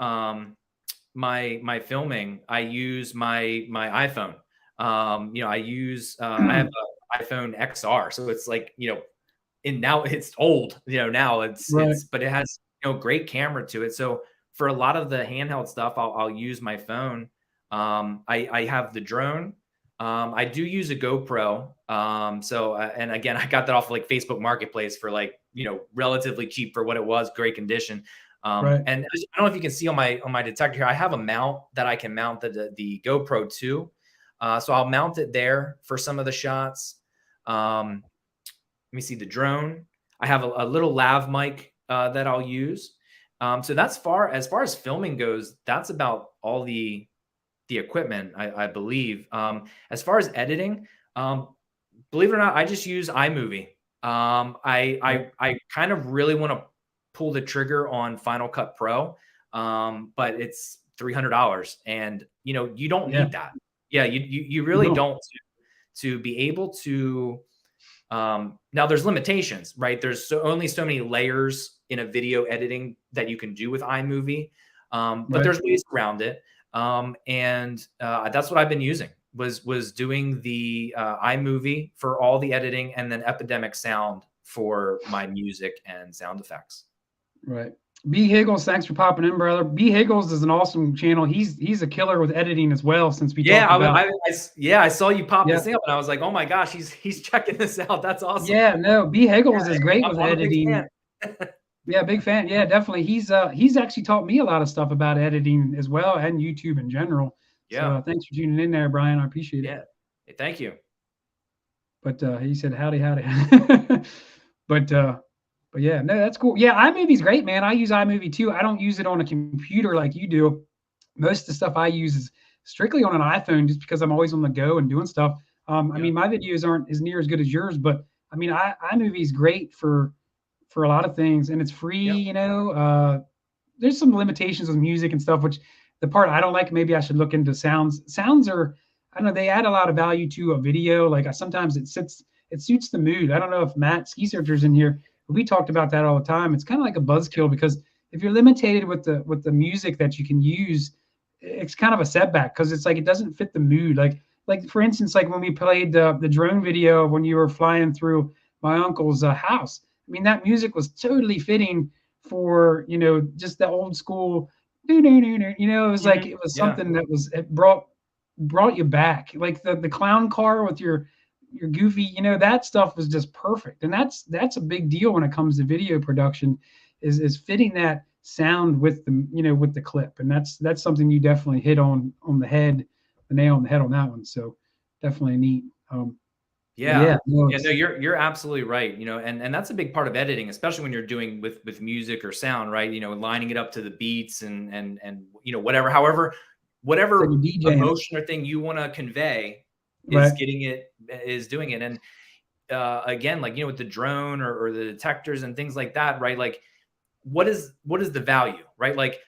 my filming, I use my iPhone. I use I have an iPhone XR, so it's like, and now it's old. Now Right. but it has great camera to it. So for a lot of the handheld stuff, I'll use my phone. I have the drone. I do use a GoPro. And again, I got that off like Facebook Marketplace for like relatively cheap for what it was, great condition. Right. And I don't know if you can see on my detector here, I have a mount that I can mount the GoPro to. So I'll mount it there for some of the shots. Let me see the drone. I have a little lav mic that I'll use. So that's as far as filming goes, that's about all the equipment, I believe. As far as editing, believe it or not, I just use iMovie. I kind of really want to pull the trigger on Final Cut Pro, but it's $300, and you don't Yeah. need that. Yeah, you really No. don't to be able to. Now there's limitations, right? There's only so many layers in a video editing that you can do with iMovie, but Right. there's ways around it. And that's what I've been using was doing the iMovie for all the editing, and then Epidemic Sound for my music and sound effects. Right. B Higgles, thanks for popping in, brother. B Higgles is an awesome channel. He's a killer with editing as well. Since we Yeah, talked about, I saw you pop yeah, this thing up, and I was like, oh my gosh, he's checking this out. That's awesome. yeah, no, B Higgles is great with I'm a big editing. fan. Yeah, big fan. Yeah, definitely. He's actually taught me a lot of stuff about editing as well, and YouTube in general. So Yeah. thanks for tuning in there, Brian. I appreciate it. Yeah. Hey, thank you. But he said howdy, howdy. but yeah, no, that's cool. Yeah, iMovie's great, man. I use iMovie too. I don't use it on a computer like you do. Most of the stuff I use is strictly on an iPhone, just because I'm always on the go and doing stuff. I mean, my videos aren't as near as good as yours, but I mean, iMovie is great for a lot of things, and it's free. Yep. There's some limitations with music and stuff, which the part I don't like, maybe I should look into sounds. Sounds are, I don't know, they add a lot of value to a video. Like sometimes it suits the mood. I don't know if Matt Ski Searcher's in here, but we talked about that all the time. It's kind of like a buzzkill, because if you're limited with the music that you can use, it's kind of a setback, because it's like it doesn't fit the mood. Like for instance, like when we played the drone video when you were flying through my uncle's house. I mean, that music was totally fitting for just the old school. It was like it was something that it brought you back, like the clown car with your goofy, that stuff was just perfect. And that's a big deal when it comes to video production, is fitting that sound with with the clip. And that's something you definitely hit on the nail on the head on that one. So definitely neat. Yeah. No, Yeah, no, you're absolutely right. And that's a big part of editing, especially when you're doing with music or sound, right? lining it up to the beats and whatever like emotion or thing you want to convey right. is doing it. And again, like with the drone or the detectors and things like that, right? Like what is the value, right? Like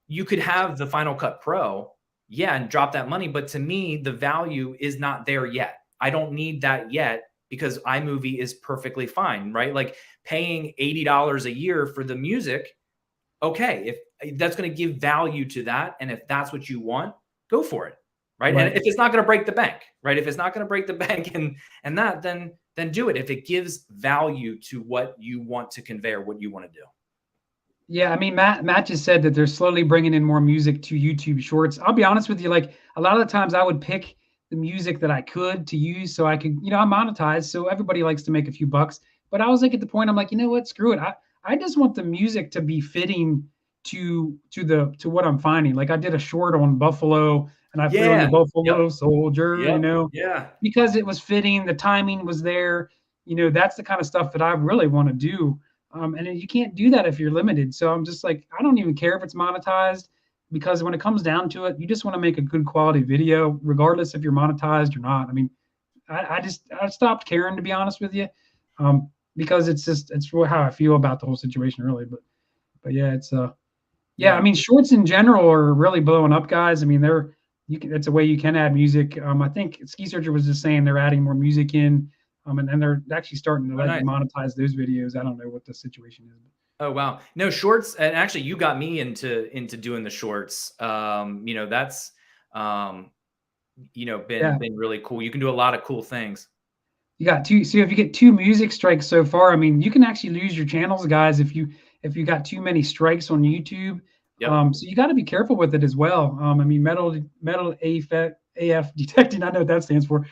you could have the Final Cut Pro, and drop that money, but to me, the value is not there yet. I don't need that yet, because iMovie is perfectly fine, right? Like paying $80 a year for the music. Okay, if that's going to give value to that, and if that's what you want, go for it, right? And if it's not going to break the bank, right? If it's not going to break the bank and that, then do it. If it gives value to what you want to convey or what you want to do. Yeah, I mean, Matt just said that they're slowly bringing in more music to YouTube Shorts. I'll be honest with you, like a lot of the times I would pick the music that I could to use, so I could, I'm monetized, so everybody likes to make a few bucks. But I was like at the point, I'm like, you know what, screw it. I just want the music to be fitting to what I'm finding. Like I did a short on Buffalo, and I threw in the Buffalo Soldier, because it was fitting, the timing was there. That's the kind of stuff that I really want to do. And you can't do that if you're limited. So I'm just like, I don't even care if it's monetized, because when it comes down to it, you just want to make a good quality video, regardless if you're monetized or not. I mean, I stopped caring, to be honest with you, because it's how I feel about the whole situation, really. But yeah, it's I mean, shorts in general are really blowing up, guys. I mean, that's a way you can add music. I think Ski Searcher was just saying they're adding more music in, and they're actually starting to let you monetize those videos. I don't know what the situation is. Oh, wow. No, shorts. And actually you got me into doing the shorts. You know, that's, you know, been really cool. You can do a lot of cool things. You got two. So if you get 2 music strikes so far, I mean, you can actually lose your channels, guys, if you got too many strikes on YouTube. Yep. So you got to be careful with it as well. I mean, metal AF detecting. I know what that stands for.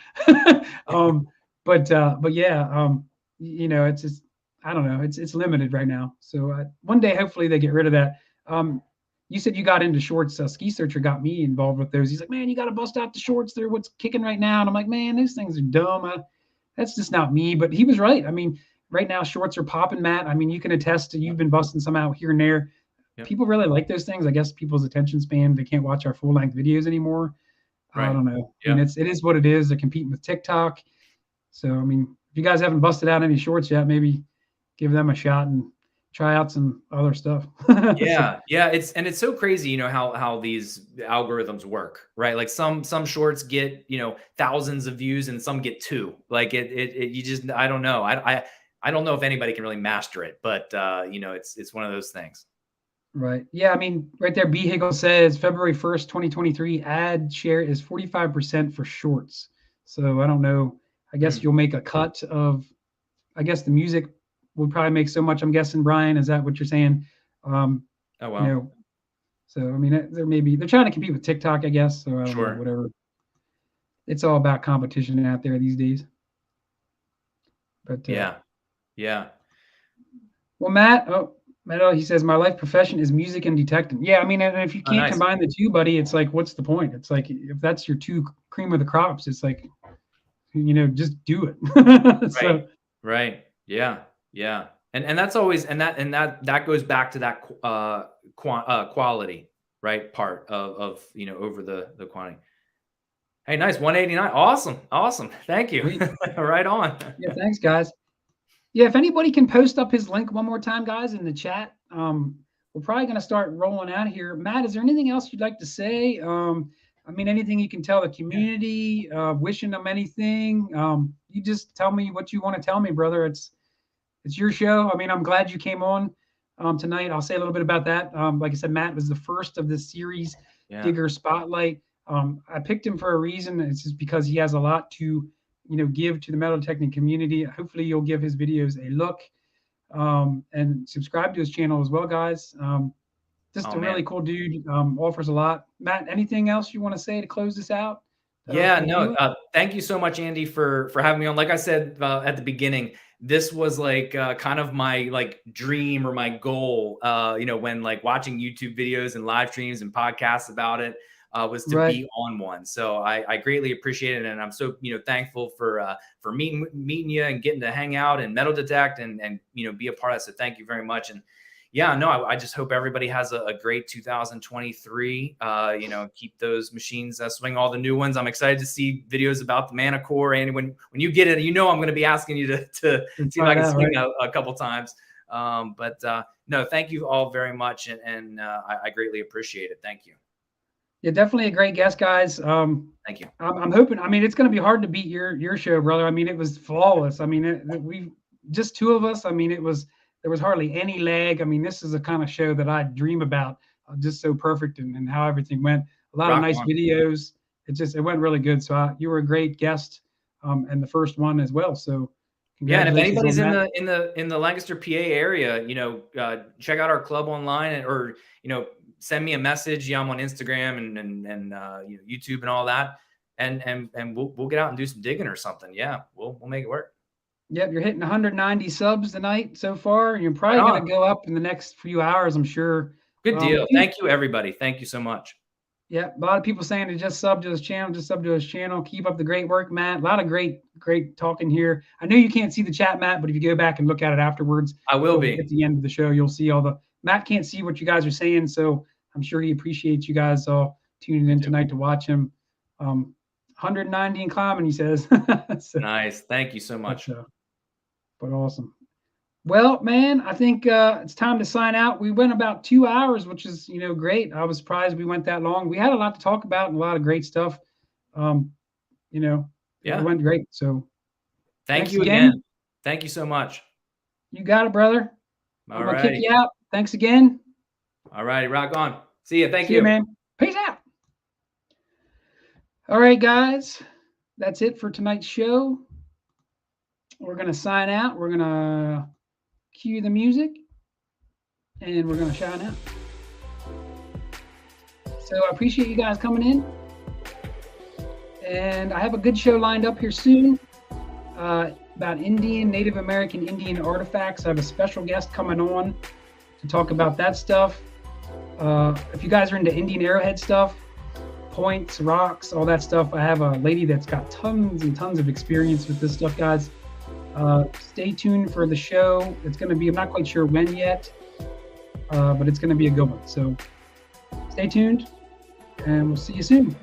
But yeah, you know, it's just, I don't know. It's limited right now. So one day, hopefully, they get rid of that. You said you got into shorts. Ski Searcher got me involved with those. He's like, man, you got to bust out the shorts. They're what's kicking right now. And I'm like, man, those things are dumb. That's just not me. But he was right. I mean, right now shorts are popping, Matt. I mean, you can attest to, you've been busting some out here and there. Yep. People really like those things. I guess people's attention span, they can't watch our full length videos anymore. Right. I don't know. Yep. I mean, it is what it is. They're competing with TikTok. So, I mean, if you guys haven't busted out any shorts yet, maybe give them a shot and try out some other stuff. Yeah. Yeah. It's so crazy, you know, how these algorithms work, right? Like some shorts get, you know, thousands of views and some get 2. Like you just, I don't know. I don't know if anybody can really master it, but you know, it's one of those things. Right. Yeah. I mean, right there, B Higgle says February 1st, 2023, ad share is 45% for shorts. So I don't know. I guess you'll make a cut of, I guess the music would probably make so much. I'm guessing, Brian, is that what you're saying? Oh, wow. You know, so, I mean, they're trying to compete with TikTok, I guess. So I don't know, whatever. It's all about competition out there these days. But yeah. Well, Matt, he says, my life profession is music and detecting. Yeah, I mean, and if you can't combine the two, buddy, it's like, what's the point? It's like, if that's your 2 cream of the crops, it's like, you know, just do it. So, right. Yeah. And that's always, and that goes back to that quality, right? Part of, you know, over the quantity. Hey, nice. 189. Awesome. Thank you. Right on. Yeah. Thanks, guys. Yeah. If anybody can post up his link one more time, guys, in the chat, we're probably going to start rolling out here. Matt, is there anything else you'd like to say? I mean, anything you can tell the community, wishing them anything. You just tell me what you want to tell me, brother. It's your show. I mean, I'm glad you came on tonight. I'll say a little bit about that. Like I said, Matt was the first of this series, Digger Spotlight. I picked him for a reason. It's just because he has a lot to, you know, give to the metal detecting community. Hopefully you'll give his videos a look, and subscribe to his channel as well, guys. Just a really cool dude. Offers a lot. Matt, anything else you want to say to close this out? Yeah, no. Thank you so much, Andy, for having me on. Like I said at the beginning, this was like kind of my like dream or my goal. You know, when like watching YouTube videos and live streams and podcasts about it, was to be on one. So I greatly appreciate it, and I'm so, you know, thankful for meeting you and getting to hang out and metal detect and you know, be a part of it. So thank you very much. And yeah, no, I just hope everybody has a great 2023. You know, keep those machines swing all the new ones. I'm excited to see videos about the Mana Core. And when you get it, you know, I'm going to be asking you to see if I can swing a couple times. No, thank you all very much. And I greatly appreciate it. Thank you. Yeah, definitely a great guest, guys. Thank you. I'm hoping, I mean, it's going to be hard to beat your show, brother. I mean, it was flawless. I mean, we just 2 of us. I mean, there was hardly any lag. I mean, this is the kind of show that I dream about, just so perfect and how everything went. A lot of nice videos. It went really good. So you were a great guest, and the first one as well. So yeah, and if anybody's in the Lancaster, PA area, you know, check out our club online, or you know, send me a message. Yeah, I'm on Instagram and you know, YouTube and all that, and we'll get out and do some digging or something. Yeah, we'll make it work. Yep, you're hitting 190 subs tonight so far. You're probably going to go up in the next few hours, I'm sure. Good deal. Thank you, everybody. Thank you so much. Yeah, a lot of people saying to just sub to his channel. Keep up the great work, Matt. A lot of great talking here. I know you can't see the chat, Matt, but if you go back and look at it afterwards, I will be. At the end of the show, you'll see Matt can't see what you guys are saying, so I'm sure he appreciates you guys all tuning in tonight to watch him. 190 and climbing, he says. Nice. Thank you so much. But awesome. Well, man, I think it's time to sign out. We went about 2 hours, which is, great. I was surprised we went that long. We had a lot to talk about and a lot of great stuff. It went great. So thank you again. Thank you so much. You got it, brother. All I'm gonna right. kick you out. Thanks again. All righty, rock on. See you. Thank See you, man. Peace out. All right, guys. That's it for tonight's show. We're gonna sign out. We're gonna cue the music, and we're gonna shine out. So I appreciate you guys coming in, and I have a good show lined up here soon about Native American Indian artifacts. I have a special guest coming on to talk about that stuff. If you guys are into Indian arrowhead stuff, points, rocks, all that stuff, I have a lady that's got tons and tons of experience with this stuff, guys. Stay tuned for the show. It's going to be, I'm not quite sure when yet, but it's going to be a good one. So stay tuned, and we'll see you soon.